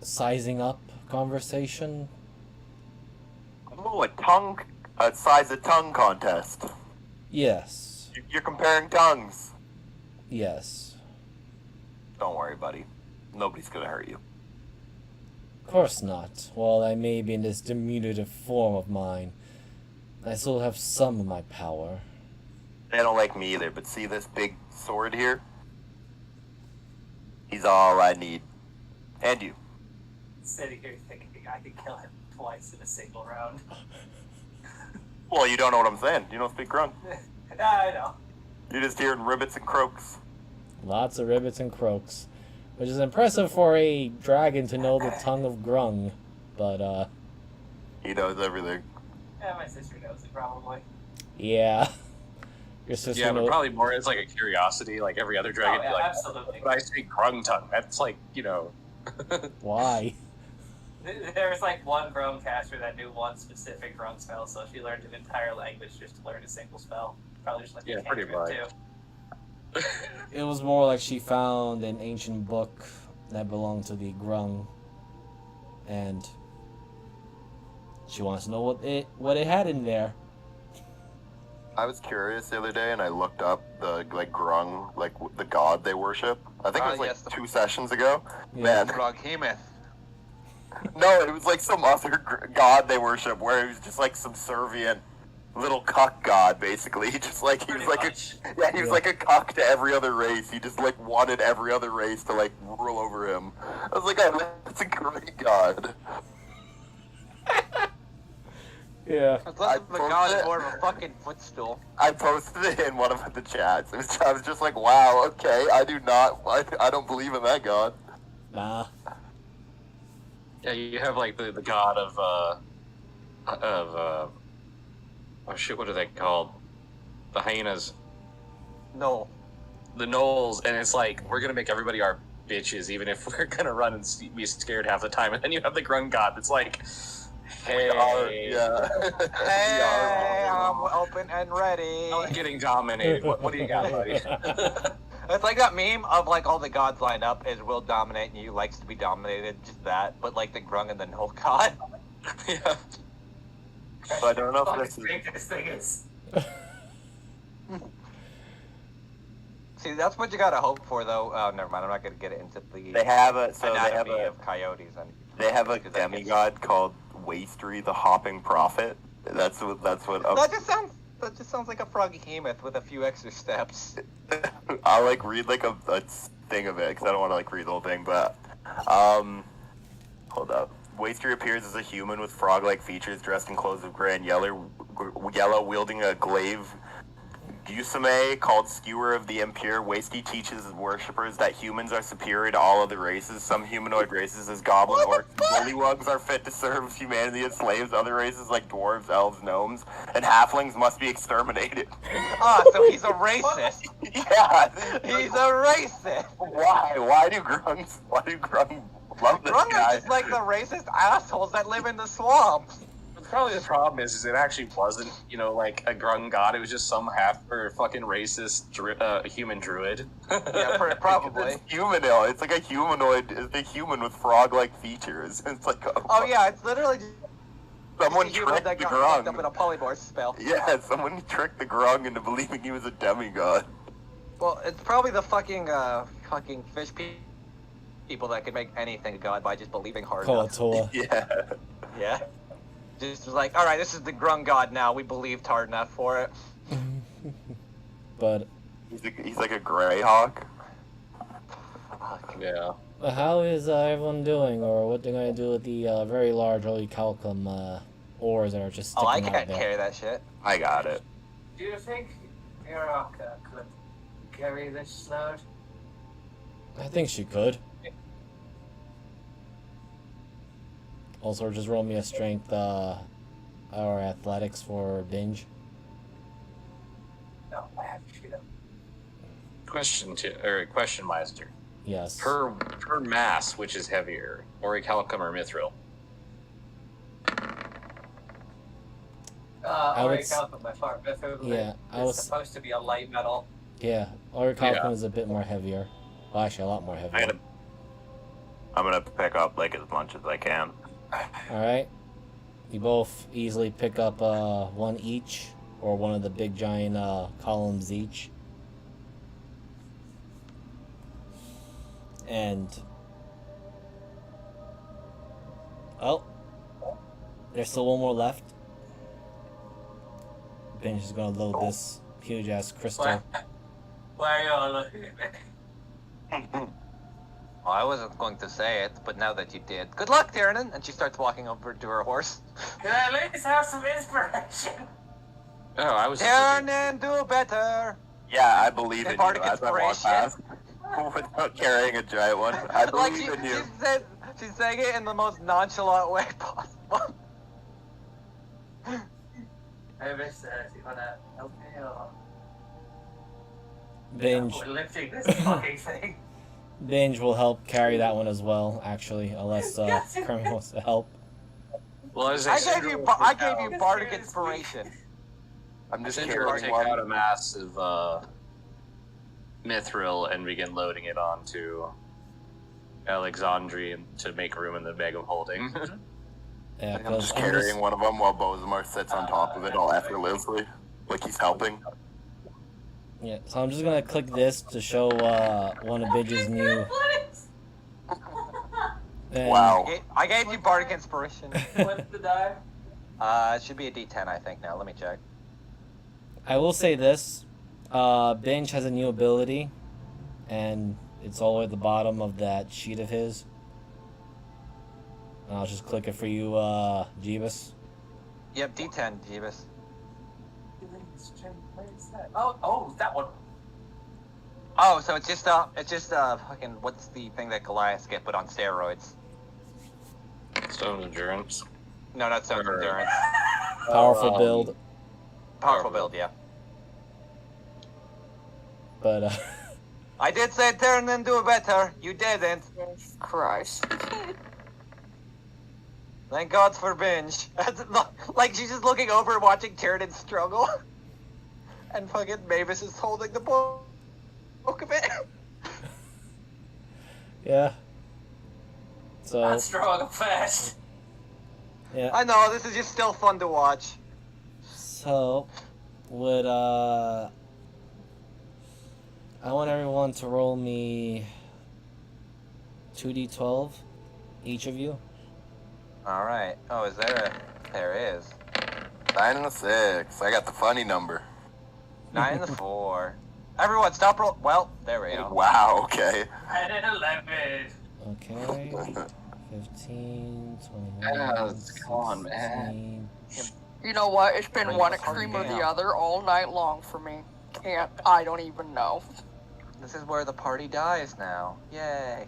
sizing up conversation. Oh, a size of tongue contest. Yes. You're comparing tongues. Yes. Don't worry, buddy. Nobody's gonna hurt you. Of course not. While I may be in this diminutive form of mine, I still have some of my power. They don't like me either, but see this big sword here? He's all I need. And you. Sitting here thinking I could kill him twice in a single round. Well, you don't know what I'm saying. You don't speak Grung. I know. You're just hearing ribbits and croaks. Lots of ribbits and croaks. Which is impressive for a dragon to know the tongue of Grung. But, He knows everything. Yeah, my sister knows it probably. yeah. Your sister Yeah, but knows. probably more as like a curiosity, like every other dragon. Oh, yeah, Be like, absolutely. but I speak Grung tongue. That's like, Why? There was like one Grung caster that knew one specific Grung spell, so she learned an entire language just to learn a single spell. Probably just like Yeah, a pretty cantrip much. too. It was more like she found an ancient book that belonged to the Grung, and she wants to know what it had in there. I was curious the other day, and I looked up the Grung, the god they worship. I think it was yes, 2 sessions ago. Yeah. Man, Froghemoth. no, it was like some other god they worship, where he was just like subservient little cuck god, basically. He just like he was Pretty like much. he was like a cuck to every other race. He just like wanted every other race to like rule over him. I was like, oh, that's a great god. Yeah. It's less of a god and more of a fucking footstool. I posted it in one of the chats. I was just like, wow, okay, I don't believe in that god. Nah. yeah, you have like the god of oh shit, what are they called? The hyenas, No. the gnolls, and it's like we're gonna make everybody our bitches, even if we're gonna run and be scared half the time. And then you have the Grung god that's like, hey, Yeah. Hey, I'm open and ready. I'm getting dominated. What do you got, buddy? It's like that meme of like all the gods lined up is will dominate and you likes to be dominated, just that, but like the Grung and the Null god. Yeah. So I don't know if Fucking this is... big this thing is. See, that's what you gotta hope for, though. Oh, never mind. I'm not gonna get it into the They have a... So anatomy of coyotes. They have a Because that gets- demigod called Wastery the Hopping Prophet. That's what... That just sounds like a Froghemoth with a few extra steps. I'll like read like a thing of it because I don't want to like read the whole thing, but hold up. Wastery appears as a human with frog-like features, dressed in clothes of gray and yellow, wielding a glaive Gusame, called Skewer of the Impure. Wasty teaches worshippers that humans are superior to all other races. Some humanoid races, as goblin orcs and bullywugs, are fit to serve humanity as slaves. Other races, like dwarves, elves, gnomes, and halflings, must be exterminated. Ah, so he's a racist. Yeah. He's a racist. Why? Why do grungs love this Grung are guy? just like the racist assholes that live in the swamps. Probably the problem is it actually wasn't, like a grung god. It was just some fucking racist human druid. Yeah, probably. It's humanoid. It's like a humanoid. It's a human with frog-like features. It's like Oh yeah, it's literally just someone a human tricked that the got hooked up in grung. a polymorph spell. Yeah, someone tricked the grung into believing he was a demigod. Well, it's probably the fucking fish people that can make anything a god by just believing hard enough. Koatoa. Yeah. Yeah. Just like, all right, this is the grung god now. We believed hard enough for it. But He's like a greyhawk. Fuck. Yeah. how is everyone doing, or what they're gonna do with the very large orichalcum oars that are just sticking Oh, I out can't there? carry that shit. I got it. Do you think Miraka could carry this load? I think she could. Also, just roll me a strength or athletics for binge. No, I have to shoot him. Question, Meister. Yes. Per mass, which is heavier, orichalcum or mithril? I would Count them by far. Yeah, I It's was- supposed to be a light metal. Yeah, orichalcum Yeah. is a bit more heavier. Well, actually, a lot more heavier. I'm gonna pick up like as much as I can. Alright. You both easily pick up one each, or one of the big giant columns each. And oh, there's still one more left. Ben's is gonna load this huge ass crystal. Why are you all looking at me? Well, I wasn't going to say it, but now that you did, good luck, Tiernan. And she starts walking over to her horse. Can I at least have some inspiration? Oh, I was. just looking- Tiernan, do better. Yeah, I believe in you Bardic as I walk past. Without carrying a giant one. I Like believe in you. she's saying it in the most nonchalant way possible. I miss that. You wanna help me or? Binge, We're lifting this fucking thing. Binge will help carry that one as well. Actually, unless Kermit wants to help. Well, as I said, gave you bardic inspiration. I'm just Cinder will carrying take one. out a massive mithril and begin loading it onto Alexandria to make room in the bag of holding. Yeah, I'm because just carrying one of them while Bozimar sits on top of it all effortlessly, like he's helping. Yeah, so I'm just gonna click this to show one of Binge's new. And Wow. I gave you bardic inspiration. What's the die? It should be a D10, I think. Now let me check. I will say this: Binge has a new ability, and it's all at the bottom of that sheet of his. And I'll just click it for you, Jeebus. Yep, D10, Jeebus. Oh, that one. Oh, so it's just fucking what's the thing that Goliaths get but on steroids? Stone of Endurance. No, not Stones of Endurance. Powerful build, Powerful build, yeah. but I did say turn and do better. You didn't. Christ. Thank God for binge. Like she's just looking over and watching Tyrion struggle. And fucking Mavis is holding the book of it. yeah. So Not strong and fast. yeah. I know, this is just still fun to watch. So would I want everyone to roll me 2d12, each of you. Alright. Oh, is there a... There is. 9 and a 6. I got the funny number. 9 and the 4. Everyone, stop roll... Well, there we go. Wow, okay. 10 and 11. Okay. 15, 21, Yes, come on, man. 16. You know what? It's been Bring one the party extreme or the down. other all night long for me. I don't even know. This is where the party dies now. Yay.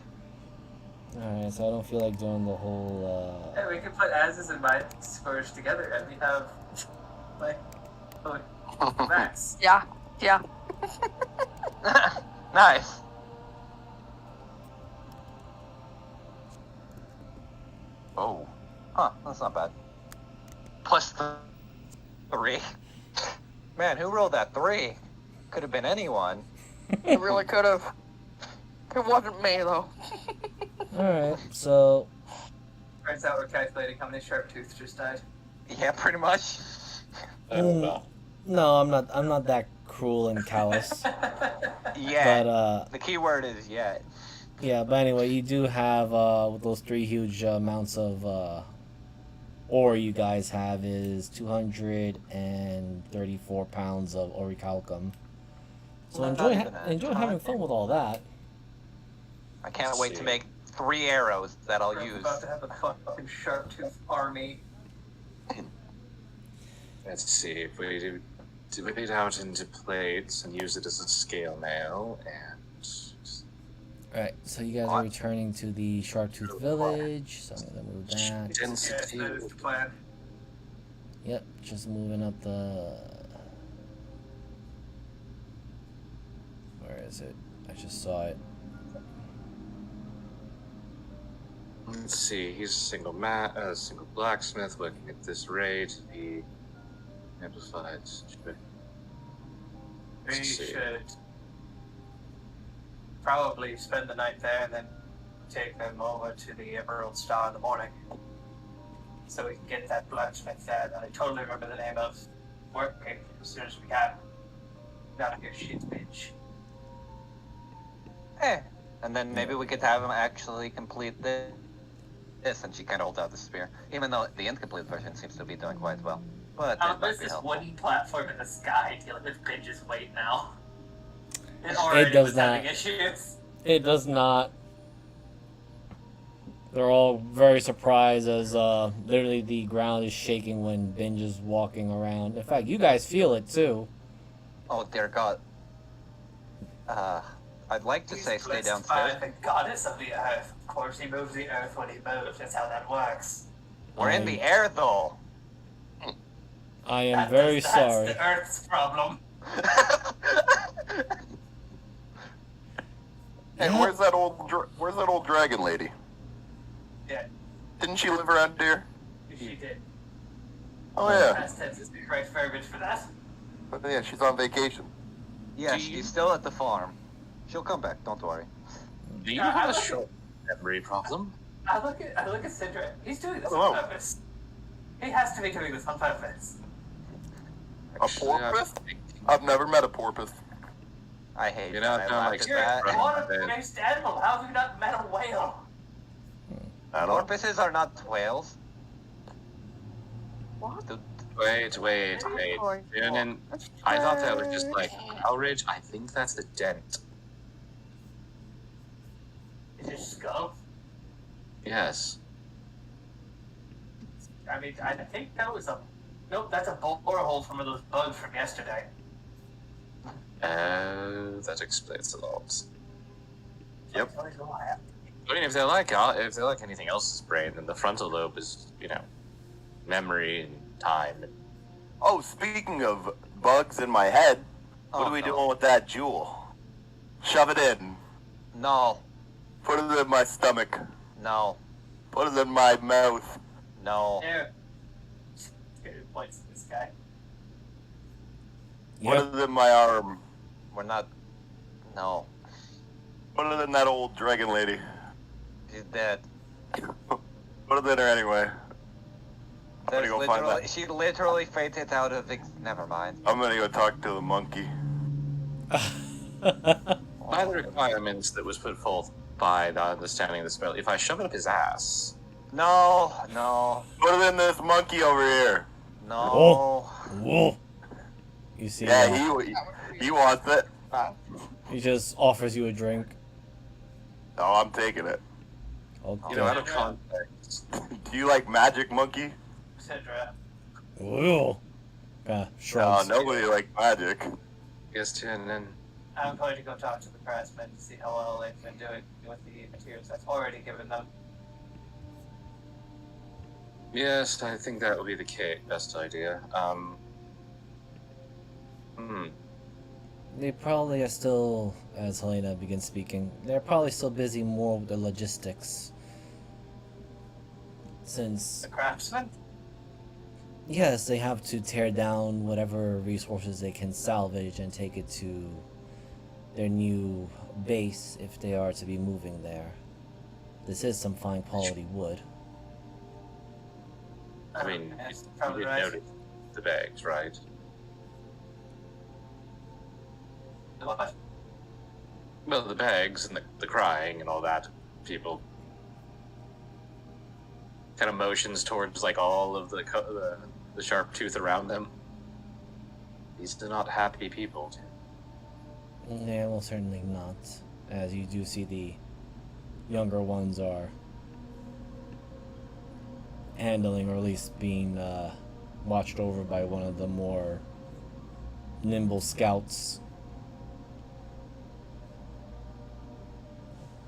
Alright, so I don't feel like doing the whole Yeah, we can put Az's and mine squares together and we have, like, max. Yeah. Nice. Oh. Huh, that's not bad. Plus 3. Man, who rolled that 3? Could have been anyone. It really could have. It wasn't me, though. Alright, so Turns out we're calculating how many sharp tooth just died. Yeah, pretty much. no, I'm not that cruel and callous. Yeah. But The key word is yet. yeah, but anyway, you do have with those 3 huge amounts of ore you guys have is 234 pounds of orichalcum. So Well, enjoy not even that. enjoy having fun with all that. I can't wait to make 3 arrows that I'll We're use. about to have a fucking sharp tooth army. Let's see if we do divide it out into plates and use it as a scale mail and Alright, so you guys are returning to the Sharptooth Village, so I'm gonna move that. Yes, that is the plan. Yep, just moving up the... Where is it? I just saw it. Let's see, he's a single single blacksmith working at this rate. He amplified. We Let's see. should probably spend the night there and then take them over to the Emerald Star in the morning. So we can get that blacksmith there that I totally remember the name of working as soon as we can. Out of your shit, bitch. And then maybe we could have him actually complete this. And she kind of holds out the spear. Even though the incomplete version seems to be doing quite well. But it might There's be this helpful. wooden platform in the sky dealing with Binge's weight now. It It already does was not. having issues. It does not. They're all very surprised as literally the ground is shaking when Binge is walking around. In fact, you guys feel it too. Oh dear God. I'd like to say stay Blessed downstairs. by the goddess of the earth. Of course, he moves the earth when he moves. That's how that works. We're in the air though. I am very That's sorry. the earth's problem. Hey, Yeah. where's that old dragon lady? Yeah, Didn't she live around here? she did. Oh yeah. Past tense is the correct verbiage for that. Yeah, she's on vacation. Yeah, Do you- she's still at the farm. She'll come back, don't worry. Do you Yeah, have I a look- short memory problem? I look at Sidra. He's doing this Hello. on purpose. He has to be doing this on purpose. A Actually, I porpoise? think- I've never met a porpoise. I hate You that. know, I I'm laughed like at You're that. Right. what a based animal. How have you not met a whale? I don't know. Porpoises are not whales. What? Wait. Oh, Shannon, I thought that was just like outrage. I think that's the dent. Is it skull? Yes. I mean, I think that was a. Nope, that's a borehole from one of those bugs from yesterday. That explains a lot. Yep. That's always a lie. I mean, if they're like anything else's brain, then the frontal lobe is, memory and time. Oh, speaking of bugs in my head, what Oh, are we no. doing with that jewel? Shove it in. No, Put it in my stomach. no, Put it in my mouth. no. There. Good points to this guy. Put it in my arm. We're not. No. Put it in that old dragon lady. She's dead. Put it in her anyway. There's go find literally, that. she literally fainted out of. Never mind. I'm gonna go talk to the monkey. By the requirements that was put forth by the understanding of the spell, if I shove it up his ass, No, no, Put it in this monkey over here. no. Whoa. You see, Yeah, he wants it. he just offers you a drink. Oh, I'm taking it. Okay. out of context. Do you like magic, monkey? Sidra. Whoa. No, Shrugs. nobody likes magic. Yes, and then I'm going to go talk to the craftsmen to see how well they've been doing with the materials I've already given them. yes, I think that would be the best idea. They probably are still, as Helena begins speaking, they're probably still busy more with the logistics. Since, The craftsman? yes, they have to tear down whatever resources they can salvage and take it to their new base if they are to be moving there. This is some fine quality wood. I mean, That's you probably did right. notice the bags, right? What? Well, the bags and the crying and all that. People kind of motions towards like all of the sharp tooth around them. These are not happy people. Yeah, well, certainly not. As you do see the younger ones are handling, or at least being watched over by one of the more nimble scouts.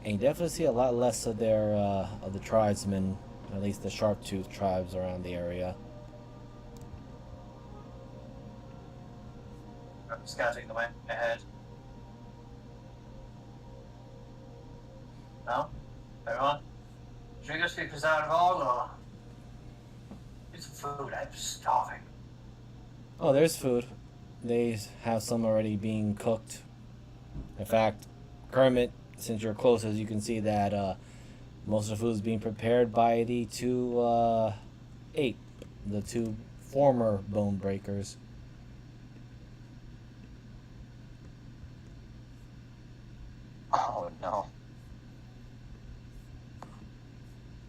And you definitely see a lot less of their of the tribesmen, at least the sharp-toothed tribes around the area. I'm scouting the way ahead. No? Everyone? Should we go speak to Zarval or get some food? I'm starving. Oh, there's food. They have some already being cooked. In fact, Kermit, since you're closest, you can see that most of the food is being prepared by the two ape, the two former bone breakers. Oh no.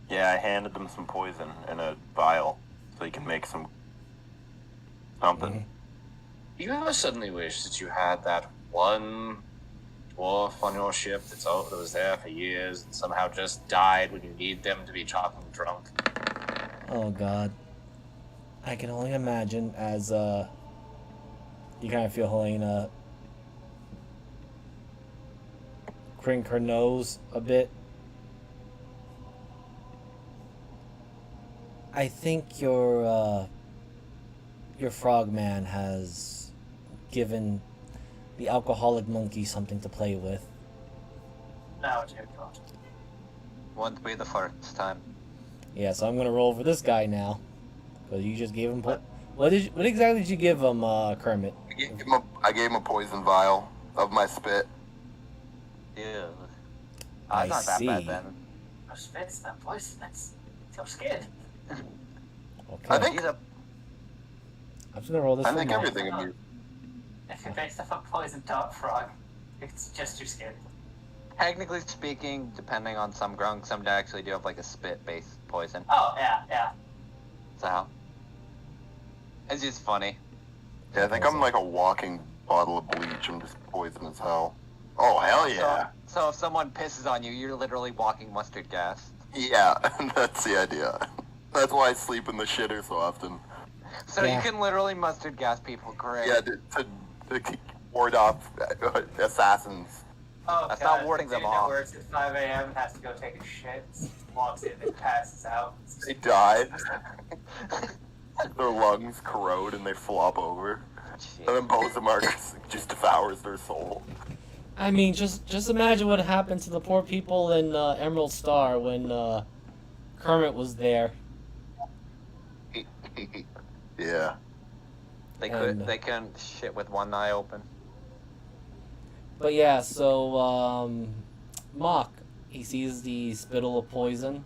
Yeah, I handed them some poison in a vial so you can make some something. You ever suddenly wish that you had that one dwarf on your ship that was there for years and somehow just died when you need them to be chopping drunk? Oh God, I can only imagine as you kind of feel Helena crink her nose a bit. I think your frogman has given the alcoholic monkey something to play with. Now, dear God. Wouldn't be the first time. Yeah, so I'm gonna roll for this guy now, because you just gave him. What exactly did you give him, Kermit? I gave him a poison vial of my spit. Yeah. I Not that see. bad then. My spit's not poisonous. It's your skin. Okay. I think He's a I'm just gonna roll this. I for think Mark. everything would be. If you're based off a poison dart frog, it's just your skin. technically speaking, depending on some grunts, some actually do have like a spit-based poison. Oh, yeah. So it's just funny. Yeah, I think I'm like a walking bottle of bleach. I'm just poison as hell. Oh hell yeah! So if someone pisses on you, you're literally walking mustard gas. Yeah, that's the idea. That's why I sleep in the shitter so often. So Yeah. you can literally mustard gas people, correct? Yeah, to ward off assassins. Oh, That's God, not warding the them dude that off. works at 5 a.m. and has to go take a shit, walks in and passes out. They die. Their lungs corrode and they flop over. Shit. And then Bozamar just devours their soul. I mean, just imagine what happened to the poor people in Emerald Star when Kermit was there. Yeah. They And- couldn't shit with one eye open. But yeah, so Mock, he sees the spittle of poison,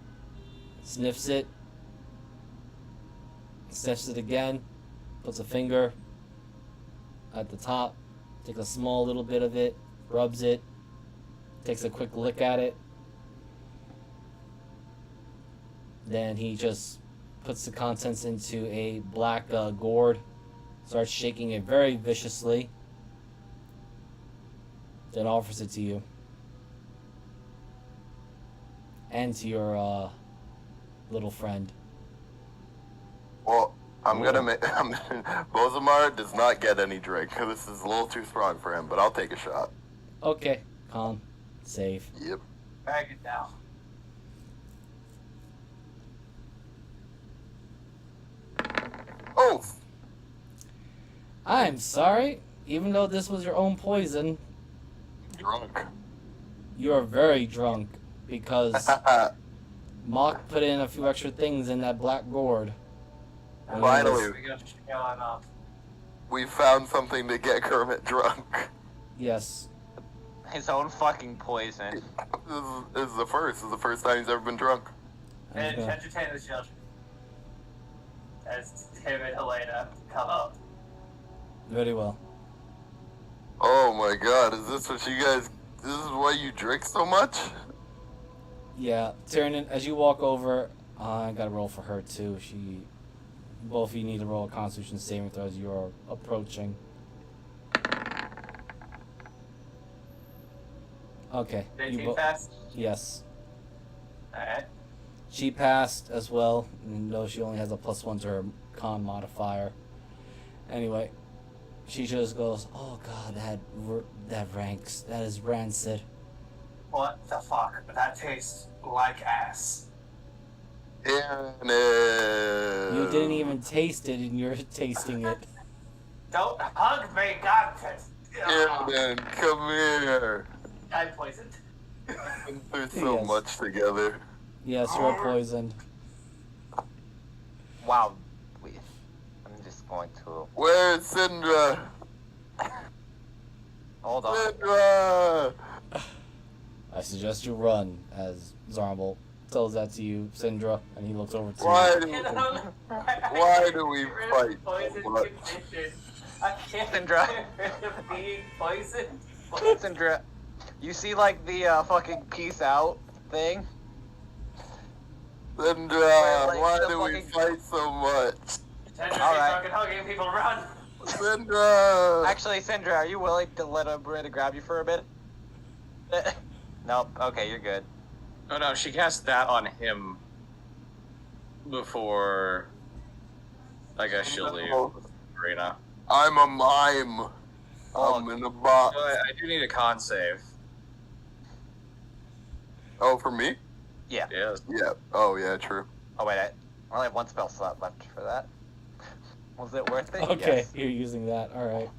sniffs it, sniffs it again, puts a finger at the top, takes a small little bit of it, rubs it, takes a quick lick at it. Then he just puts the contents into a black gourd, starts shaking it very viciously, then offers it to you. And to your little friend. Well, I'm gonna make. Bozamar does not get any drink. This is a little too strong for him, but I'll take a shot. Okay, calm, safe. Yep. Bag it now. Oh, I'm sorry. even though this was your own poison, Drunk. you are very drunk because Mock put in a few extra things in that black gourd. Finally. We got to go on up. We found something to get Kermit drunk. Yes. His own fucking poison. This is the first. This is the first time he's ever been drunk. And Okay. entertain the children. As him and Helena come up. Very well. Oh my god, is this what you guys... This is why you drink so much? Yeah, Tyrion, as you walk over, I gotta roll for her too. Both of you need to roll a Constitution saving throw as you are approaching. Okay. Did you he bo- pass? Yes. Alright. She passed as well, even though she only has a +1 to her con modifier. Anyway, she just goes, "Oh god, that ranks. That is rancid." What the fuck? That tastes like ass. Aaron. You didn't even taste it, and you're tasting it. Don't hug me, God. Aaron, come here. I'm poisoned. We've been through so Yes. much together. Yes, you're poisoned. Wow. I'm just going to... Where's Syndra? Hold on. Syndra! I suggest you run, as Zarmble tells that to you, Syndra, and he looks over to Why you. do, You know, why do we get rid of fight poison so much? condition. I can't Syndra. get rid of being poisoned. Syndra, you see like the fucking peace out thing? Syndra, Like, why the do we fucking- fight so much? Tender All keep right. fucking hugging people, run. Syndra! Actually, Syndra, are you willing to let Brita grab you for a bit? Nope. Okay, you're good. Oh no, she cast that on him before. I guess she'll leave arena. I'm a mime. Oh. I'm in a box. So I do need a con save. Oh, for me? Yeah. Yes. Yeah. Oh, yeah, true. Oh wait, I only have one spell slot left for that. Was it worth it? Okay, Yes. you're using that. All right.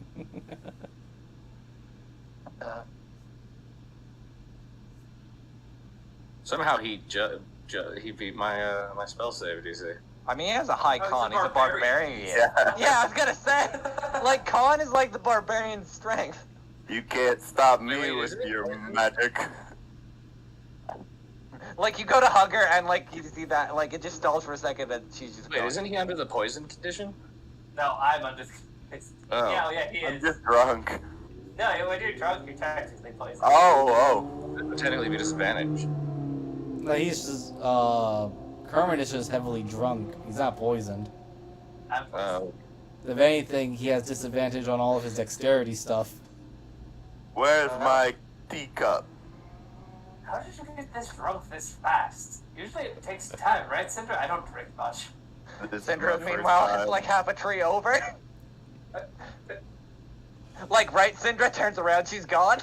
Somehow he he beat my my spell save. Do you see? I mean, he has a high Oh, con. he's He's a a barbarian. Yeah. Yeah, I was gonna say, like, con is like the barbarian's strength. You can't stop me Wait, with isn't it your poison? magic. Like, you go to hug her and like you see that, like, it just stalls for a second, and she's just Wait, gone. isn't he under the poison condition? No, I'm under. It's, Oh. yeah, he I'm is. just drunk. No, when you're drunk, you're technically poisoned. Oh, That would technically be disadvantage. No, he's just, Kermit is just heavily drunk. He's not poisoned. I'm poisoned. If anything, he has disadvantage on all of his dexterity stuff. where's my teacup? How did you get this drunk this fast? Usually it takes time, right, Cinder? I don't drink much. This is Syndra, my first meanwhile, time. is like half a tree over. Like, right, Syndra turns around, she's gone.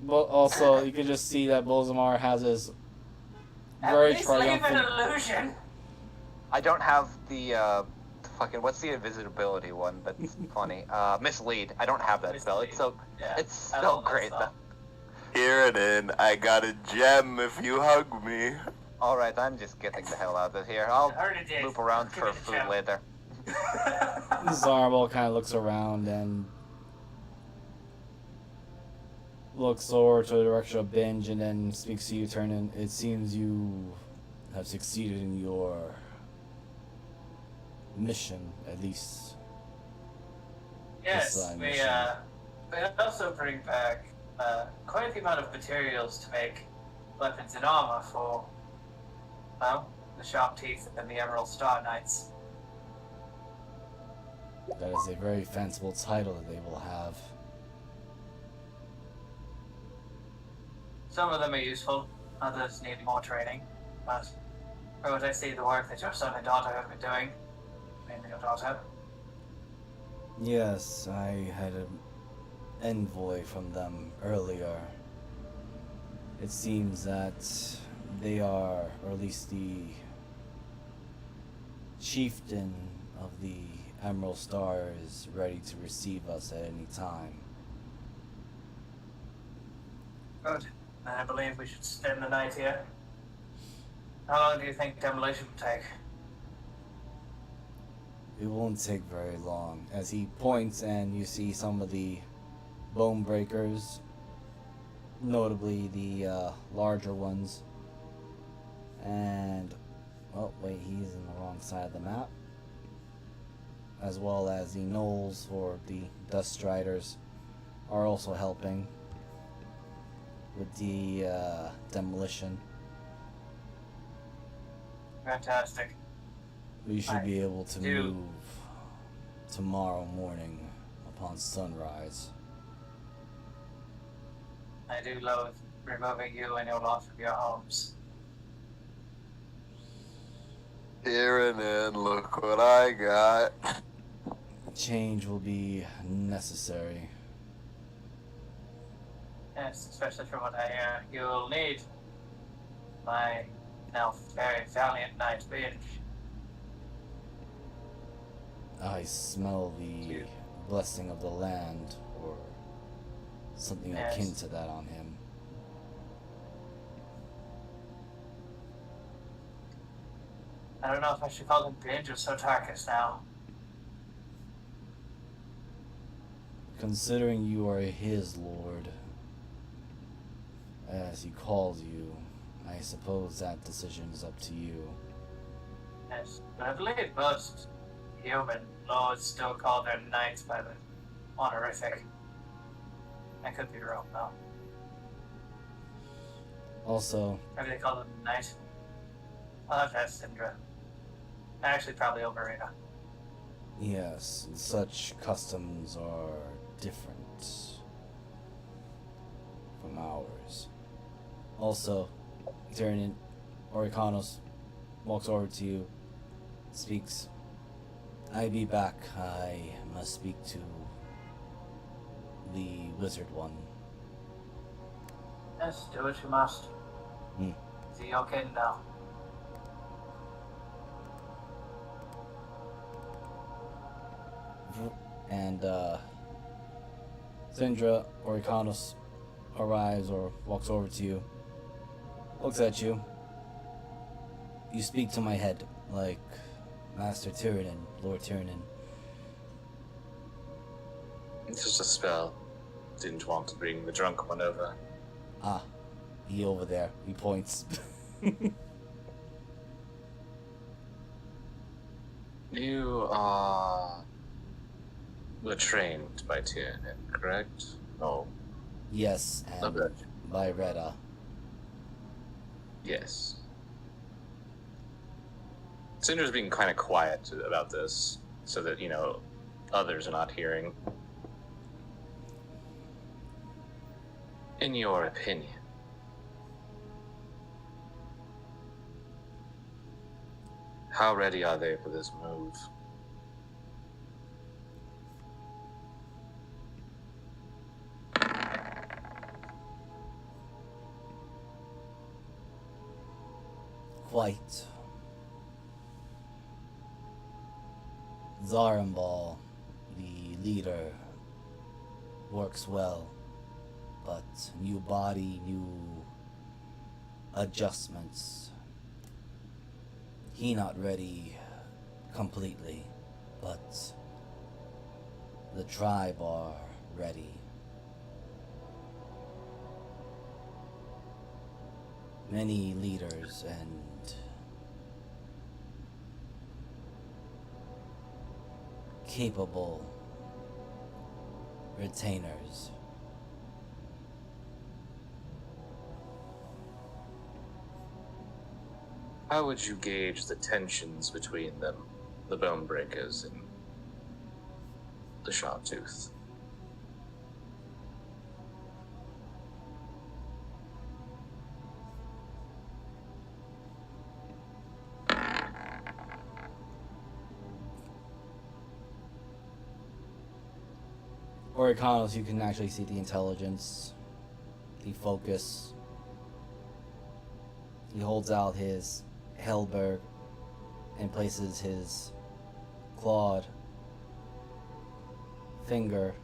But also, you can just see that Bolzamar has his At very least leave an triumphant. illusion. I don't have the, fucking, what's the invisibility one that's funny? Mislead. I don't have that spell. It's so, Yeah, it's I so love that great, spell. though. Here it in. I got a gem if you hug me. Alright, I'm just getting the hell out of here. I'll I heard it did. loop around Give for me the food gem. later. Zarmble kind of looks around and looks over to the direction of Binge and then speaks to you, Turnin. It seems you have succeeded in your mission, at least. Yes, Design we mission. we also bring back quite the amount of materials to make weapons and armor for, well, the Sharp Teeth and the Emerald Star Knights. That is a very fanciful title that they will have. Some of them are useful, others need more training. But from what I see, the work that your son and daughter have been doing, mainly your daughter, Yes, I had an envoy from them earlier. It seems that they are, or at least the chieftain of the Emerald Star is ready to receive us at any time. Good. I believe we should spend the night here. How long do you think demolition will take? It won't take very long. As he points and you see some of the bone breakers, notably the larger ones. And, oh wait, he's in the wrong side of the map. As well as the gnolls or the dust striders are also helping with the demolition. Fantastic. We should be able to do- move tomorrow morning upon sunrise. I do loathe removing you and your lot from your homes. Here and then, look what I got. Change will be necessary. Yes, especially from what I hear, you'll need my now very valiant knight Mage. I smell the blessing of the land, or something Yes. akin to that on him. I don't know if I should call him Binge or Sotarkus now. Considering you are his lord, as he calls you, I suppose that decision is up to you. Yes, but I believe most human lords still call their knights by the honorific. I could be wrong though. Also, Maybe they call them knight. I'll have to ask Syndra. Actually, probably Omarina. yes, such customs are different from ours. Also, Tyrion Oricanos walks over to you, speaks. I be back. I must speak to the wizard one. Yes, do what you must. Hmm. Is he okay now? And Syndra Oricanos arrives or walks over to you, looks at you. You speak to my head like Master Tyrion, Lord Tyrion. It's just a spell. Didn't want to bring the drunk one over. Ah, he over there. He points. You were trained by Tyrion, correct? Oh, Yes, and okay. by Retta. Yes. Cinder's being kind of quiet about this, so that, others are not hearing. In your opinion, how ready are they for this move? Quite. Zarambal, the leader, works well, but new body, new adjustments. He not ready completely, but the tribe are ready. Many leaders and capable retainers. How would you gauge the tensions between them, the Bone Breakers and the Sharptooth? Oricanos, you can actually see the intelligence, the focus. He holds out his Hellberg and places his clawed finger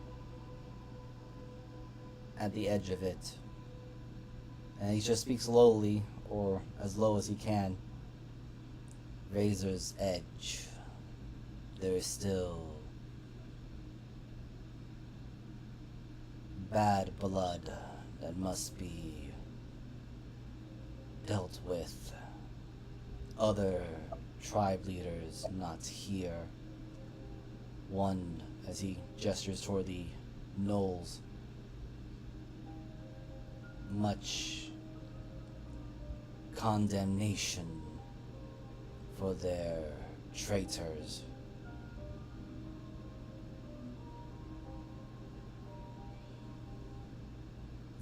at the edge of it. And he just speaks lowly, or as low as he can. Razor's edge. There is still bad blood that must be dealt with. Other tribe leaders not here. One, as he gestures toward the knolls, much condemnation for their traitors.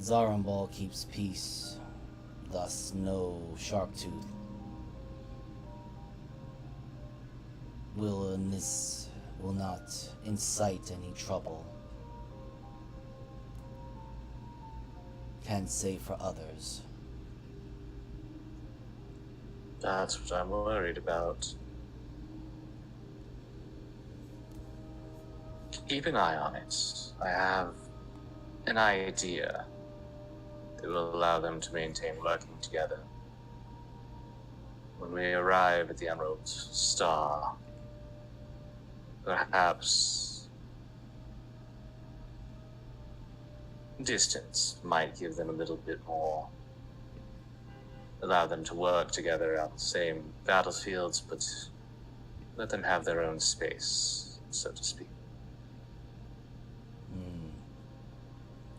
Zarambal keeps peace, thus no Sharktooth will not incite any trouble. Can't say for others. That's what I'm worried about. Keep an eye on it. I have an idea that will allow them to maintain working together. When we arrive at the Emerald Star, perhaps distance might give them a little bit more. Allow them to work together on the same battlefields, but let them have their own space, so to speak.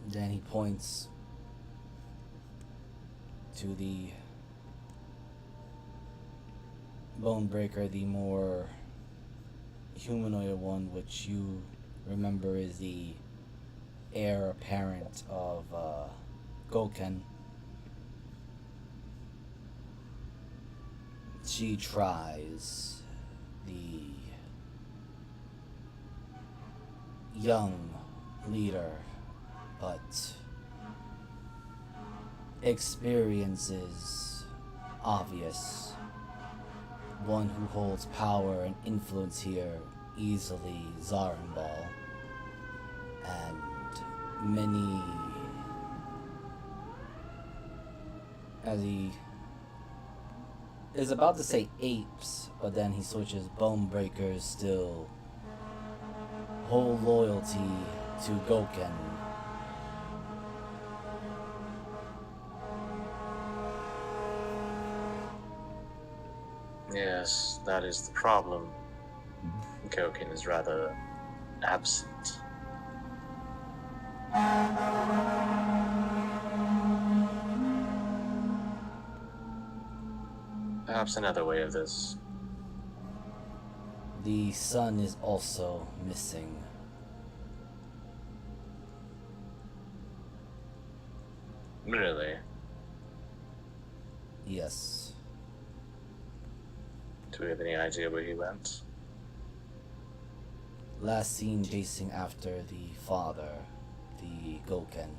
Then he points to the Bonebreaker, the more humanoid one, which you remember is the heir apparent of Goken. She tries. The young leader, but experiences obvious. One who holds power and influence here easily, Zarambal, and many, as he is about to say apes, but then he switches. Bonebreakers still hold loyalty to Goken. Yes, that is the problem. Goken is rather absent. Perhaps another way of this. The sun is also missing. Really? Yes. Do we have any idea where he went? Last seen chasing after the father, the Goken.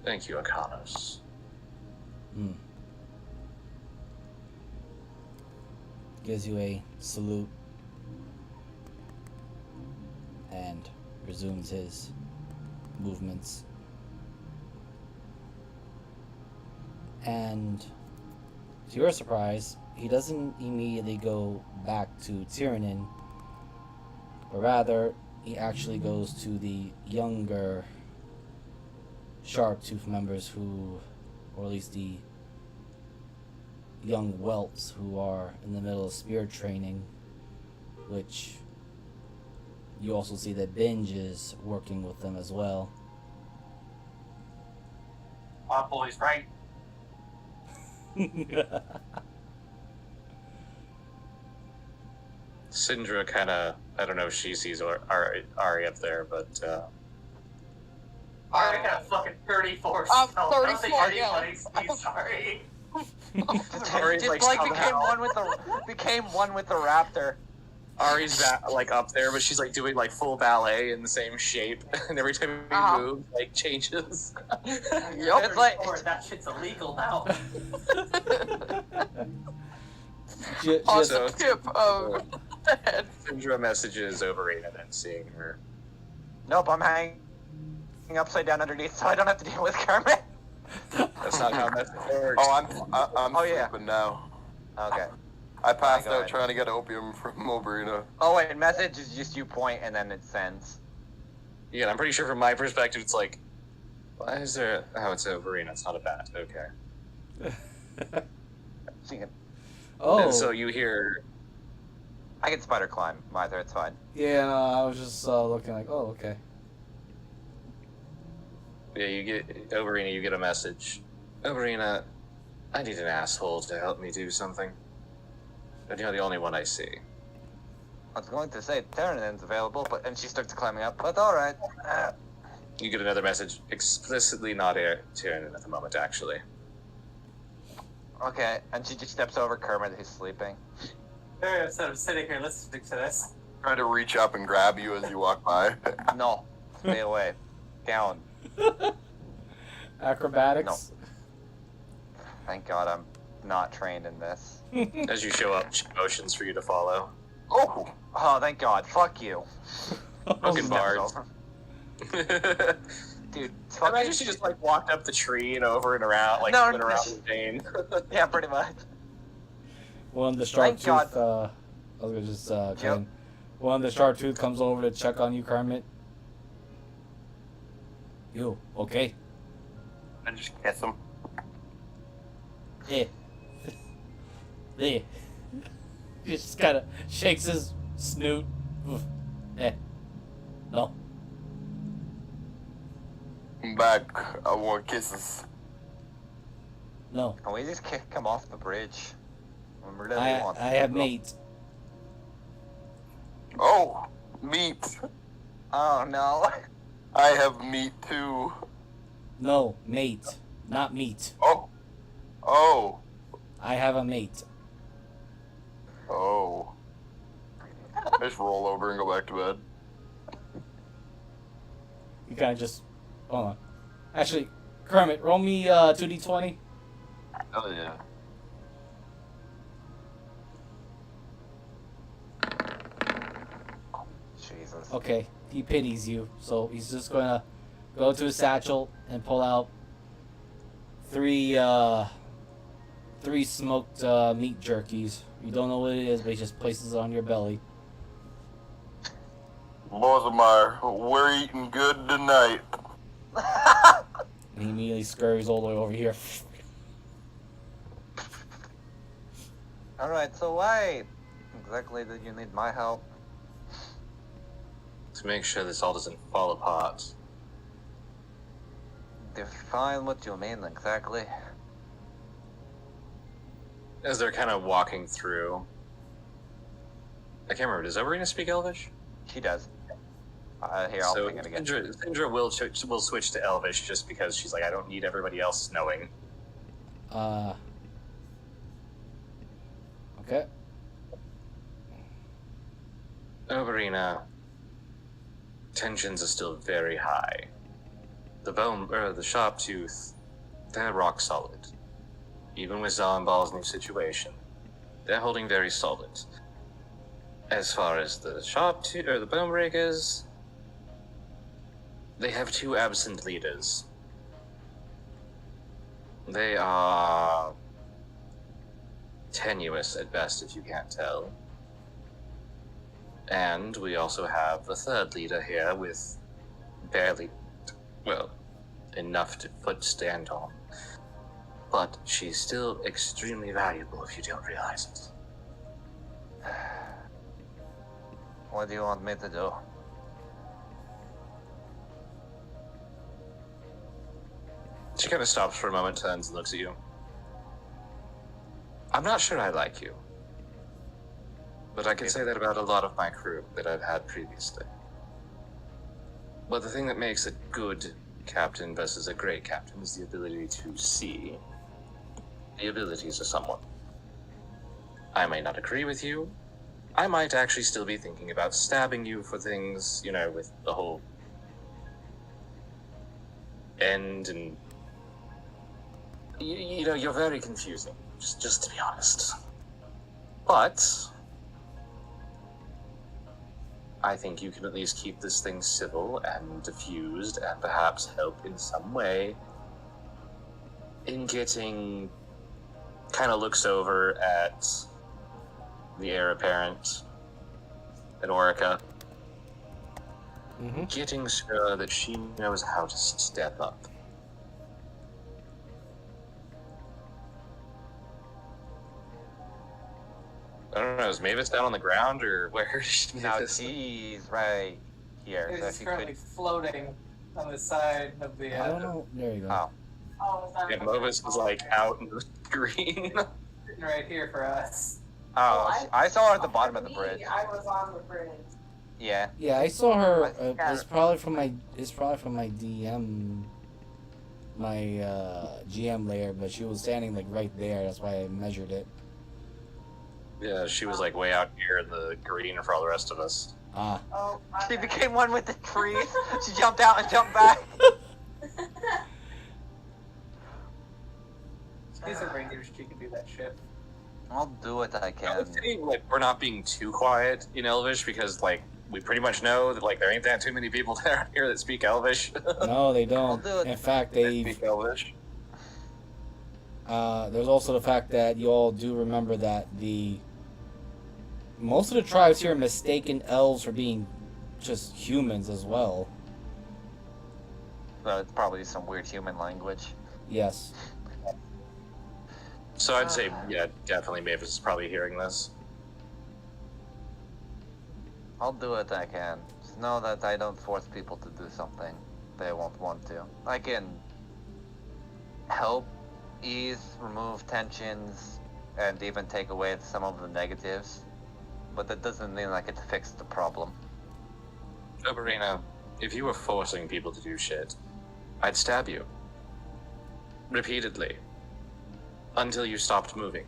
Thank you, Akanos. Gives you a salute and resumes his movements. And to your surprise, he doesn't immediately go back to Tyrannin, but rather he actually goes to the younger Sharktooth members who, or at least the young whelps who are in the middle of spear training, which you also see that Binge is working with them as well. Our boy's right. Syndra kind of, I don't know if she sees Ari up there, but Ari got a fucking 34 I'm stealth. I don't think 34, yeah. anybody sees Ari. Ari's Just like like somehow- became one with the raptor. Ari's like up there, but she's like doing like full ballet in the same shape, and every time we move, like changes. It's like that shit's illegal now. Also, Tip of Syndra messages Overina, then seeing her. nope, I'm hanging upside down underneath, so I don't have to deal with Kermit. That's not how that works. Oh, I'm yeah. sleeping now. Okay. I passed Go out ahead. trying to get opium from Oberina. Oh wait, message is just you point and then it sends. Yeah, I'm pretty sure from my perspective, it's like, why is there? Oh, it's Overina. It's not a bat. Okay. So you can, Oh, And so you hear. I can spider climb either. It's fine. yeah, no, I was just looking like, oh, okay. Yeah, you get Overina. You get a message. Overina, I need an asshole to help me do something. But you're the only one I see. I was going to say Terranen's available, but and she starts climbing up. But all right. You get another message, explicitly not Tyrion at the moment, actually. Okay, and she just steps over Kermit, who's sleeping. Very upset. I'm sitting here listening to this. Try to reach up and grab you as you walk by. No, stay away. Down. Acrobatics. Thank God I'm not trained in this. As you show up, she motions for you to follow. Oh! Oh, thank God. Fuck you. Fucking Steps bards. over. Dude, I fucking imagine she just like walked up the tree and over and around, like No, went around the Dane. Yeah, pretty much. One of the sharp Thank God. tooth. I was gonna just kind of, one of the sharp tooth comes over to check on you, Kermit. You okay? I just kiss him. Yeah. Yeah. He just kind of shakes his snoot. Oof. Eh. No. I'm back. I want kisses. No. Can we just kick him off the bridge? When really I wants I to have go. mate. Oh! Meat! Oh no. I have meat too. No, mate. Not meat. Oh! Oh! I have a mate. Oh. I just roll over and go back to bed. You kind of just. Hold on. Actually, Kermit, roll me 2d20. Oh yeah. Jesus. Okay, he pities you, so he's just gonna go to his satchel and pull out three smoked meat jerkies. You don't know what it is, but he just places it on your belly. Lozamar, we're eating good tonight. And he immediately scurries all the way over here. Alright, so why exactly did you need my help? To make sure this all doesn't fall apart. Define what you mean exactly. As they're kind of walking through. I can't remember, does Overina speak Elvish? She does. Here, I'll So ping it again. Syndra will switch to Elvish just because she's like, I don't need everybody else knowing. Okay. Overina, tensions are still very high. The sharp tooth, they're rock solid. Even with Zalamball's new situation, they're holding very solid. As far as the sharp tooth or the bone breakers, they have two absent leaders. They are tenuous at best, if you can't tell. And we also have a third leader here with barely, well, enough to foot stand on. But she's still extremely valuable if you don't realize it. What do you want me to do? She kind of stops for a moment, turns and looks at you. I'm not sure I like you. But I can say that about a lot of my crew that I've had previously. But the thing that makes a good captain versus a great captain is the ability to see the abilities of someone. I may not agree with you. I might actually still be thinking about stabbing you for things, you know, with the whole end and you know, you're very confusing, just to be honest. But I think you can at least keep this thing civil and diffused and perhaps help in some way in getting kind of looks over at the heir apparent and Orica, getting sure that she knows how to step up. I don't know, is Mavis down on the ground or where is Now Mavis? she's right here. So It's she currently could. floating on the side of the. I don't know. There you go. Oh. Oh, is that Yeah, Mavis was like out in the green. Sitting right here for us. Oh, Well, I saw her at the bottom for of the me, bridge. I was on the bridge. Yeah. Yeah, I saw her. Yeah. It's probably from my. It's probably from my DM. My GM layer, but she was standing like right there. That's why I measured it. Yeah, she was like way out here in the green for all the rest of us. Ah. Oh, my She bad. became one with the trees. She jumped out and jumped back. She's a ranger. She can do that shit. I'll do what I I can. would say like we're not being too quiet in Elvish because like we pretty much know that like there ain't that too many people down here that speak Elvish. No, they don't. I'll do it. In fact, they. speak Elvish. There's also the fact that you all do remember that most of the tribes here mistaken elves for being just humans as well. So it's probably some weird human language. Yes. So I'd say yeah, definitely Mavis is probably hearing this. I'll do what I can. Just know that I don't force people to do something they won't want to. I can help ease, remove tensions, and even take away some of the negatives. But that doesn't mean I get to fix the problem. Oberina, if you were forcing people to do shit, I'd stab you. Repeatedly. Until you stopped moving.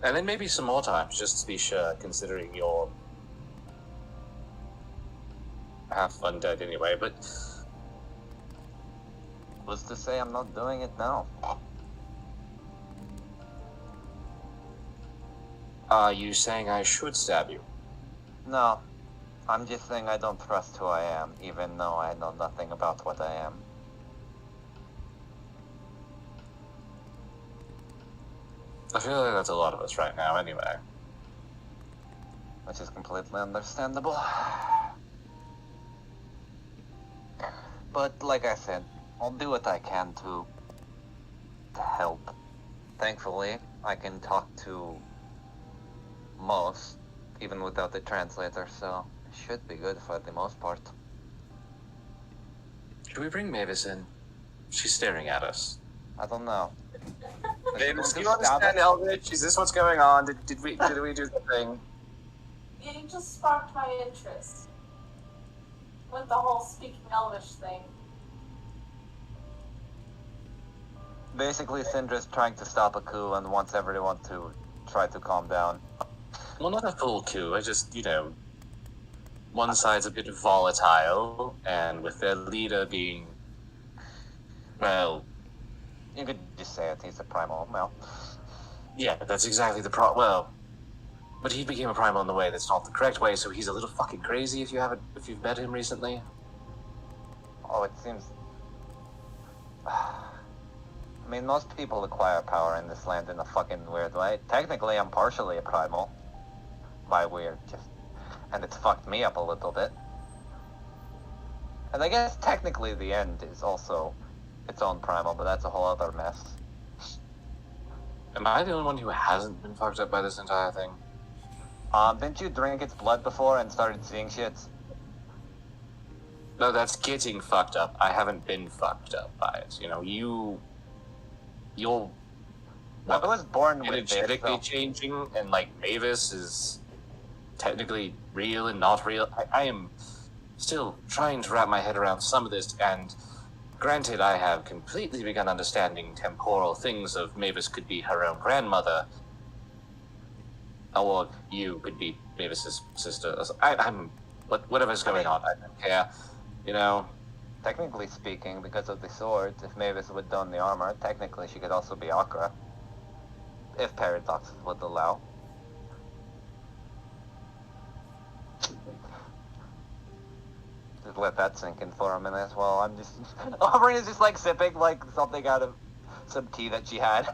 And then maybe some more times, just to be sure, considering you're half undead anyway, but What's to say I'm not doing it now? are you saying I should stab you? No. I'm just saying I don't trust who I am, even though I know nothing about what I am. I feel like that's a lot of us right now anyway. Which is completely understandable. But like I said, I'll do what I can to help. Thankfully, I can talk to most, even without the translator, so it should be good for the most part. Should we bring Mavis in? She's staring at us. I don't know. Mavis, do you Stab understand it? Elvish? Is this what's going on? Did we do the thing? You just sparked my interest with the whole speaking Elvish thing. Basically, Syndra's trying to stop a coup and wants everyone to try to calm down. Well, not a full coup. I just, you know, one side's a bit volatile, and with their leader being, well, You could just say it, he's a primal. Well, yeah, that's exactly the well, but he became a primal in the way that's not the correct way, so he's a little fucking crazy if you've met him recently. oh, it seems... I mean, most people acquire power in this land in a fucking weird way. Technically, I'm partially a primal. By weird, just... And it's fucked me up a little bit. And I guess technically the end is also its own primal, but that's a whole other mess. Am I the only one who hasn't been fucked up by this entire thing? Didn't you drink its blood before and started seeing shit? No, that's getting fucked up. I haven't been fucked up by it. You know, you're I was born with this, energetically so... changing, and like Mavis is technically real and not real. I am still trying to wrap my head around some of this, and granted, I have completely begun understanding temporal things of Mavis could be her own grandmother. Oh, well, you could be Mavis's sister. I'm whatever's going on. I don't care. You know. Technically speaking, because of the swords, if Mavis would don the armor, technically she could also be Akra. If Paradox would allow. Just let that sink in for a minute as well. I'm just... Aubrey is just like sipping like something out of some tea that she had.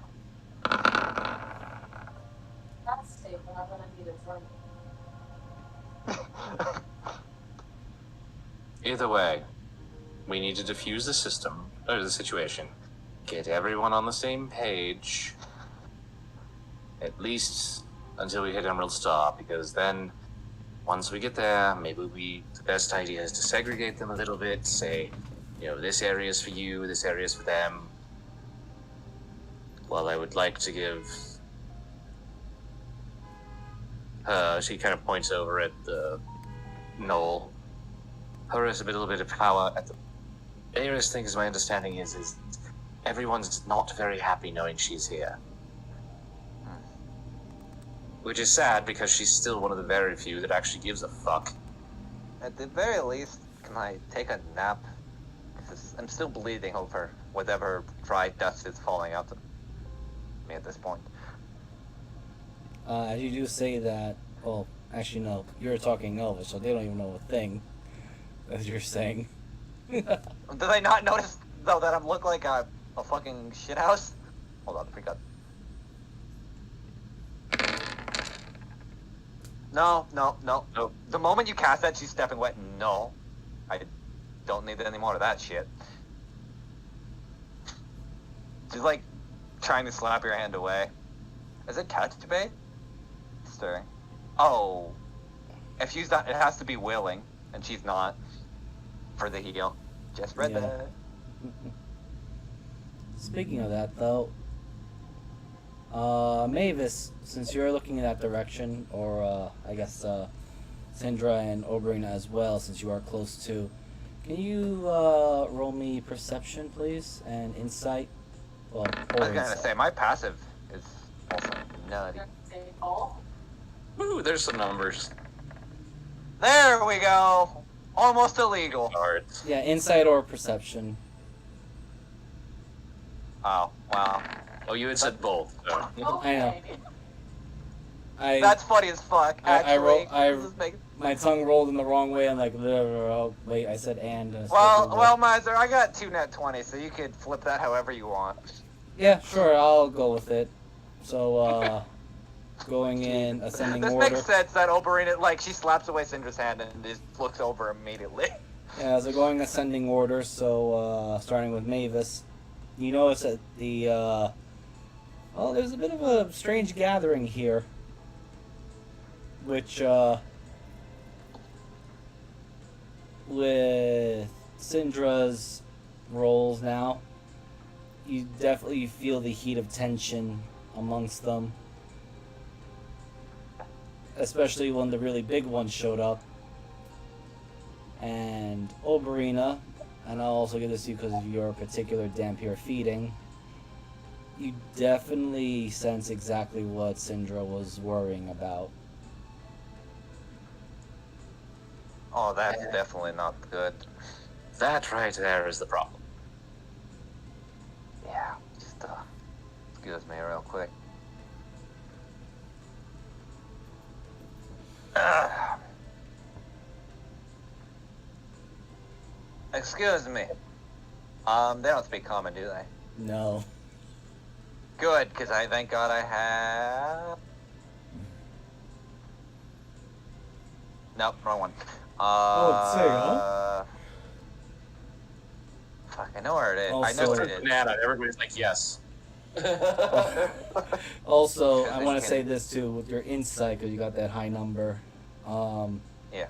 That's safe, and I'm gonna need a drink. Either way, we need to defuse the system, or the situation. Get everyone on the same page. At least until we hit Emerald Star, because then, once we get there, maybe the best idea is to segregate them a little bit, say, this area is for you, this area is for them. Well, I would like to give her, she kind of points over at the knoll, her is a little bit of power at the various things. My understanding is everyone's not very happy knowing she's here. Which is sad, because she's still one of the very few that actually gives a fuck. At the very least, can I take a nap? Because I'm still bleeding over whatever dry dust is falling out of me at this point. As you do say that, well, actually no, you're talking Elvish, so they don't even know a thing, as you're saying. Did I not notice, though, that I look like a fucking shithouse? Hold on, freak out. No. The moment you cast that, she's stepping wet. No. I don't need any more of that shit. She's like trying to slap your hand away. Is it touch bait? Stirring. Oh. If she's not, it has to be willing, and she's not. For the heal. Just read that. Speaking of that, though, Mavis, since you're looking in that direction, or I guess Syndra and Oberyn as well, since you are close to, can you roll me perception, please, and insight? Well, I was gonna say, my passive is also nutty. Ooh, there's some numbers. There we go! Almost illegal. Cards. Yeah, insight or perception. Oh, wow. Oh, you had said both. So. Okay. That's funny as fuck, actually. My tongue rolled in the wrong way. I'm like, oh, wait, I said and. Well, Miser, I got 2 net 20, so you could flip that however you want. Yeah, sure, I'll go with it. So, going in ascending this order. makes sense that Oberyn, like, she slaps away Syndra's hand and just looks over immediately. Yeah, so going ascending order, so, starting with Mavis. You notice that the, well, there's a bit of a strange gathering here. Which, with Syndra's rolls now, you definitely feel the heat of tension amongst them. Especially when the really big ones showed up. And Oberina, and I'll also get this to you because of your particular Dampier feeding, you definitely sense exactly what Syndra was worrying about. Oh, that's definitely not good. That right there is the problem. Yeah, just, excuse me real quick. Excuse me. They don't speak common, do they? No. Good, because I thank God I have... Nope, wrong one. Fuck, I know where it is. I know where it is. Banana. Everybody's like, yes. Also, I want to say this too, with your insight, because you got that high number. Yeah.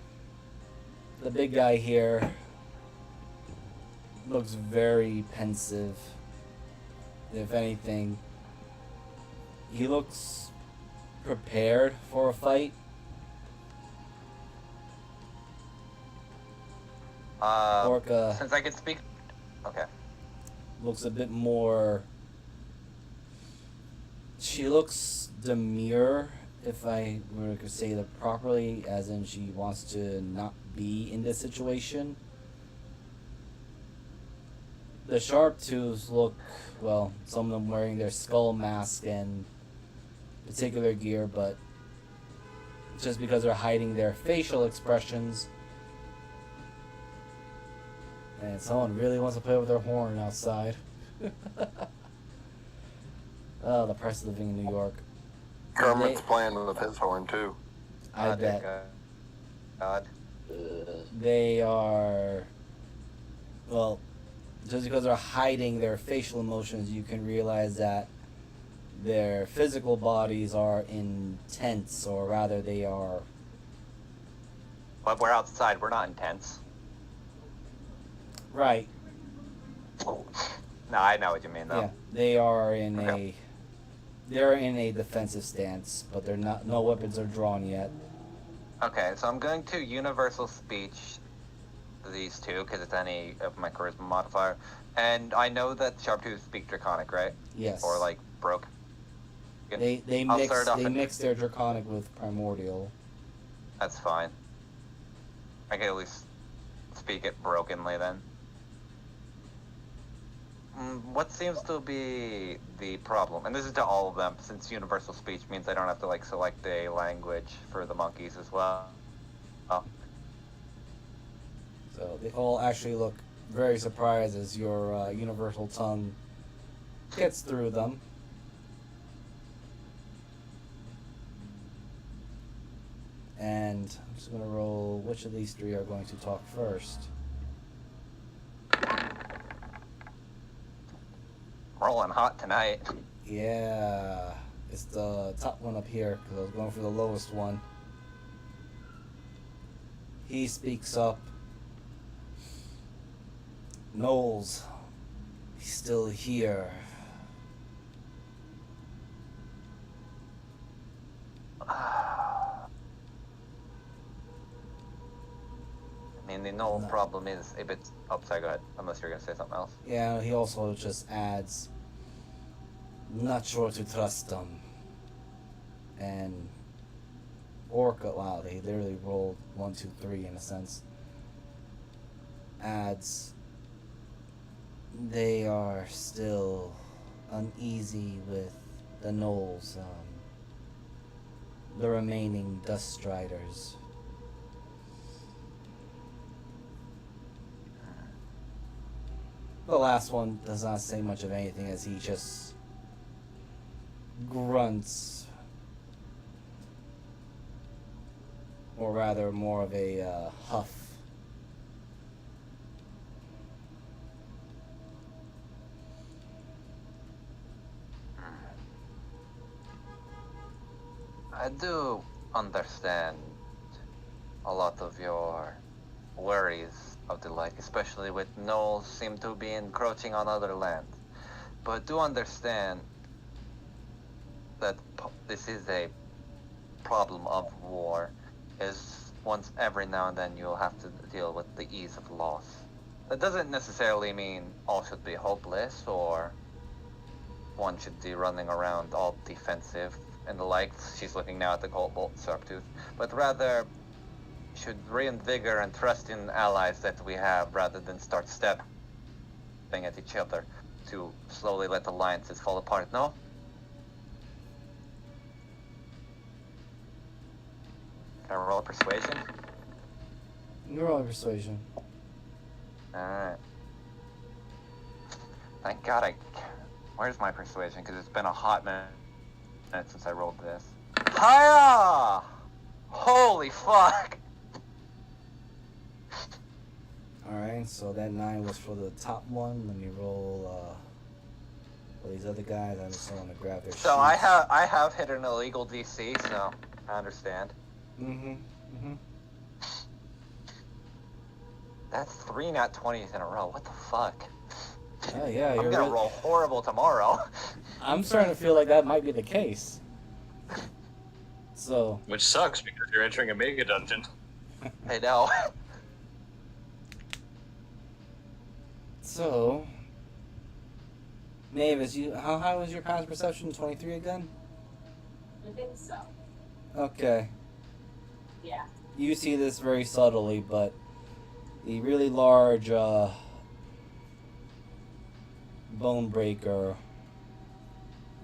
The big guy here looks very pensive. If anything, he looks prepared for a fight. Orca Since I can speak... Okay. looks a bit more... She looks demure, if I were to say that properly, as in she wants to not be in this situation. The sharp tooths look, well, some of them wearing their skull mask and particular gear, but just because they're hiding their facial expressions. And someone really wants to play with their horn outside. Oh, the price of living in New York. Kermit's playing with his horn too. I bet. God. They are, well, just because they're hiding their facial emotions, you can realize that their physical bodies are intense, or rather they are... But we're outside, we're not intense. Right. No, I know what you mean though. Yeah, they are in Okay. they're in a defensive stance, but they're not, no weapons are drawn yet. Okay, so I'm going to universal speech these two, because it's any of my charisma modifier. And I know that Sharptooth speak Draconic, right? Yes. Or like broke. They I'll mix start off they in- mix their draconic with primordial. That's fine. I can at least speak it brokenly then. What seems to be the problem, and this is to all of them, since universal speech means I don't have to like select a language for the monkeys as well. Oh, So they all actually look very surprised as your universal tongue gets through them. And I'm just going to roll which of these three are going to talk first. rolling hot tonight. Yeah, it's the top one up here because I was going for the lowest one. He speaks up. Knowles, he's still here. I mean, the no problem is if it's... Oh, sorry, go ahead. Unless you're going to say something else. Yeah, he also just adds, not sure to trust them. And Orca, wow, they literally rolled 1, 2, 3 in a sense. Adds, they are still uneasy with the Knolls, the remaining Dust Striders. The last one does not say much of anything as he just grunts. Or rather, more of a huff. I do understand a lot of your worries of the like, especially with Knolls seem to be encroaching on other lands. But do understand that this is a problem of war, is once every now and then you'll have to deal with the ease of loss. That doesn't necessarily mean all should be hopeless, or one should be running around all defensive and the like. She's looking now at the Cobalt Sharptooth, but rather should reinvigor and trust in allies that we have rather than start stepping at each other to slowly let alliances fall apart, no? Can I roll a persuasion? You roll persuasion. Alright. Thank God Where's my persuasion? Because it's been a hot minute since I rolled this. Hiya! Holy fuck! Alright, so that 9 was for the top one. Let me roll for these other guys. I just want to grab their So sheets. I have hit an illegal DC, so I understand. That's 3 nat 20s in a row. What the fuck? Oh, yeah, I'm gonna roll horrible tomorrow. I'm starting to feel like that might be the case. So, Which sucks because you're entering a mega dungeon. I know. so Mavis, how high was your passive perception? 23 again? I think so. Okay. Yeah. You see this very subtly, but the really large bone breaker,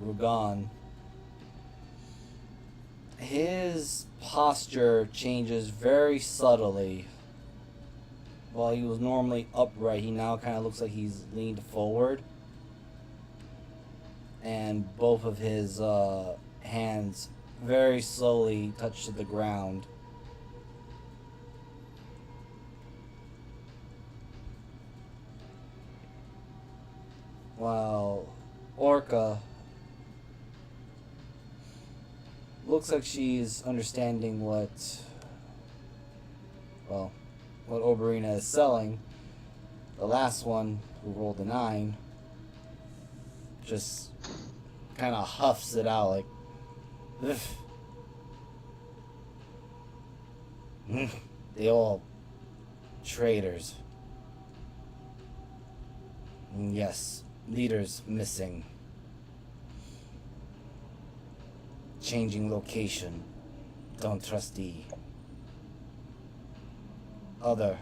Rugan, his posture changes very subtly. While he was normally upright, he now kind of looks like he's leaned forward. And both of his hands very slowly touch to the ground. While Orca looks like she's understanding what Oberina is selling. The last one, who rolled a 9, just kind of huffs it out like, ugh. They all traitors. Yes, leaders missing. Changing location. Don't trust the other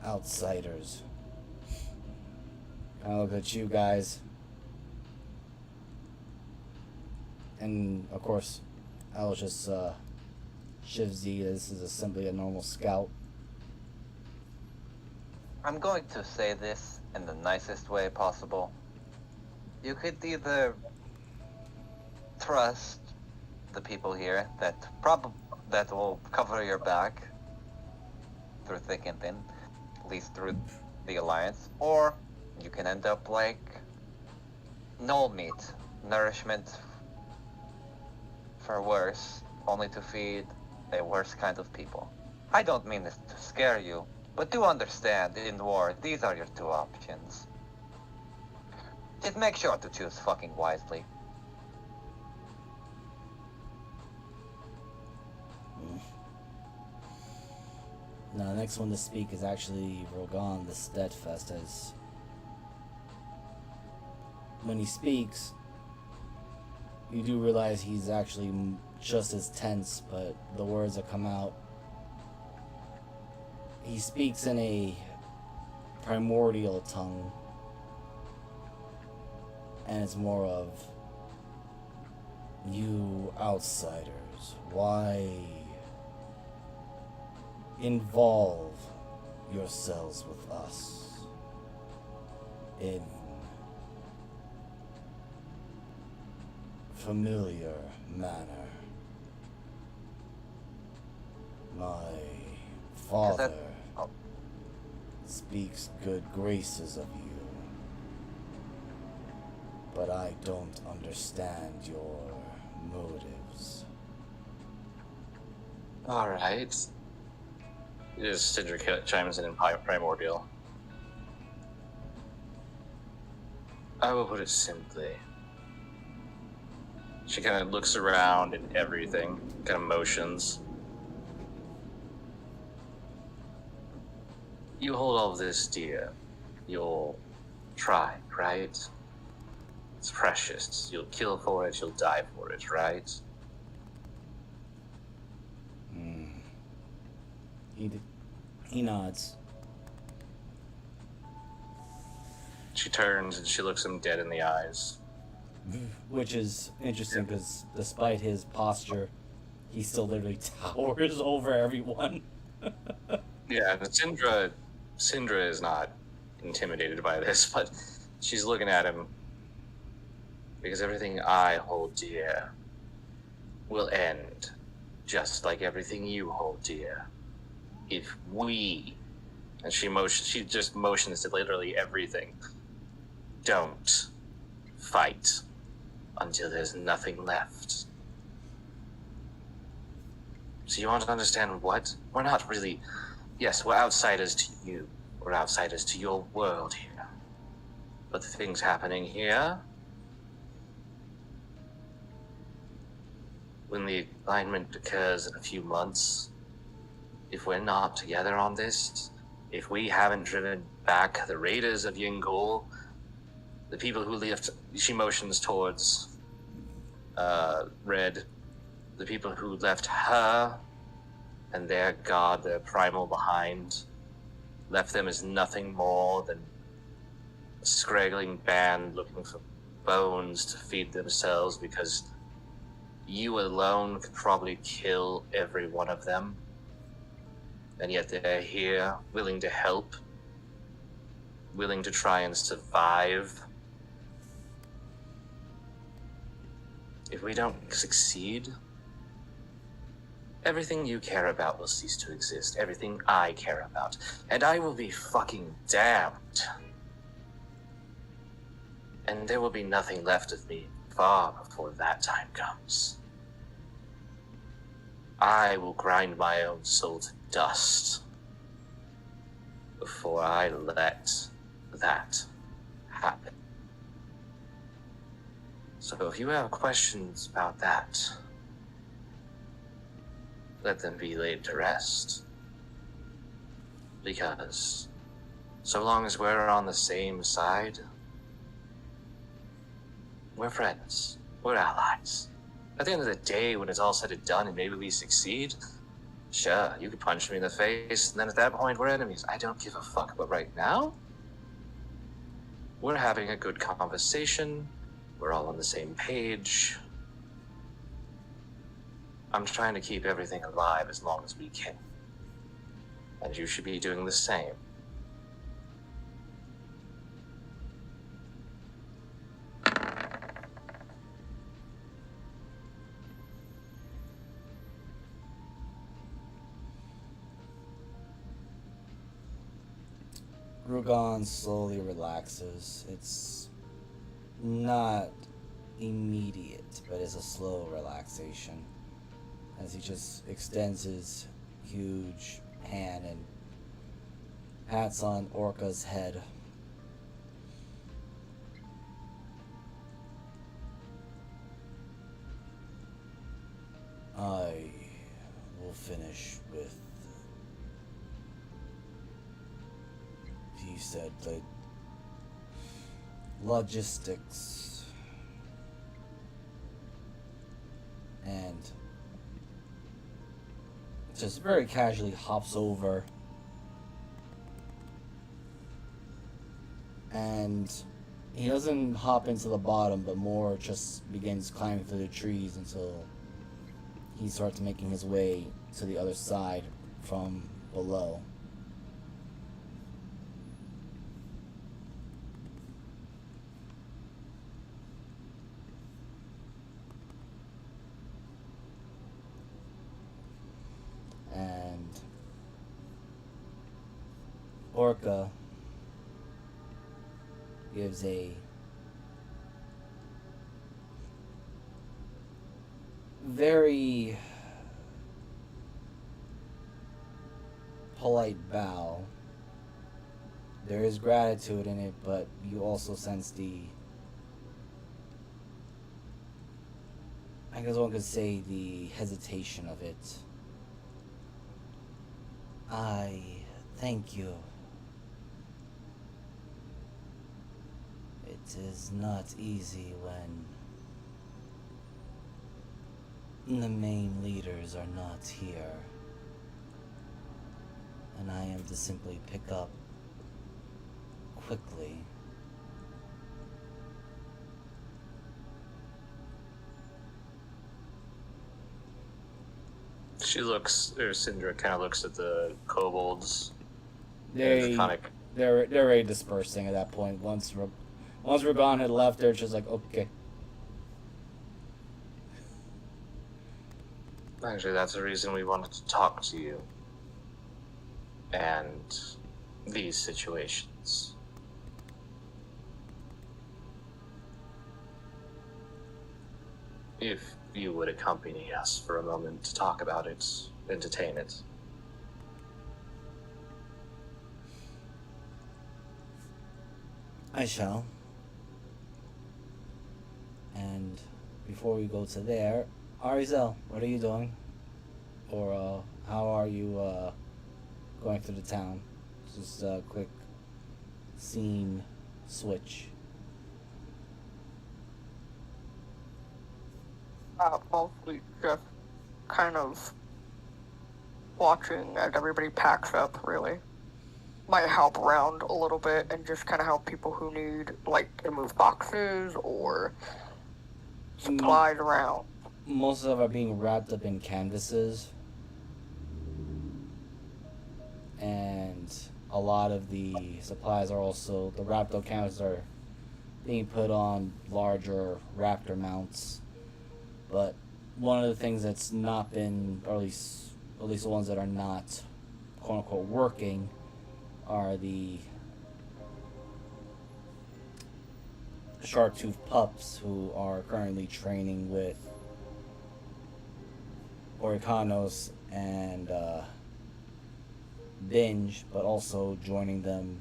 outsiders. I look at you guys. And of course, I was just Shivzy. This is simply a normal scout. I'm going to say this in the nicest way possible. You could either trust the people here that will cover your back through thick and thin, at least through the Alliance, or you can end up like null meat, nourishment for worse, only to feed a worse kind of people. I don't mean this to scare you, but do understand, in war, these are your 2 options. Just make sure to choose fucking wisely. Now, the next one to speak is actually Rogan the Steadfast, as when he speaks, you do realize he's actually just as tense, but the words that come out, he speaks in a primordial tongue, and it's more of, you outsiders, why involve yourselves with us in familiar manner? My father speaks good graces of you, but I don't understand your motives. Alright. Sidra chimes in primordial. I will put it simply. She kind of looks around and everything, kind of motions. You hold all of this dear. You'll try, right? It's precious. You'll kill for it, you'll die for it, right? He nods. She turns and she looks him dead in the eyes. Which is interesting because despite his posture, he still literally towers over everyone. Yeah, but Syndra is not intimidated by this, but she's looking at him because everything I hold dear will end just like everything you hold dear. If we, and she just motions to literally everything, don't fight until there's nothing left. So you want to understand what? We're not really, yes, we're outsiders to you. We're outsiders to your world here. But the things happening here, when the alignment occurs in a few months, if we're not together on this, if we haven't driven back the raiders of Yingol, the people who left, she motions towards Red, The people who left her and their god, their primal, behind, left them as nothing more than a scraggling band looking for bones to feed themselves because you alone could probably kill every one of them. And yet they're here, willing to help, willing to try and survive. If we don't succeed, everything you care about will cease to exist. Everything I care about. And I will be fucking damned. And there will be nothing left of me far before that time comes. I will grind my own soul to dust before I let that happen. So if you have questions about that, let them be laid to rest. Because so long as we're on the same side, we're friends. We're allies. At the end of the day, when it's all said and done and maybe we succeed, sure, you could punch me in the face, and then at that point, we're enemies. I don't give a fuck. But right now, we're having a good conversation. We're all on the same page. I'm trying to keep everything alive as long as we can. And you should be doing the same. Rugon slowly relaxes. It's not immediate, but it's a slow relaxation as he just extends his huge hand and pats on Orca's head. I will finish with, he said, the logistics, and just very casually hops over and he doesn't hop into the bottom, but more just begins climbing through the trees until he starts making his way to the other side from below. And Orca gives a very polite bow. There is gratitude in it, but you also sense the, I guess one could say, the hesitation of it. I thank you. It is not easy when the main leaders are not here, and I am to simply pick up quickly. She looks, or Syndra kind of looks at the kobolds. They're already dispersing at that point. Once Ragon had left, they're just like, okay. Actually, that's the reason we wanted to talk to you. And these situations. If you would accompany us for a moment to talk about it, entertain it. I shall. And before we go to there, Arizel, what are you doing? Or how are you going through the town? Just a quick scene switch. Mostly just kind of watching as everybody packs up, really. Might help around a little bit and just kind of help people who need, like, to move boxes or supplies around. Most of them are being wrapped up in canvases. And a lot of the supplies are also, the wrapped up canvases are being put on larger raptor mounts. But one of the things that's not been, or at least the ones that are not, quote unquote, working, are the sharp-toothed pups who are currently training with Oricanos and Binge, but also joining them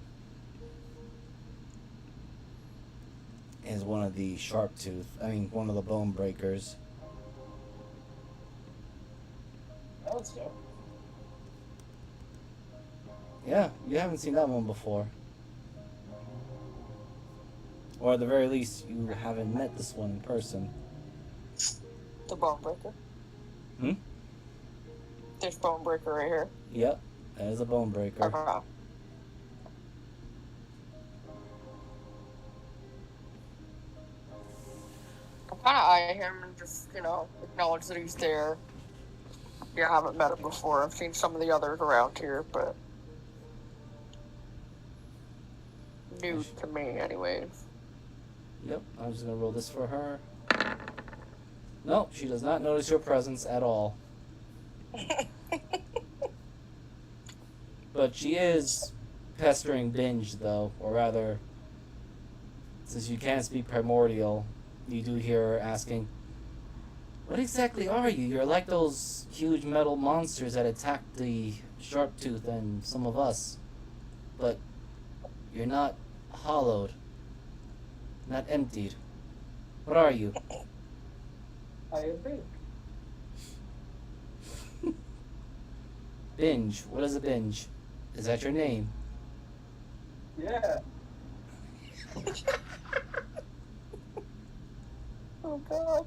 is one of the one of the bone breakers. That's dope. Yeah, you haven't seen that one before. Or at the very least, you haven't met this one in person. The bone breaker. Hmm? There's bone breaker right here. Yep, that is a bone breaker. Okay. I kind of eye him and just, acknowledge that he's there. Yeah, I haven't met him before. I've seen some of the others around here, but new to me, anyways. Yep, I'm just gonna roll this for her. No, she does not notice your presence at all. But she is pestering Binge, though, or rather, since you can't speak primordial, you do hear her asking, "What exactly are you? You're like those huge metal monsters that attacked the Sharptooth and some of us. But you're not hollowed, not emptied. What are you?" I agree. Binge. What is a binge? Is that your name? Yeah. Oh, God.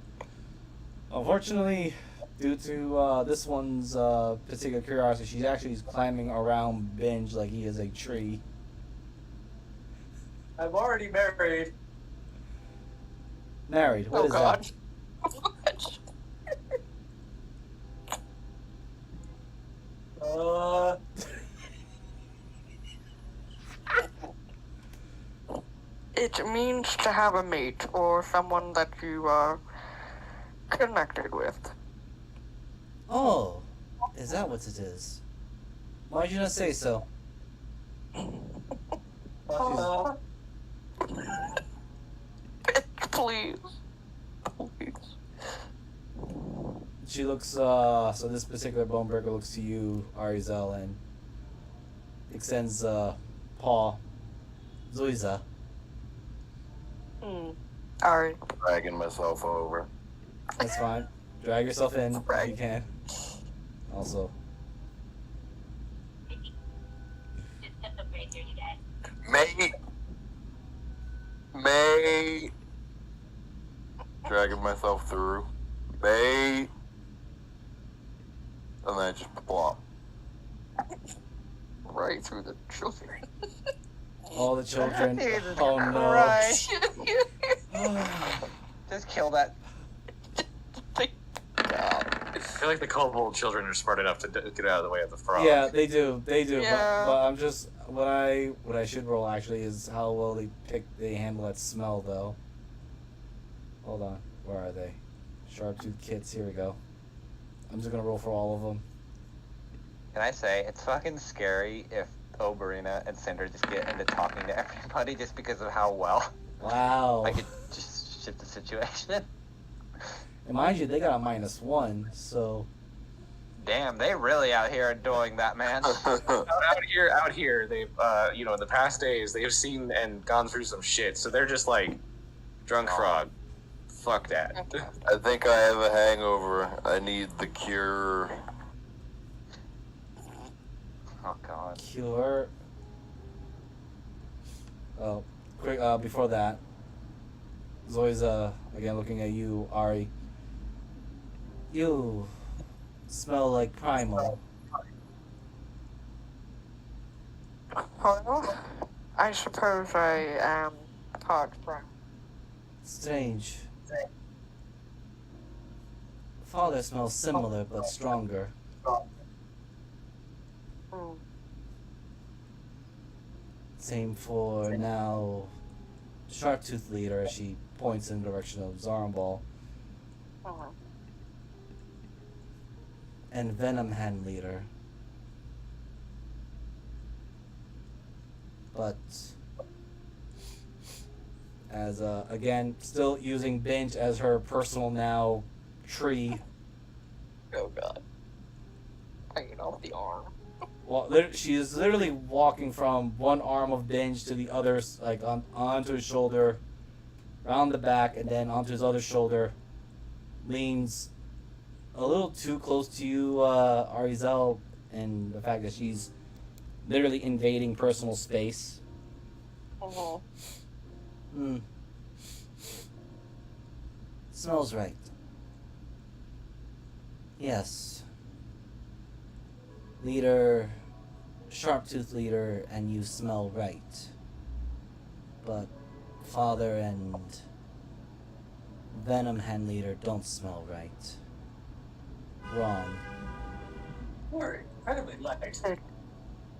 Unfortunately, due to this one's particular curiosity, she's actually climbing around Binge like he is a tree. I'm already married. Married. What Oh, is God. that? It means to have a mate or someone that you are connected with. Oh, is that what it is? Why did you not say so? Please. Please. She looks, so this particular bone breaker looks to you, Arizel, and extends paw. Zoiza. Alright. Dragging myself over. That's fine. Drag yourself in if you can. Also. May. Dragging myself through. May. And then I just plop. Right through the children. All the children. Jesus Oh no. Christ. Just kill that. I feel like the kobold children are smart enough to get out of the way of the frog. Yeah, they do. Yeah. But I'm just what I should roll actually is how well they handle that smell though. Hold on, where are they? Sharptooth kits. Here we go. I'm just gonna roll for all of them. Can I say, it's fucking scary if Oberina and Cinder just get into talking to everybody just because of how well Wow. I could just shift the situation. And mind you, they got a -1, so Damn, they really out here doing that, man. out here, they've, in the past days, they've seen and gone through some shit, so they're just like, drunk frog. Fuck that. I think I have a hangover. I need the cure. Oh, God. cure. Oh, quick. Before that, Zoe's again looking at you, Ari. You smell like primal. Well, I suppose I am part from. Strange. Father smells similar but stronger. Hmm. Same for now. Sharktooth leader, as she points in the direction of Zarambal, and Venom hand leader. But as again, still using Bench as her personal now tree. Oh god. Hanging off the arm. Well, she is literally walking from one arm of Benj to the other, like onto his shoulder, round the back, and then onto his other shoulder. Leans a little too close to you, Arizel, and the fact that she's literally invading personal space. Smells right. Yes. Leader, Sharptooth leader, and you smell right. But Father and Venom hand leader don't smell right. Wrong. We're incredibly light. You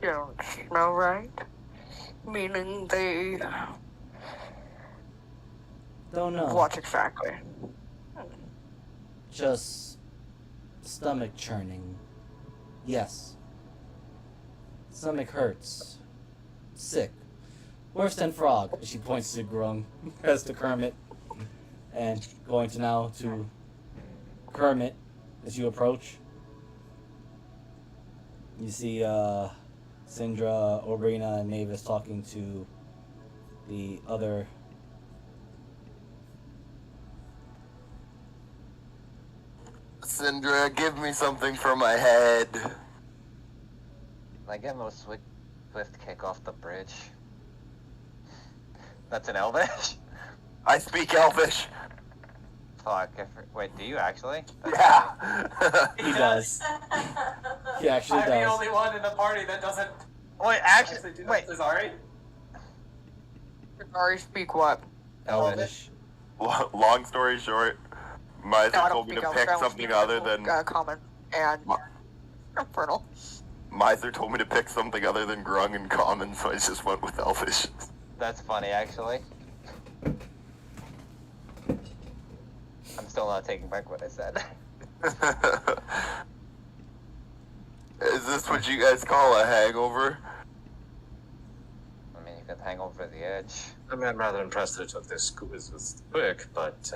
don't smell right? Meaning they. Don't know. What exactly? Just stomach churning. Yes. Stomach hurts. Sick. Worse than frog. She points to Grung as to Kermit. And going to now to Kermit as you approach. You see Syndra, Obrina, and Mavis talking to the other. Syndra, give me something for my head. I give him a swift kick off the bridge. That's an Elvish? I speak Elvish. Fuck. Wait, do you actually? Yeah. He does. He actually I'm does. the only one in the party that doesn't Wait, actually do wait. that. Sorry. Sorry, speak what? Elvish. Long story short, Miser No, I told don't me speak to Elvish. pick I only something speak other than common and infernal. Miser told me to pick something other than Grung and Common, so I just went with Elvish. That's funny, actually. I'm still not taking back what I said. Is this what you guys call a hangover? I mean, you could hang over the edge. I mean, I'm rather impressed that it took this quick, but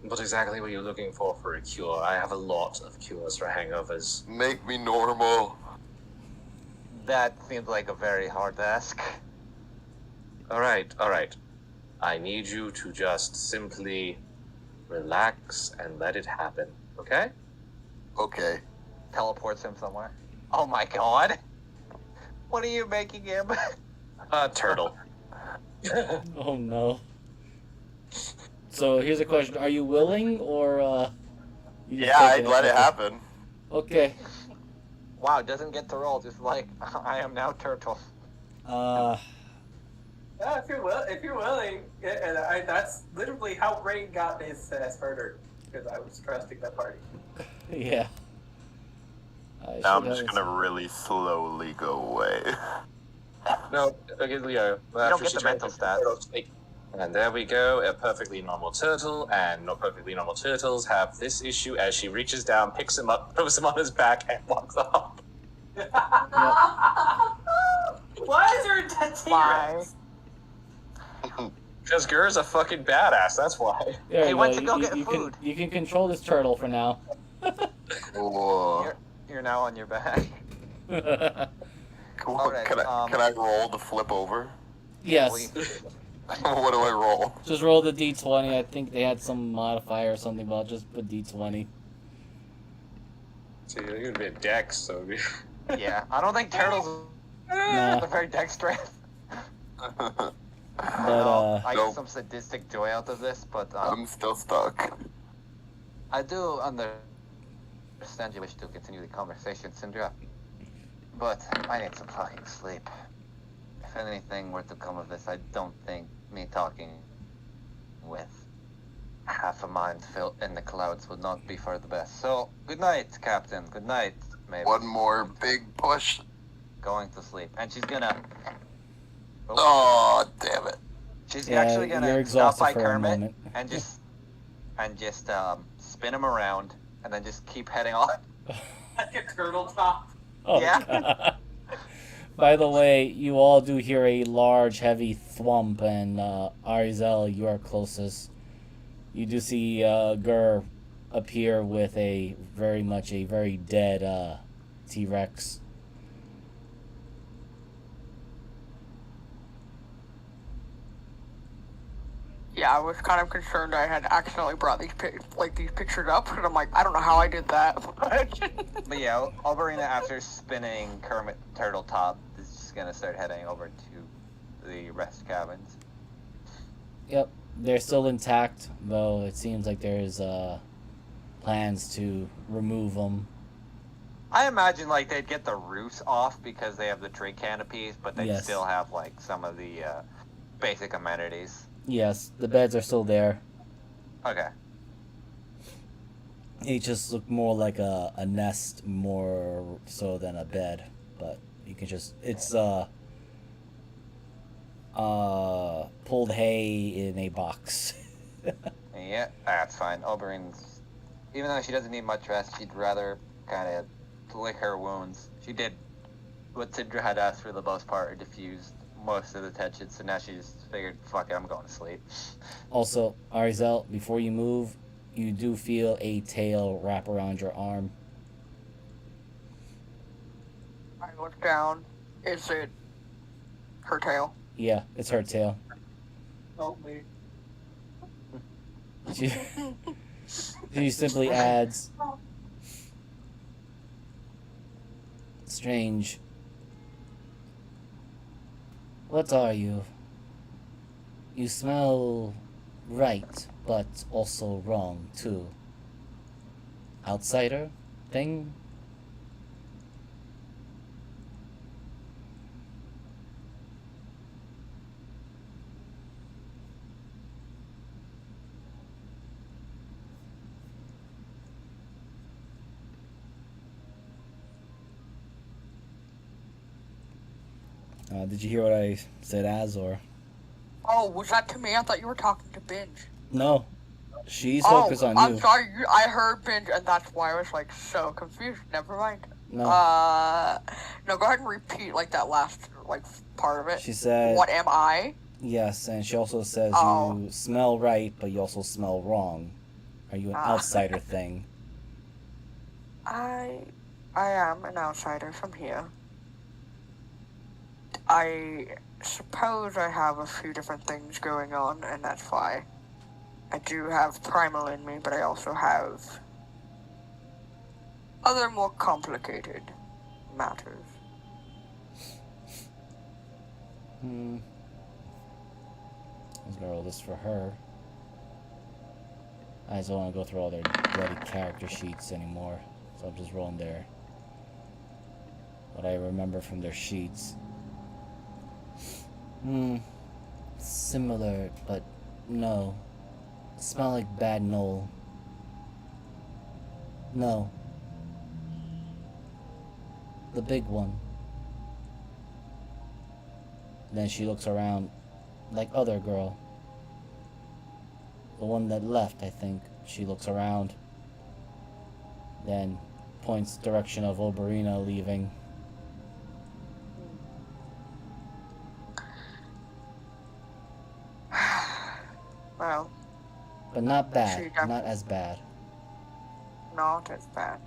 what exactly were you looking for a cure? I have a lot of cures for hangovers. Make me normal. That seems like a very hard ask. All right. I need you to just simply relax and let it happen, okay? Okay. Teleports him somewhere. Oh my god. What are you making him? Turtle. Oh no. So here's a question: are you willing, or you just Yeah, taking I'd let it happen. Okay. Wow, doesn't get to roll, just like, I am now turtle. Uh, Yeah, if you're willing, and that's literally how Rain got his ass murdered, because I was trusting that party. yeah. Now I'm just gonna really slowly go away. No, okay, Leo. You don't get the mental stats. And there we go, a perfectly normal turtle, and not perfectly normal turtles have this issue as she reaches down, picks him up, throws him on his back, and walks off. Why is there a dead T-Rex? Because Gur's a fucking badass, that's why. There He you went go. to go you, get you food. You can control this turtle for now. Whoa. You're now on your back. Cool. Alright, Can I roll to flip over? Yes. What do I roll? Just roll the d20. I think they had some modifier or something, but I'll just put d20. So you're gonna be a dex, so. Yeah, I don't think turtles Nah. are very dexterous. But I Nope. get some sadistic joy out of this, but I'm still stuck. I do understand understand you wish to continue the conversation, Syndra, but I need some fucking sleep. If anything were to come of this, I don't think me talking with half a mind filled in the clouds would not be for the best. So, good night, Captain. Good night, maybe. One more big push. Going to sleep. And she's gonna... Oh, damn it. She's Yeah, actually you're gonna exhausted stop by for a Kermit moment. and just spin him around and then just keep heading on. Like a turtle top. Oh, Yeah. God. By the way, you all do hear a large, heavy thwomp, and Arizel, you are closest. You do see Gur appear with a very dead T-Rex. Yeah, I was kind of concerned I had accidentally brought these pictures up, and I'm like, I don't know how I did that. But yeah, Alberina, after spinning Kermit Turtle Top, is just gonna start heading over to the rest cabins. Yep, they're still intact, though it seems like there's plans to remove them. I imagine like they'd get the roofs off because they have the tree canopies, but they'd Yes. still have like some of the basic amenities. Yes, the beds are still there. Okay. It just looked more like a nest more so than a bed, but you can just it's pulled hay in a box. Yeah, that's fine. Oberyn's, even though she doesn't need much rest, she'd rather kind of lick her wounds. She did what Sidra had asked for the most part, or diffused most of the tension, so now she just figured, fuck it, I'm going to sleep. Also, Arizel, before you move, you do feel a tail wrap around your arm. I look down. Is it her tail? Yeah, it's her tail. Help me. She simply adds, strange. What are you? You smell right, but also wrong, too. Outsider thing? Did you hear what I said, Az, or? Oh, was that to me? I thought you were talking to Binge. No. She's focused on you. I'm sorry. I heard Binge, and that's why I was like so confused. Never mind. No. No. Go ahead and repeat like that last part of it. She said, "What am I?" yes, and she also says Oh. you smell right, but you also smell wrong. Are you an outsider thing? I am an outsider from here. I suppose I have a few different things going on, and that's why. I do have primal in me, but I also have other more complicated matters. I was gonna roll this for her. I just don't want to go through all their bloody character sheets anymore, so I'm just rolling what I remember from their sheets. Similar, but no. Smell like bad Knoll. No. The big one. Then she looks around like other girl. The one that left, I think. She looks around. Then points direction of Oberina leaving. Well, But not bad. She Not as bad. not as bad.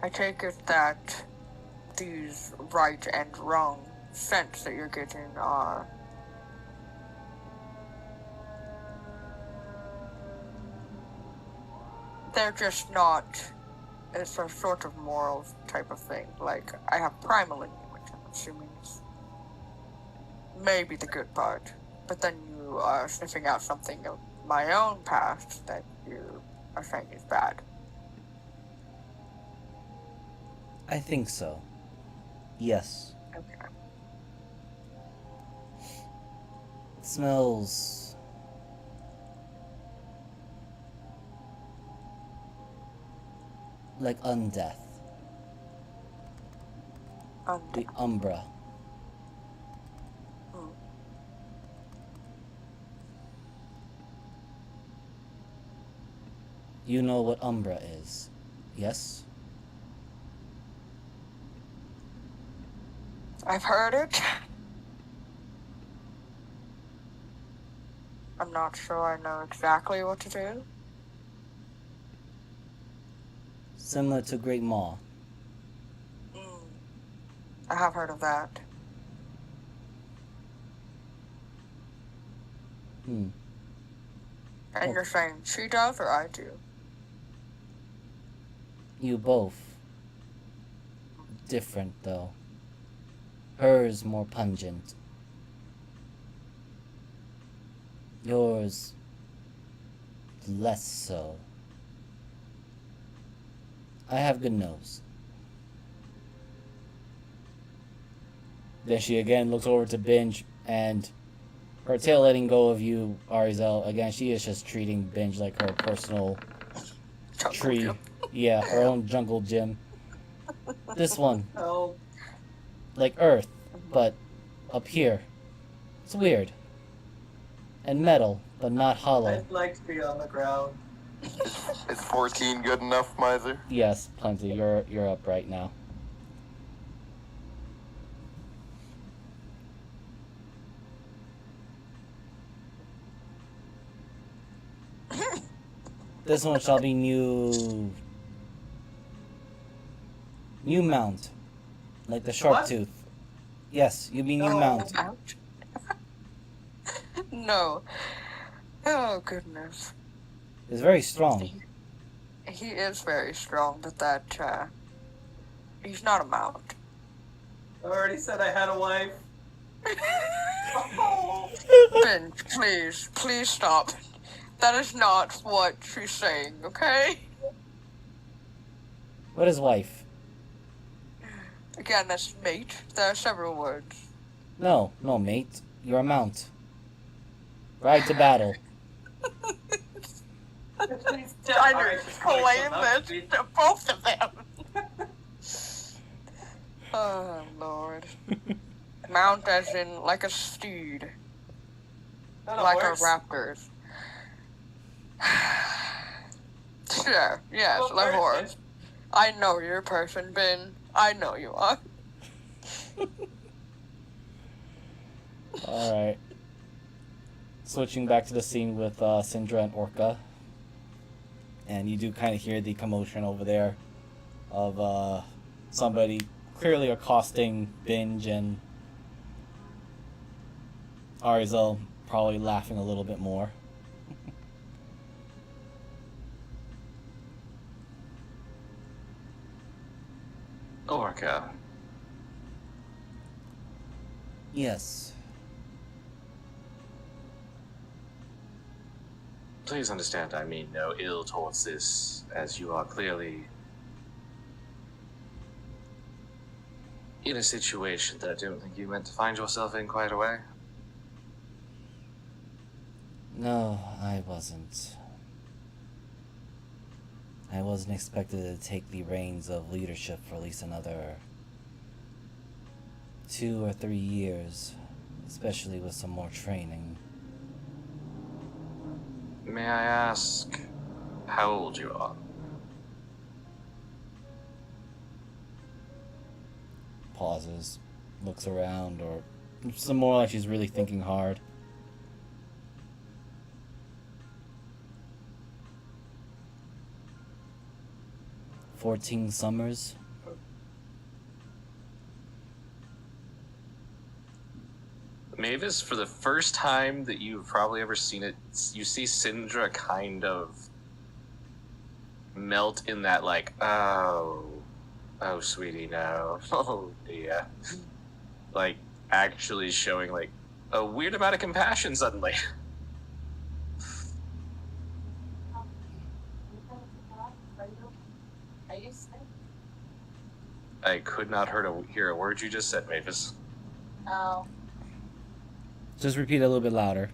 I take it that these right and wrong scents that you're getting are they're just not, it's a sort of moral type of thing. Like, I have primal in me, which I'm assuming is maybe the good part. But then you are sniffing out something of my own past that you are saying is bad. I think so. Yes. Okay. It smells like undeath. The Umbra. Hmm. You know what Umbra is, yes? I've heard it. I'm not sure I know exactly what it is. Similar to Great Maw. I have heard of that. Hmm. And Oh. you're saying she does or I do? You both. Different, though. Hers more pungent. Yours less so. I have good nose. Then she again looks over to Binge, and her tail letting go of you, Arizel. Again, she is just treating Binge like her personal Jungle tree. gym. Yeah, her own jungle gym. This one, Oh, like Earth, but up here. It's weird. And metal, but not hollow. I'd like to be on the ground. Is 14 good enough, Miser? Yes, plenty. You're up right now. This one shall be new mount. Like the sharp What? tooth. Yes, you be new No. mount. Ouch. No. Oh, goodness. It's very strong. He is very strong, but that, he's not a mount. I already said I had a wife. Oh. Ben, please stop. That is not what she's saying, okay? What is wife? Again, that's mate. There are several words. No, mate. You're a mount. Ride to battle. Please don't. I Alright, just just wait claim till this next to both of them. Oh, Lord. Mount as in like a steed. Not a Like horse. a raptor's. Sure, yes, Well, like a horse. person. I know you're a person, Ben. I know you are. Alright. Switching back to the scene with Syndra and Orca. And you do kind of hear the commotion over there of somebody clearly accosting Binge, and Arizel probably laughing a little bit more. Orca, Yes. please understand I mean no ill towards this, as you are clearly in a situation that I don't think you meant to find yourself in quite a way. No, I wasn't. I wasn't expected to take the reins of leadership for at least another 2 or 3 years, especially with some more training. May I ask how old you are? Pauses, looks around, or some more like she's really thinking hard. "14 summers." Mavis, for the first time that you've probably ever seen it, you see Syndra kind of melt in that, like, oh, sweetie, no, oh dear. Like, actually showing, like, a weird amount of compassion suddenly. I could not hear a word you just said, Mavis. Oh, Just repeat it a little bit louder.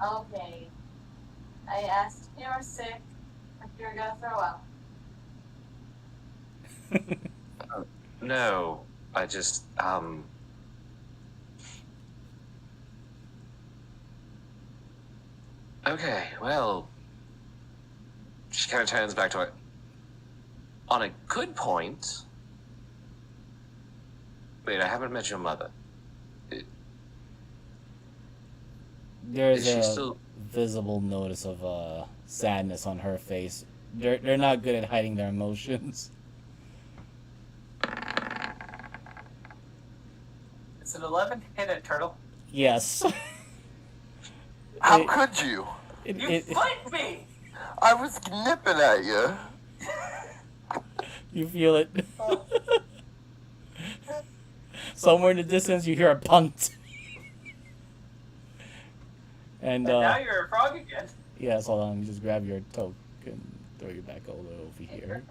okay. I asked if you were sick, if you were gonna throw up. No, I just, Okay, well... She kind of turns back to it. On a good point... Wait, I haven't met your mother. There's Is she a still... visible notice of sadness on her face. They're not good at hiding their emotions. It's an 11 hit a turtle. Yes. How could you? You flipped me! I was nipping at you. You feel it. Somewhere in the distance, you hear a punt. And now you're a frog again. yes, hold on. You just grab your token, throw you back over here.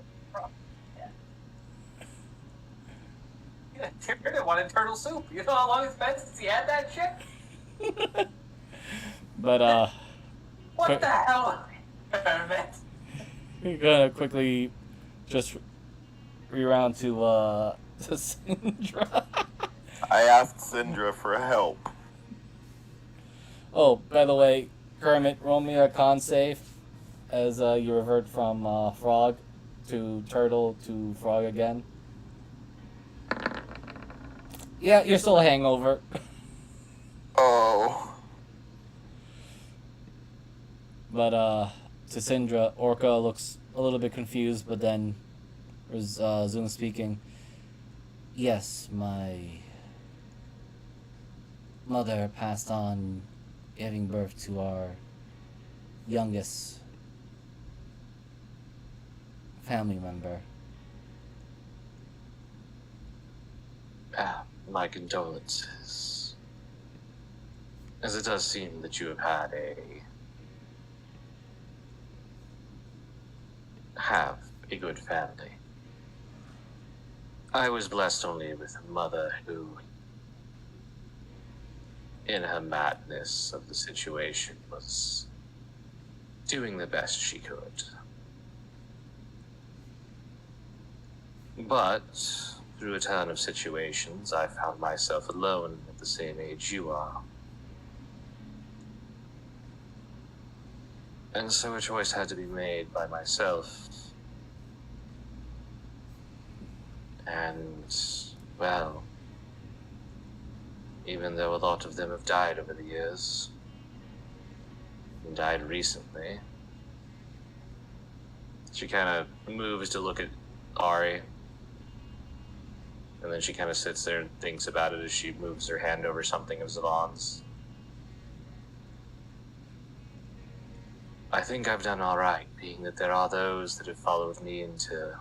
Tyrion wanted turtle soup. You know how long it's been since he had that shit? But What the hell? Hermit. we're gonna quickly just reround to Syndra. I asked Syndra for help. Oh, by the way, Kermit, roll me a con save as you revert from frog to turtle to frog again. Yeah, you're still a hangover. Oh. But to Syndra, Orca looks a little bit confused, but then resumes speaking. Yes, my mother passed on giving birth to our youngest family member. My condolences. As it does seem that you have had a good family. I was blessed only with a mother who, in her madness of the situation, was doing the best she could. But through a ton of situations, I found myself alone at the same age you are. And so a choice had to be made by myself. And, well, even though a lot of them have died over the years, and died recently, she kind of moves to look at Ari. And then she kind of sits there and thinks about it as she moves her hand over something of Zavon's. I think I've done all right, being that there are those that have followed me into,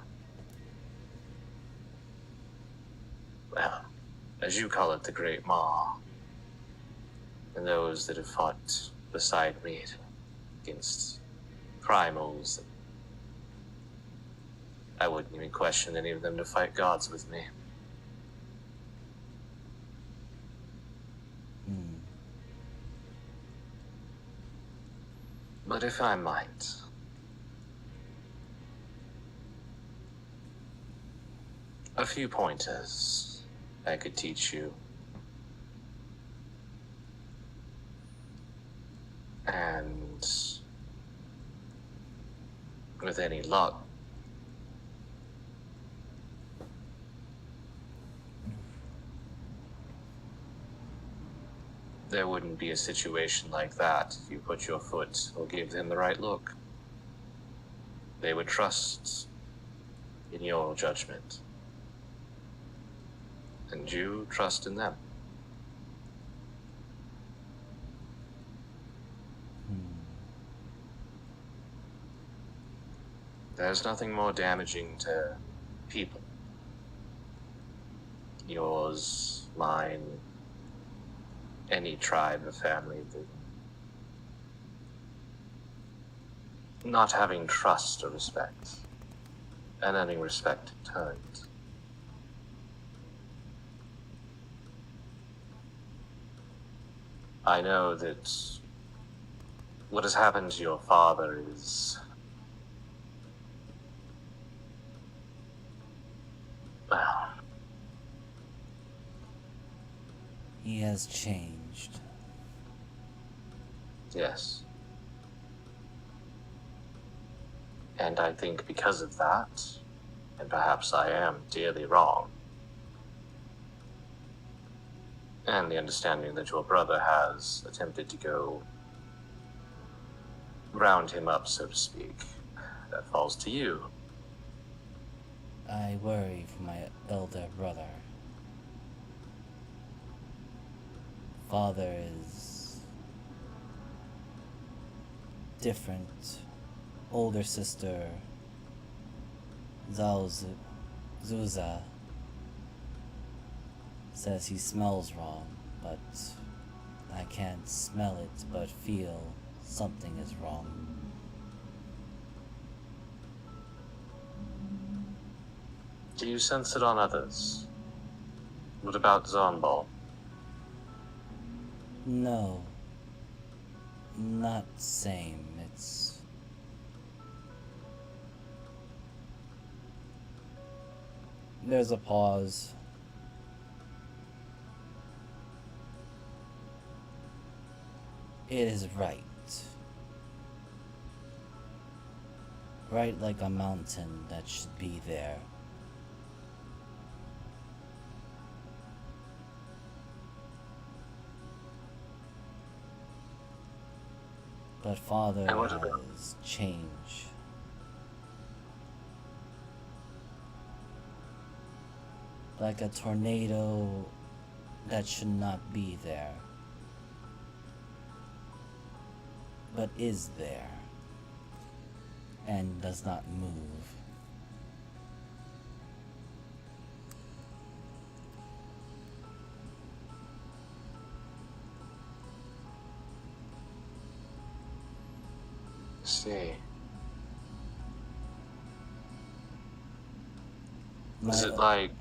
well, as you call it, the Great Maw. And those that have fought beside me against primals. I wouldn't even question any of them to fight gods with me. But if I might, a few pointers I could teach you. And with any luck, there wouldn't be a situation like that if you put your foot or gave them the right look. They would trust in your judgment. And you trust in them. There's nothing more damaging to people. Yours, mine, any tribe or family, not having trust or respect, and having respect in turn. I know that what has happened to your father is... well, He has changed. yes. And I think because of that, and perhaps I am dearly wrong, and the understanding that your brother has attempted to go round him up, so to speak, that falls to you. I worry for my elder brother. Father is different. Older sister, Zuza, says he smells wrong, but I can't smell it but feel something is wrong. Do you sense it on others? What about Zonball? No, not same. It's there's a pause. It is right. Right like a mountain that should be there. But Father And what about- has changed. Like a tornado that should not be there, but is there and does not move. See. My- Is it like...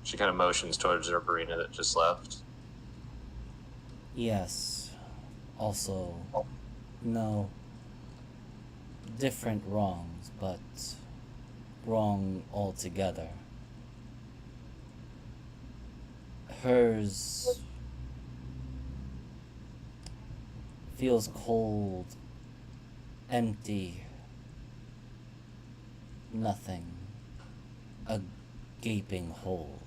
She kind of motions towards Zerberina that just left. Yes. Also, no. Different wrongs, but wrong altogether. Hers feels cold, empty, nothing, a gaping hole.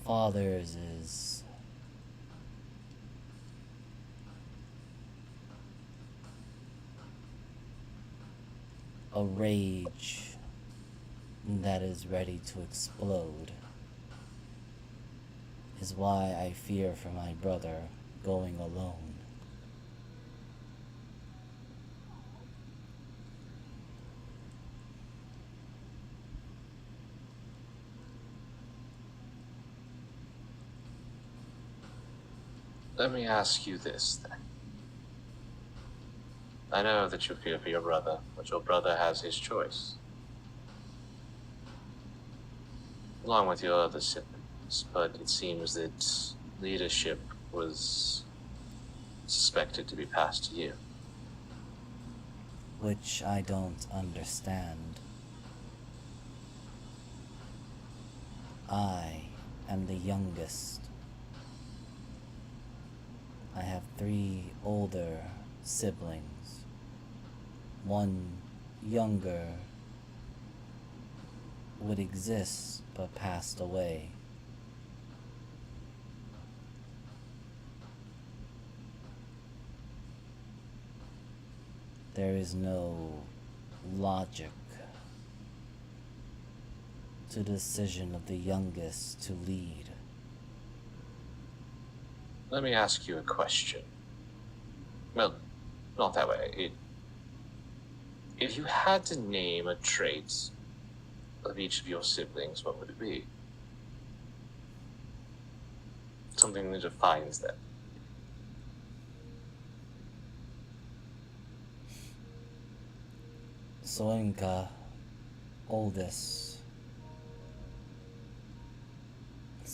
Father's is a rage that is ready to explode. Is why I fear for my brother going alone. Let me ask you this, then. I know that you fear for your brother, but your brother has his choice. Along with your other siblings, but it seems that leadership was suspected to be passed to you. Which I don't understand. I am the youngest. I have 3 older siblings. 1 younger would exist but passed away. There is no logic to the decision of the youngest to lead. Let me ask you a question. Well, not that way. If you had to name a trait of each of your siblings, what would it be? Something that defines them. Soenka, oldest,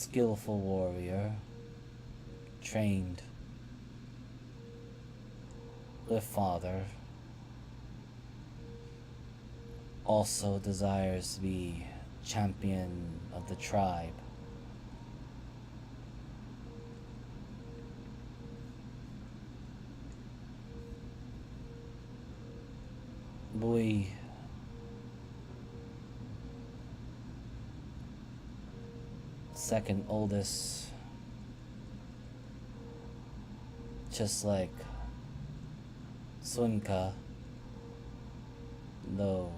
skillful warrior, trained. The father also desires to be champion of the tribe. We second oldest, just like Sunka, though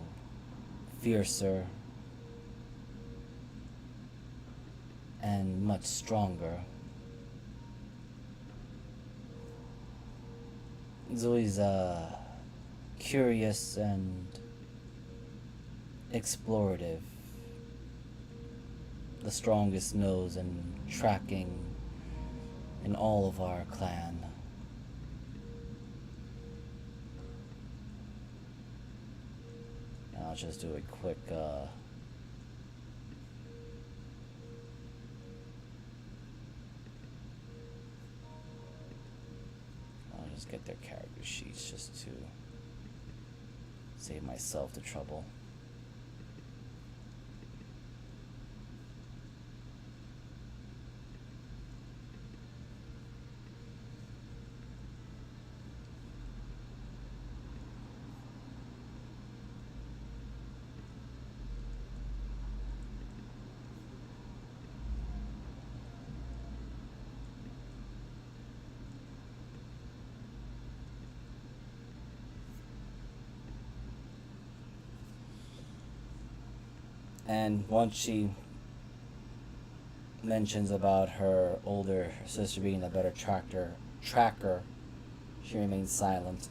fiercer and much stronger. Zoe's curious and explorative. The strongest nose and tracking in all of our clan. And I'll just do a quick I'll just get their character sheets just to save myself the trouble. And once she mentions about her older sister being a better tracker, she remains silent.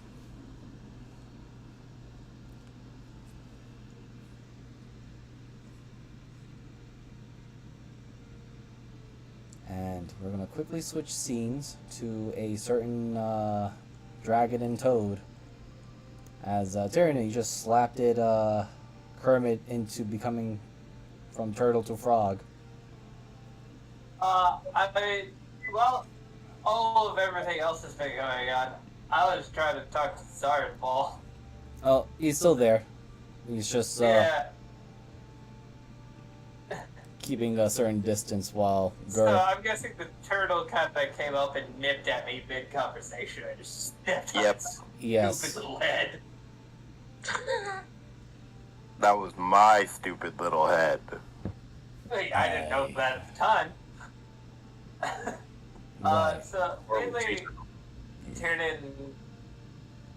And we're gonna quickly switch scenes to a certain dragon and toad. As Tyranny just slapped it Kermit into becoming from turtle to frog. Well, all of everything else has been going on. I was trying to talk to Sergeant Paul. Oh, he's still there. He's just Yeah. keeping a certain distance while So I'm guessing the turtle kind of came up and nipped at me mid-conversation. I just stepped on its Yes. stupid little head. That was my stupid little head. Wait, I didn't know that at the time. Right. So mainly Tyranny,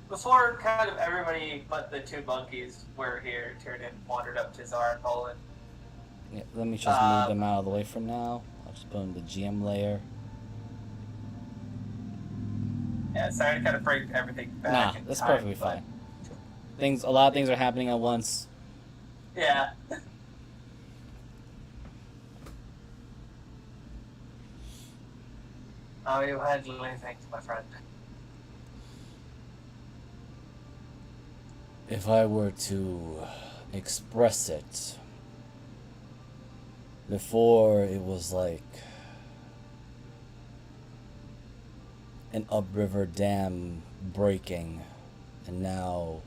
before kind of everybody but the two monkeys were here, Tyranny wandered up to Zarnhol and Yeah, let me just move them out of the way for now. I'll just put them in the GM layer. yeah, sorry to kind of bring everything back. Nah, in that's time, perfectly but- fine. A lot of things are happening at once. Yeah. Oh, you handle anything, my friend. If I were to express it, before it was like an upriver dam breaking, and now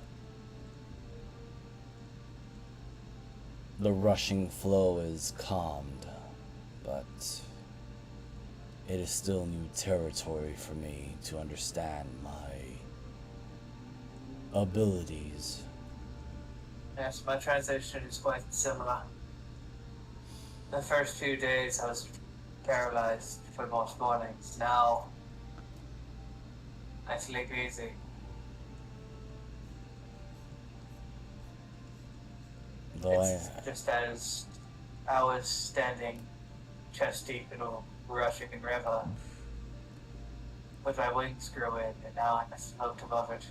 the rushing flow is calmed, but it is still new territory for me to understand my abilities. Yes, my transition is quite similar. The first few days I was paralyzed for most mornings. Now I sleep easy. Though It's just as I was standing chest deep in a rushing river with my wings grew in, and now I'm afloat above it.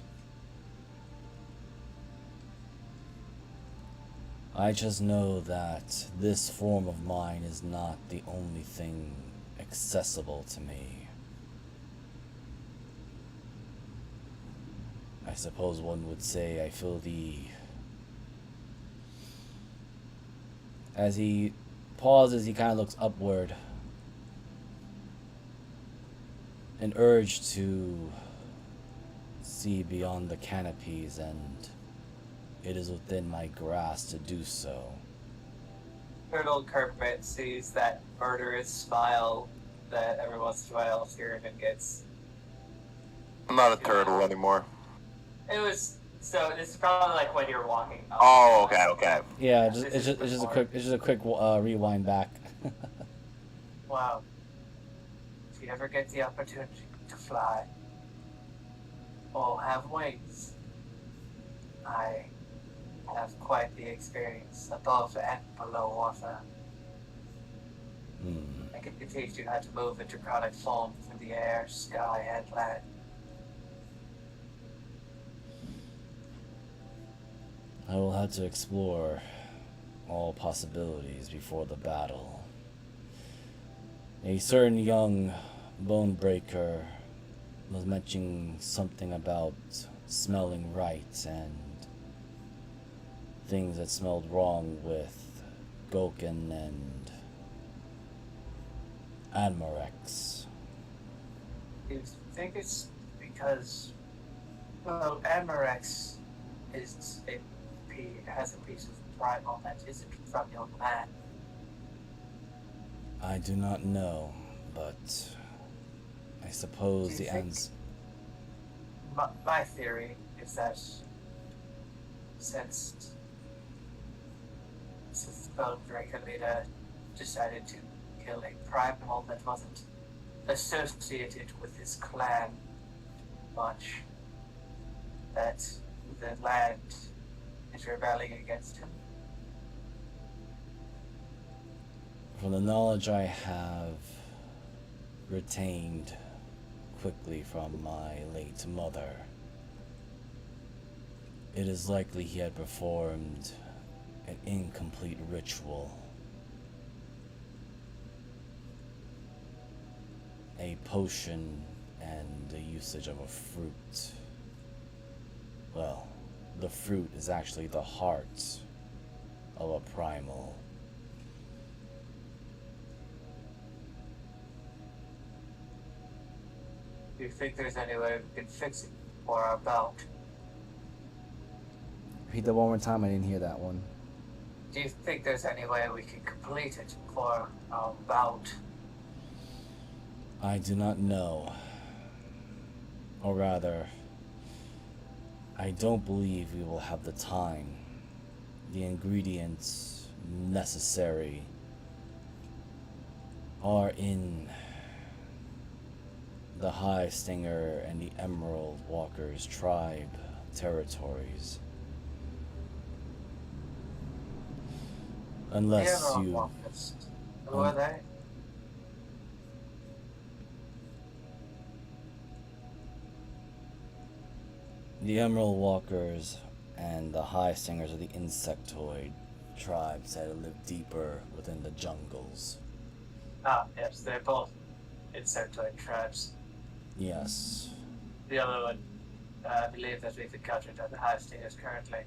I just know that this form of mine is not the only thing accessible to me. I suppose one would say I feel as he pauses, he kind of looks upward an urge to see beyond the canopies, and it is within my grasp to do so. Colonel Kermit sees that murderous smile that every once in a while Tyrion gets. I'm not a turtle anymore. It was so. This is probably like when you're walking. Up. Oh, okay. Yeah, This it's is just a before. quick rewind back. Wow. If you ever get the opportunity to fly or have wings, I have quite the experience above and below water. I can teach you how to move in draconic form through the air, sky, and land. I will have to explore all possibilities before the battle. A certain young bone breaker was mentioning something about smelling right and things that smelled wrong with Goken and Admorex. You think it's because, well, Admorex has a piece of primal that isn't from your land. I do not know, but I suppose Do the you think- ends. My theory is that since the Bone Breaker leader decided to kill a primal that wasn't associated with his clan much, that the land is rebelling against him. From the knowledge I have retained quickly from my late mother, it is likely he had performed an incomplete ritual. A potion and the usage of a fruit. Well, the fruit is actually the heart of a primal. Do you think there's any way we can fix it for our bout? Repeat that one more time, I didn't hear that one. Do you think there's any way we can complete it for our bout? I do not know. Or rather, I don't believe we will have the time. The ingredients necessary are in the High Stinger and the Emerald Walkers tribe territories. Unless The Emerald you... Walkers. Who are they? The Emerald Walkers and the High Stingers are the insectoid tribes that live deeper within the jungles. Ah, yes, they're both insectoid tribes. Yes. The other one, I believe that we've encountered at the High Stingers currently.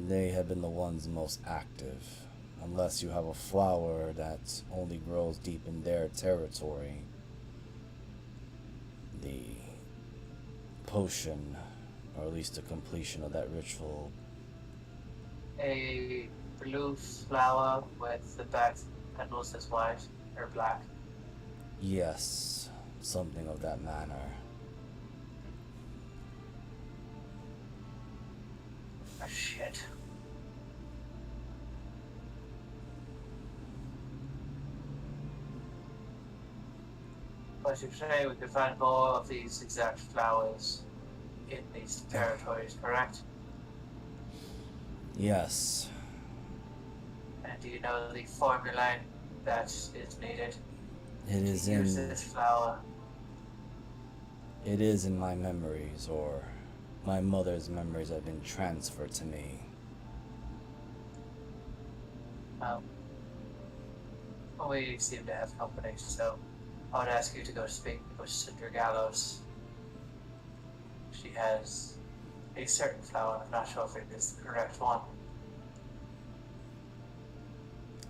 They have been the ones most active. Unless you have a flower that only grows deep in their territory. The potion, or at least the completion of that ritual. A blue flower with the back petals as white or black. Yes, something of that manner. Oh, shit. But you say we could find more of these exact flowers in these territories, correct? Yes. And do you know the formula that is needed It is to use in... this flower? It is in my memories, or my mother's memories have been transferred to me. We seem to have company, so I would ask you to go speak with Cinder Gallows. She has a certain flower, I'm not sure if it is the correct one.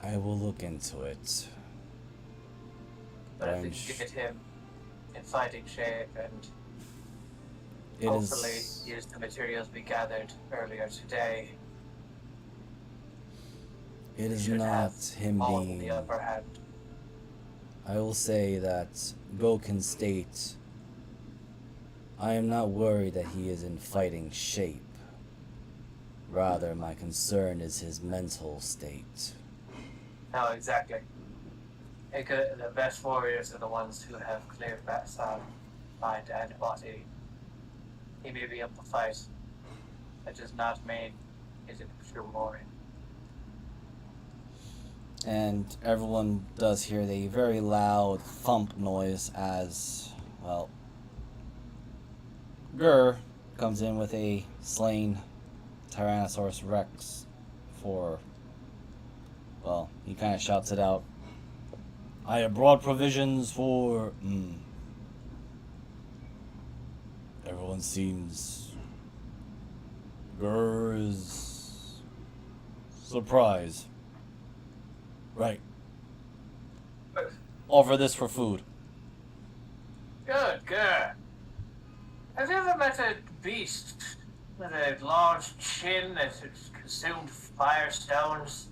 I will look into it. But if I'm we can get him in fighting shape and It hopefully is. use the materials we gathered earlier today. It We is should not have him more than being. the upper hand. I will say that Go can state, I am not worried that he is in fighting shape. Rather, my concern is his mental state. No, exactly. The best warriors are the ones who have clear mind and body. He may be able to fight. That does not mean he's a true warrior. And everyone does hear the very loud thump noise as, well, Gur comes in with a slain Tyrannosaurus Rex for, well, he kind of shouts it out. I have brought provisions for, Everyone seems, Gur is surprised. Right. Offer this for food. Good. Have you ever met a beast with a large chin that has consumed firestones?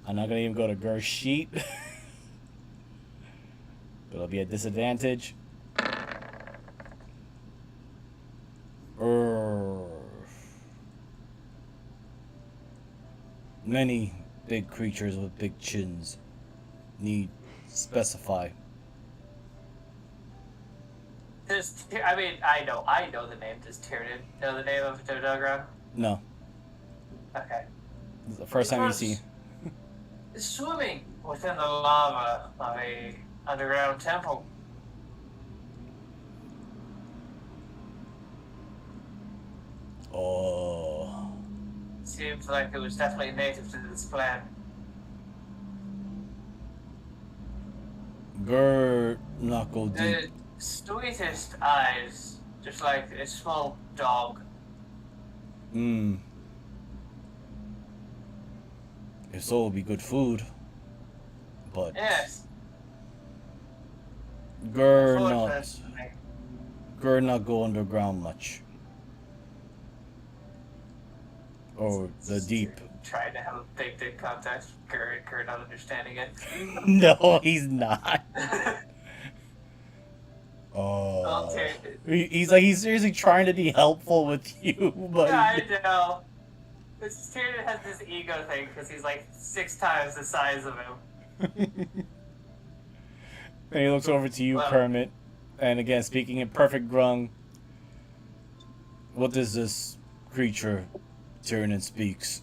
I'm not gonna even go to Gur's sheet. It'll be a disadvantage. Many big creatures with big chins need specify. I know the name. Does Tyrion know the name of Dodogra? No, Okay. this is the first time you see. Swimming within the lava of a underground temple. Oh, Seems like it was definitely native to this planet. Gur not go deep. The sweetest eyes, just like a small dog. If so, it'll be good food. But Yes. Gur Unfortunately. not go underground much. Or the deep. Trying to have a big dick context. Kurt not understanding it. No, he's not. Oh. Okay. He's seriously trying to be helpful with you, but Yeah, I know. This Tyrion has this ego thing because he's like 6 times the size of him. Then he looks over to you, Well- Kermit, and again speaking in perfect grung. What does this creature Tyrion speaks?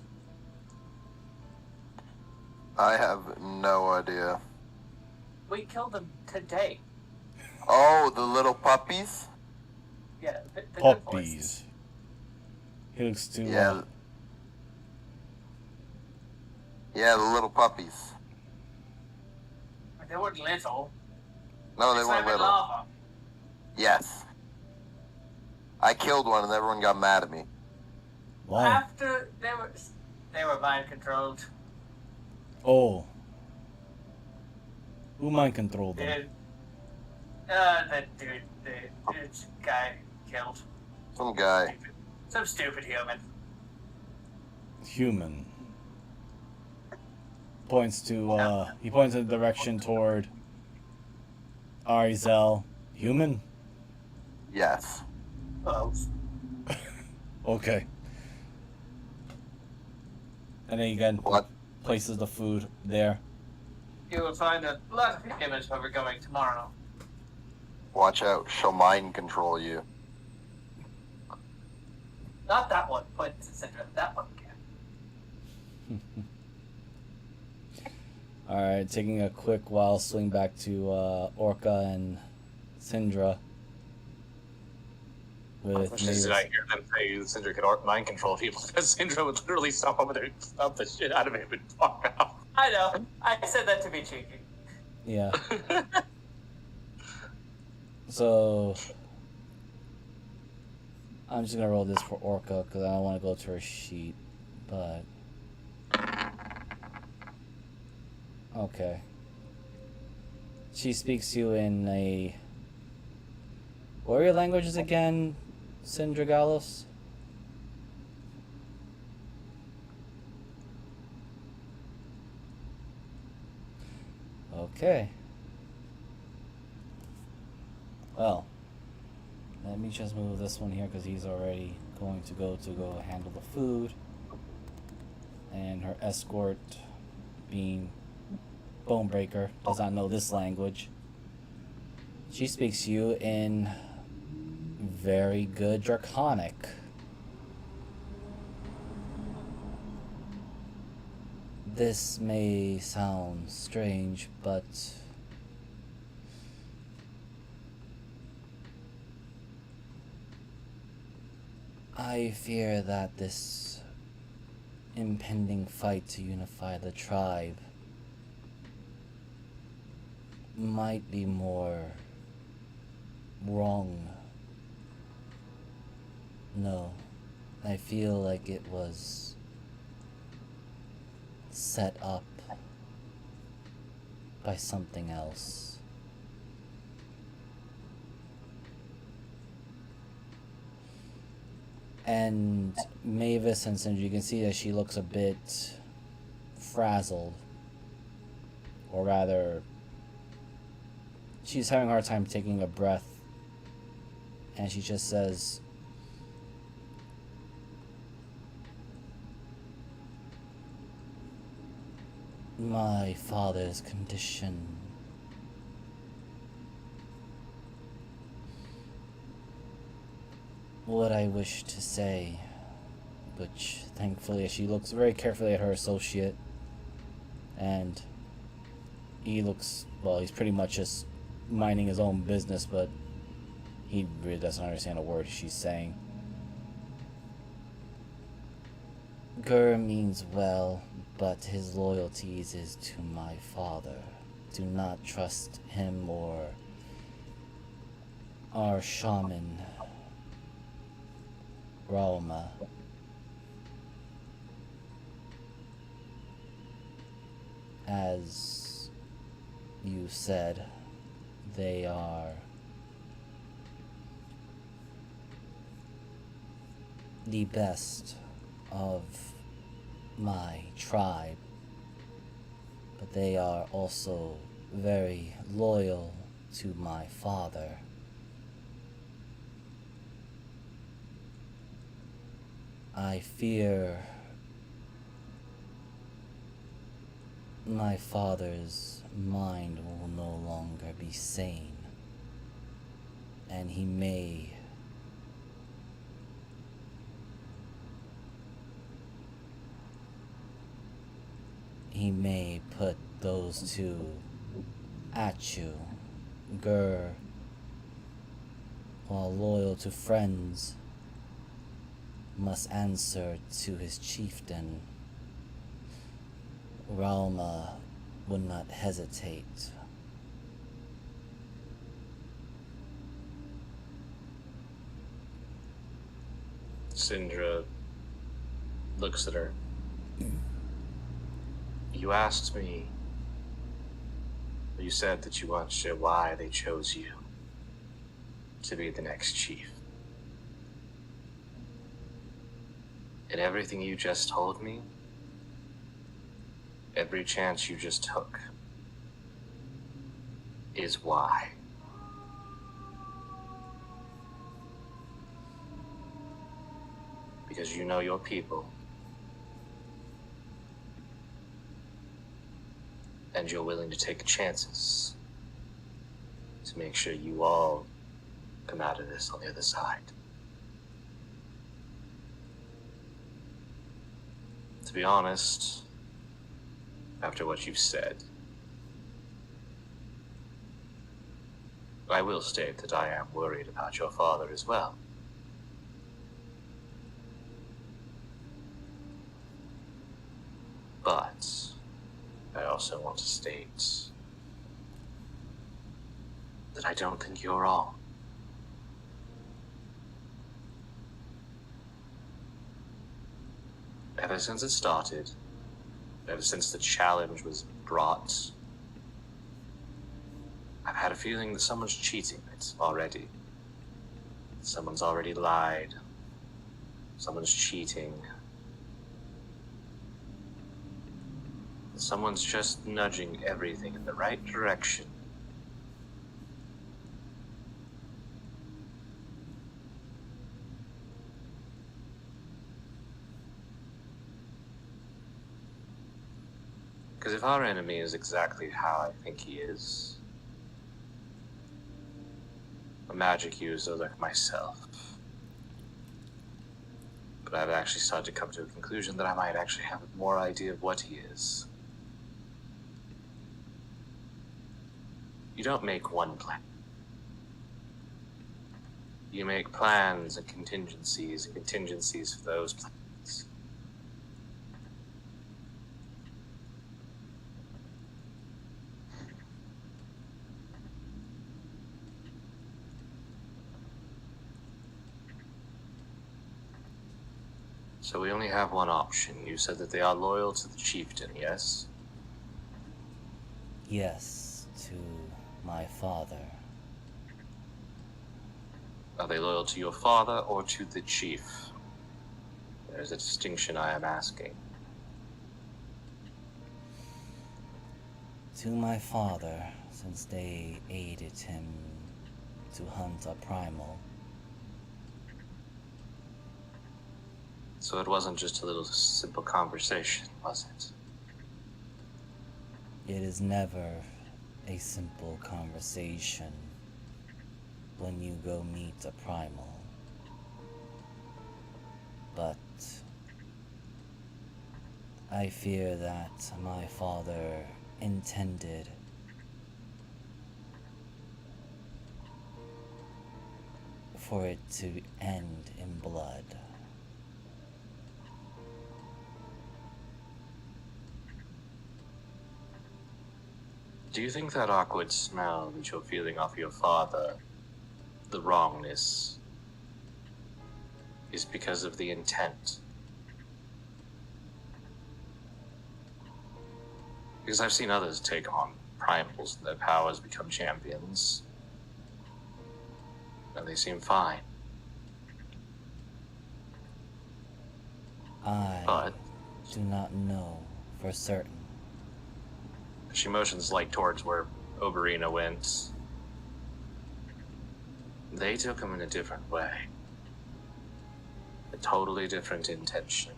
I have no idea. We killed them today. Oh, the little puppies? Yeah, the good voices. Puppies. He looks to Yeah. Yeah, the little puppies. They weren't little. No, they swam weren't in little. lava. Yes. I killed one and everyone got mad at me. why? After they were mind controlled. Oh. Who mind controlled them? Dude, the guy killed Some guy. some stupid human. Human. Points to he points in the direction toward Arizel. Human? Yes. Close. Okay. And then again What? places the food there. You will find a lot of humans where we're going tomorrow. Watch out. She'll mind control you. Not that one, but Cinder, that one can. Alright, taking a quick while swing back to Orca and Syndra. With Did I hear them say Syndra could mind control people? Because Syndra would literally stop over there and stomp the shit out of him and fuck out. I know. I said that to be cheeky. Yeah. So I'm just gonna roll this for Orca because I don't want to go to her sheet, but okay. She speaks to you in a... What are your languages again, Syndragalos? Okay. Well, let me just move this one here because he's already going to go handle the food. And her escort, being Bonebreaker, does not know this language. She speaks to you in very good Draconic. This may sound strange, but I fear that this impending fight to unify the tribe might be more wrong. No, I feel like it was set up by something else. And Mavis and Sindri, you can see that she looks a bit frazzled. Or rather, she's having a hard time taking a breath. And she just says, my father's condition. What I wish to say, which thankfully she looks very carefully at her associate, and he looks, well, he's pretty much just minding his own business, but he really doesn't understand a word she's saying. Gur means well, but his loyalties is to my father. Do not trust him or our shaman, Ralma. As you said, they are the best of my tribe, but they are also very loyal to my father. I fear my father's mind will no longer be sane, and he may put those two at you. Gur, while loyal to friends, must answer to his chieftain. Ralma would not hesitate. Syndra looks at her. You asked me, you said that you wanted to share why they chose you to be the next chief. And everything you just told me, every chance you just took, is why. Because you know your people. And you're willing to take chances to make sure you all come out of this on the other side. To be honest, after what you've said, I will state that I am worried about your father as well. But I also want to state that I don't think you're wrong. Ever since it started, ever since the challenge was brought, I've had a feeling that someone's cheating it already. Someone's already lied. Someone's cheating. Someone's just nudging everything in the right direction. Because if our enemy is exactly how I think he is, a magic user like myself, but I've actually started to come to a conclusion that I might actually have more idea of what he is. You don't make one plan. You make plans and contingencies for those plans. So we only have one option. You said that they are loyal to the chieftain, yes? Yes, to my father. Are they loyal to your father or to the chief? There's a distinction I am asking. To my father, since they aided him to hunt a primal. So it wasn't just a little simple conversation, was it? It is never a simple conversation when you go meet a primal. But I fear that my father intended for it to end in blood. Do you think that awkward smell that you're feeling off your father, the wrongness, is because of the intent? Because I've seen others take on primals and their powers become champions, and they seem fine. I do not know for certain. She motions like towards where Oberina went. They took him in a different way. A totally different intention.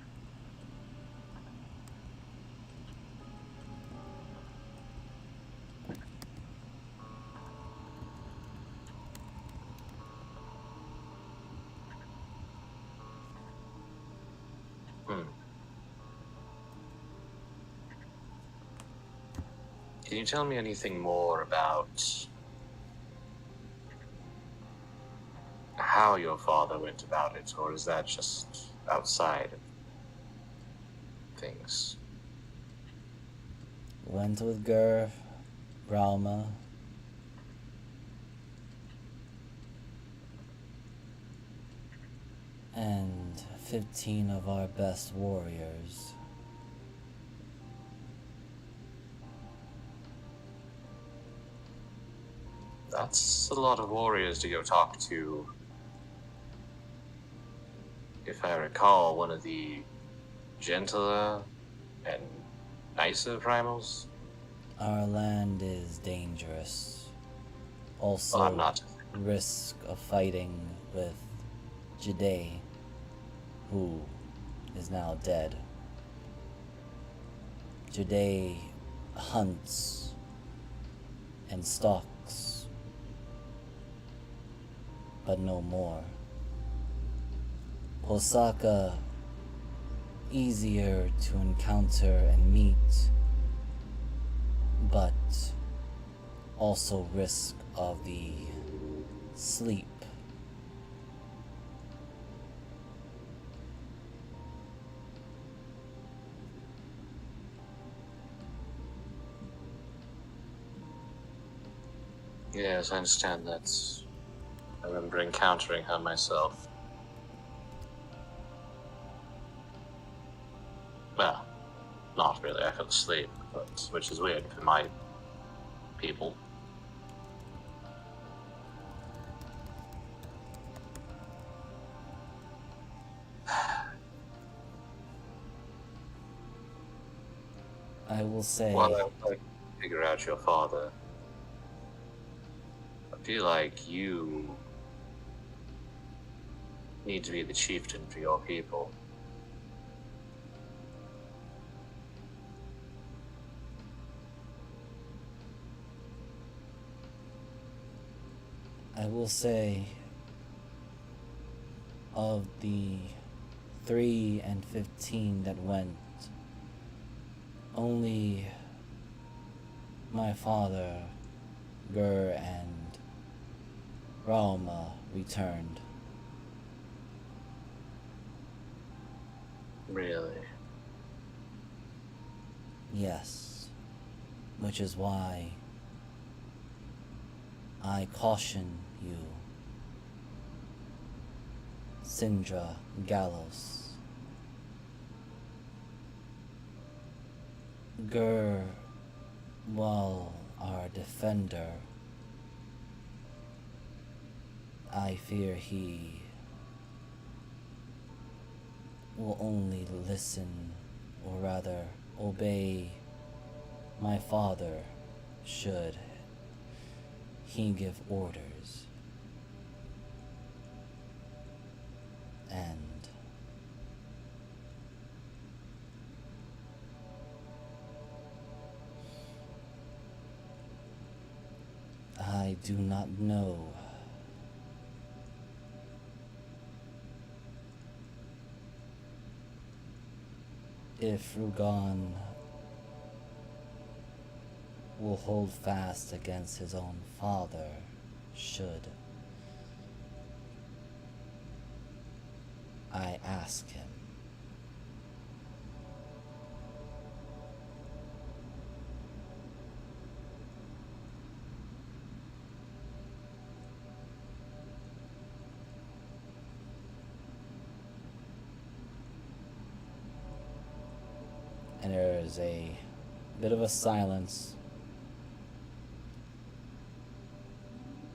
Can you tell me anything more about how your father went about it, or is that just outside of things? Went with Gur, Brahma, and 15 of our best warriors. That's a lot of warriors to go talk to. If I recall, one of the gentler and nicer primals. Our land is dangerous. Also, Well, I'm not. Risk of fighting with Jade, who is now dead. Jade hunts and stalks, but no more. Osaka, easier to encounter and meet, but also risk of the sleep. Yes, I understand that. I remember encountering her myself. Well, not really. I fell asleep, but which is weird for my people. I will say, While I would like to figure out your father, I feel like you need to be the chieftain for your people. I will say, of the 3 and 15 that went, only my father, Gur, and Ralma returned. Really? Yes, which is why I caution you, Sindra Gallows. Gur, while our defender, I fear he will only listen, or rather obey, my father should he give orders. And I do not know if Rugan will hold fast against his own father, should I ask him. And there is a bit of a silence.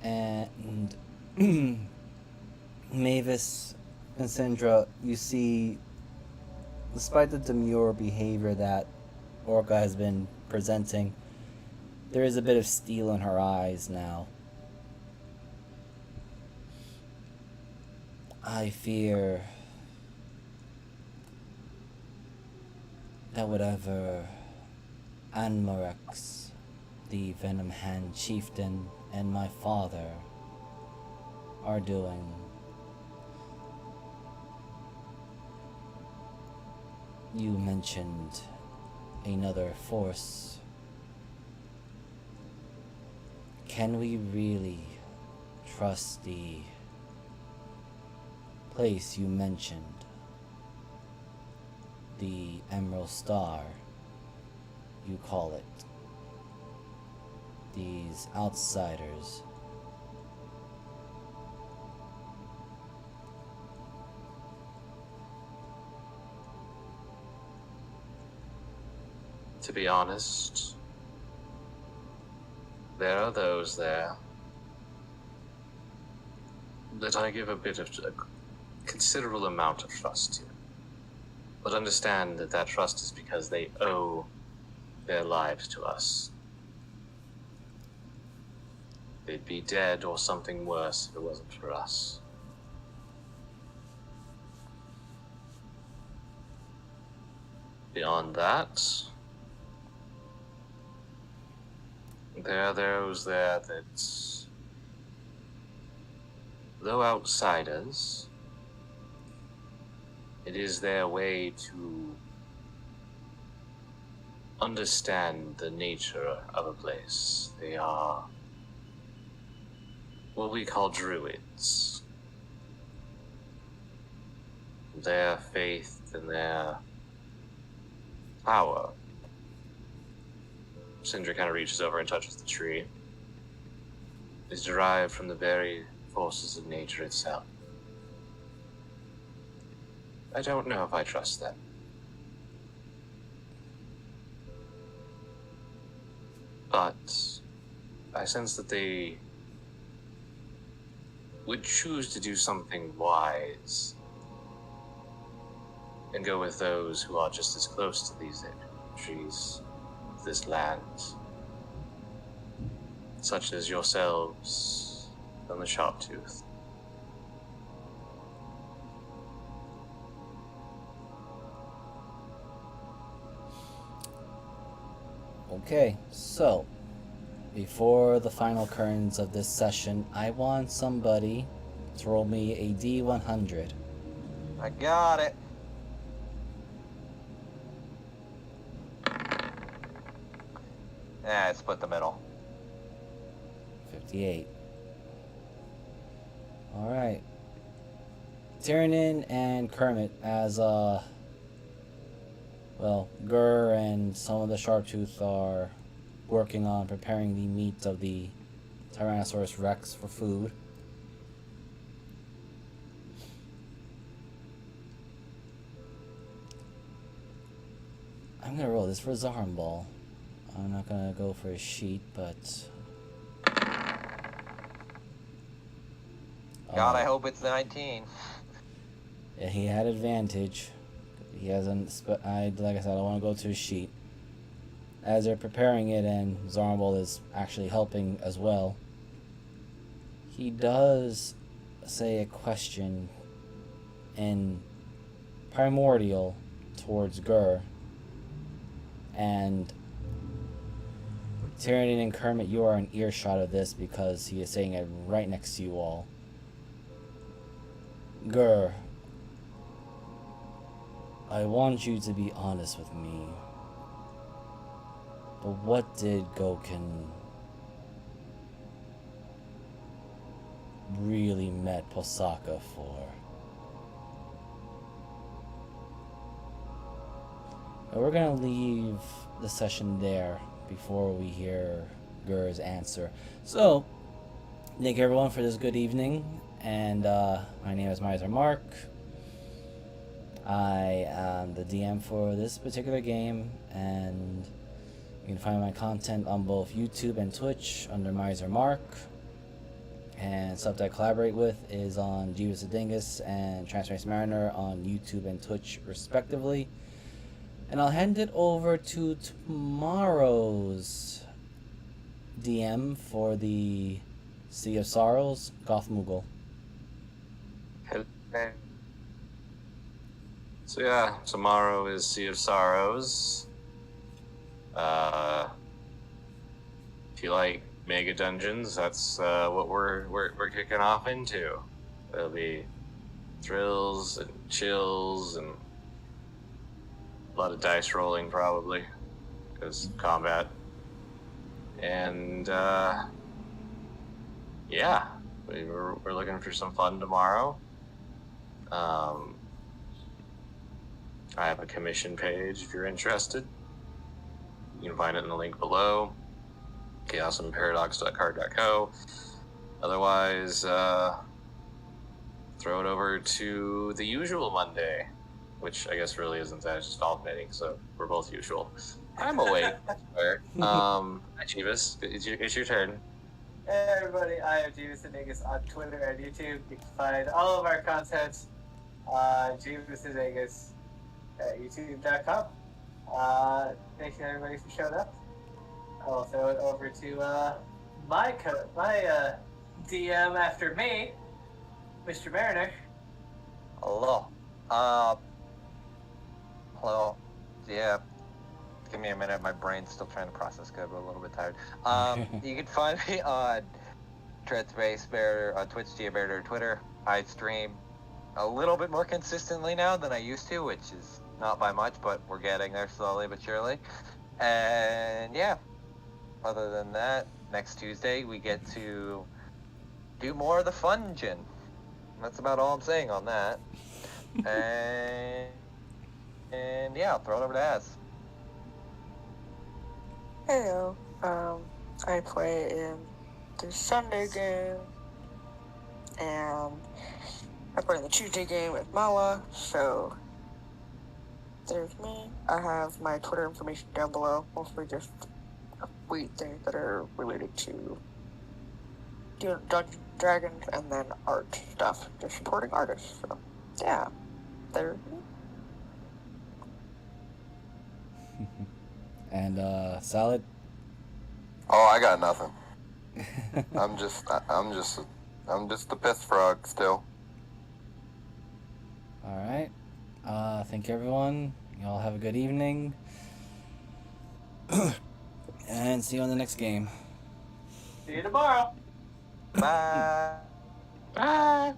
And Mavis and Sindra, you see, despite the demure behavior that Orca has been presenting, there is a bit of steel in her eyes now. I fear that whatever Anmorex, the Venom Hand Chieftain, and my father are doing, you mentioned another force. Can we really trust the place you mentioned? The Emerald Star, you call it. These outsiders. To be honest, there are those there that I give a considerable amount of trust to. But understand that that trust is because they owe their lives to us. They'd be dead or something worse if it wasn't for us. Beyond that, there are those there that, though outsiders, it is their way to understand the nature of a place. They are what we call druids. Their faith and their power. Sindra kind of reaches over and touches the tree. Is derived from the very forces of nature itself. I don't know if I trust them. But I sense that they would choose to do something wise and go with those who are just as close to these trees this land, such as yourselves and the Sharptooth. Okay, so before the final curtains of this session, I want somebody to roll me a D100. I got it. Yeah, I split the middle. 58. Alright. Tyrion and Kermit as, well, Gur and some of the Sharptooth are working on preparing the meat of the Tyrannosaurus Rex for food. I'm gonna roll this for Zarmball. I'm not gonna go for a sheet, but... God, I hope it's 19. Yeah, he had advantage. He hasn't... like I said, I don't want to go to a sheet. As they're preparing it, and Zarmball is actually helping as well, he does say a question in Primordial towards Gur. And Tyrion and Kermit, you are in earshot of this because he is saying it right next to you all. Gur, I want you to be honest with me. But what did Goken really met Posaka for? We're gonna leave the session there before we hear Gur's answer. So, thank you everyone for this good evening, and my name is Miser Mark. I am the DM for this particular game, and you can find my content on both YouTube and Twitch under Miser Mark. And stuff that I collaborate with is on Jeeves the Dingus and Transformation Mariner on YouTube and Twitch respectively. And I'll hand it over to tomorrow's DM for the Sea of Sorrows, Goth Moogle. So yeah, tomorrow is Sea of Sorrows. If you like mega dungeons, that's what we're kicking off into. There'll be thrills and chills and a lot of dice rolling probably, because combat. And yeah, we're looking for some fun tomorrow. I have a commission page if you're interested. You can find it in the link below. chaosandparadox.card.co. Otherwise, throw it over to the usual Monday, which I guess really isn't that, it's just alternating, so we're both usual. I'm awake. Jeeves, it's your turn. Hey everybody, I am Jeeves the Dingus on Twitter and YouTube. You can find all of our content on Jeeves the Dingus at youtube.com. Thank you everybody for showing up. I'll throw it over to my DM after me, Mr. Mariner. Hello. Hello. Yeah. Give me a minute. My brain's still trying to process good, but a little bit tired. You can find me on Treadspace Bear, on Twitch, Bear, Twitter. I stream a little bit more consistently now than I used to, which is not by much, but we're getting there slowly but surely. And yeah, other than that, next Tuesday we get to do more of the Fungin. That's about all I'm saying on that. And yeah, I'll throw it over to Az. Heyo. I play in the Sunday game, and I play in the Tuesday game with Mala, so there's me. I have my Twitter information down below, mostly just weird things that are related to Dungeons & Dragons, and then art stuff, just supporting artists, so yeah, there's me. And Salad. Oh, I got nothing. I'm just the pissed frog still. All right. Thank you, everyone. Y'all have a good evening. And see you on the next game. See you tomorrow. Bye. Bye.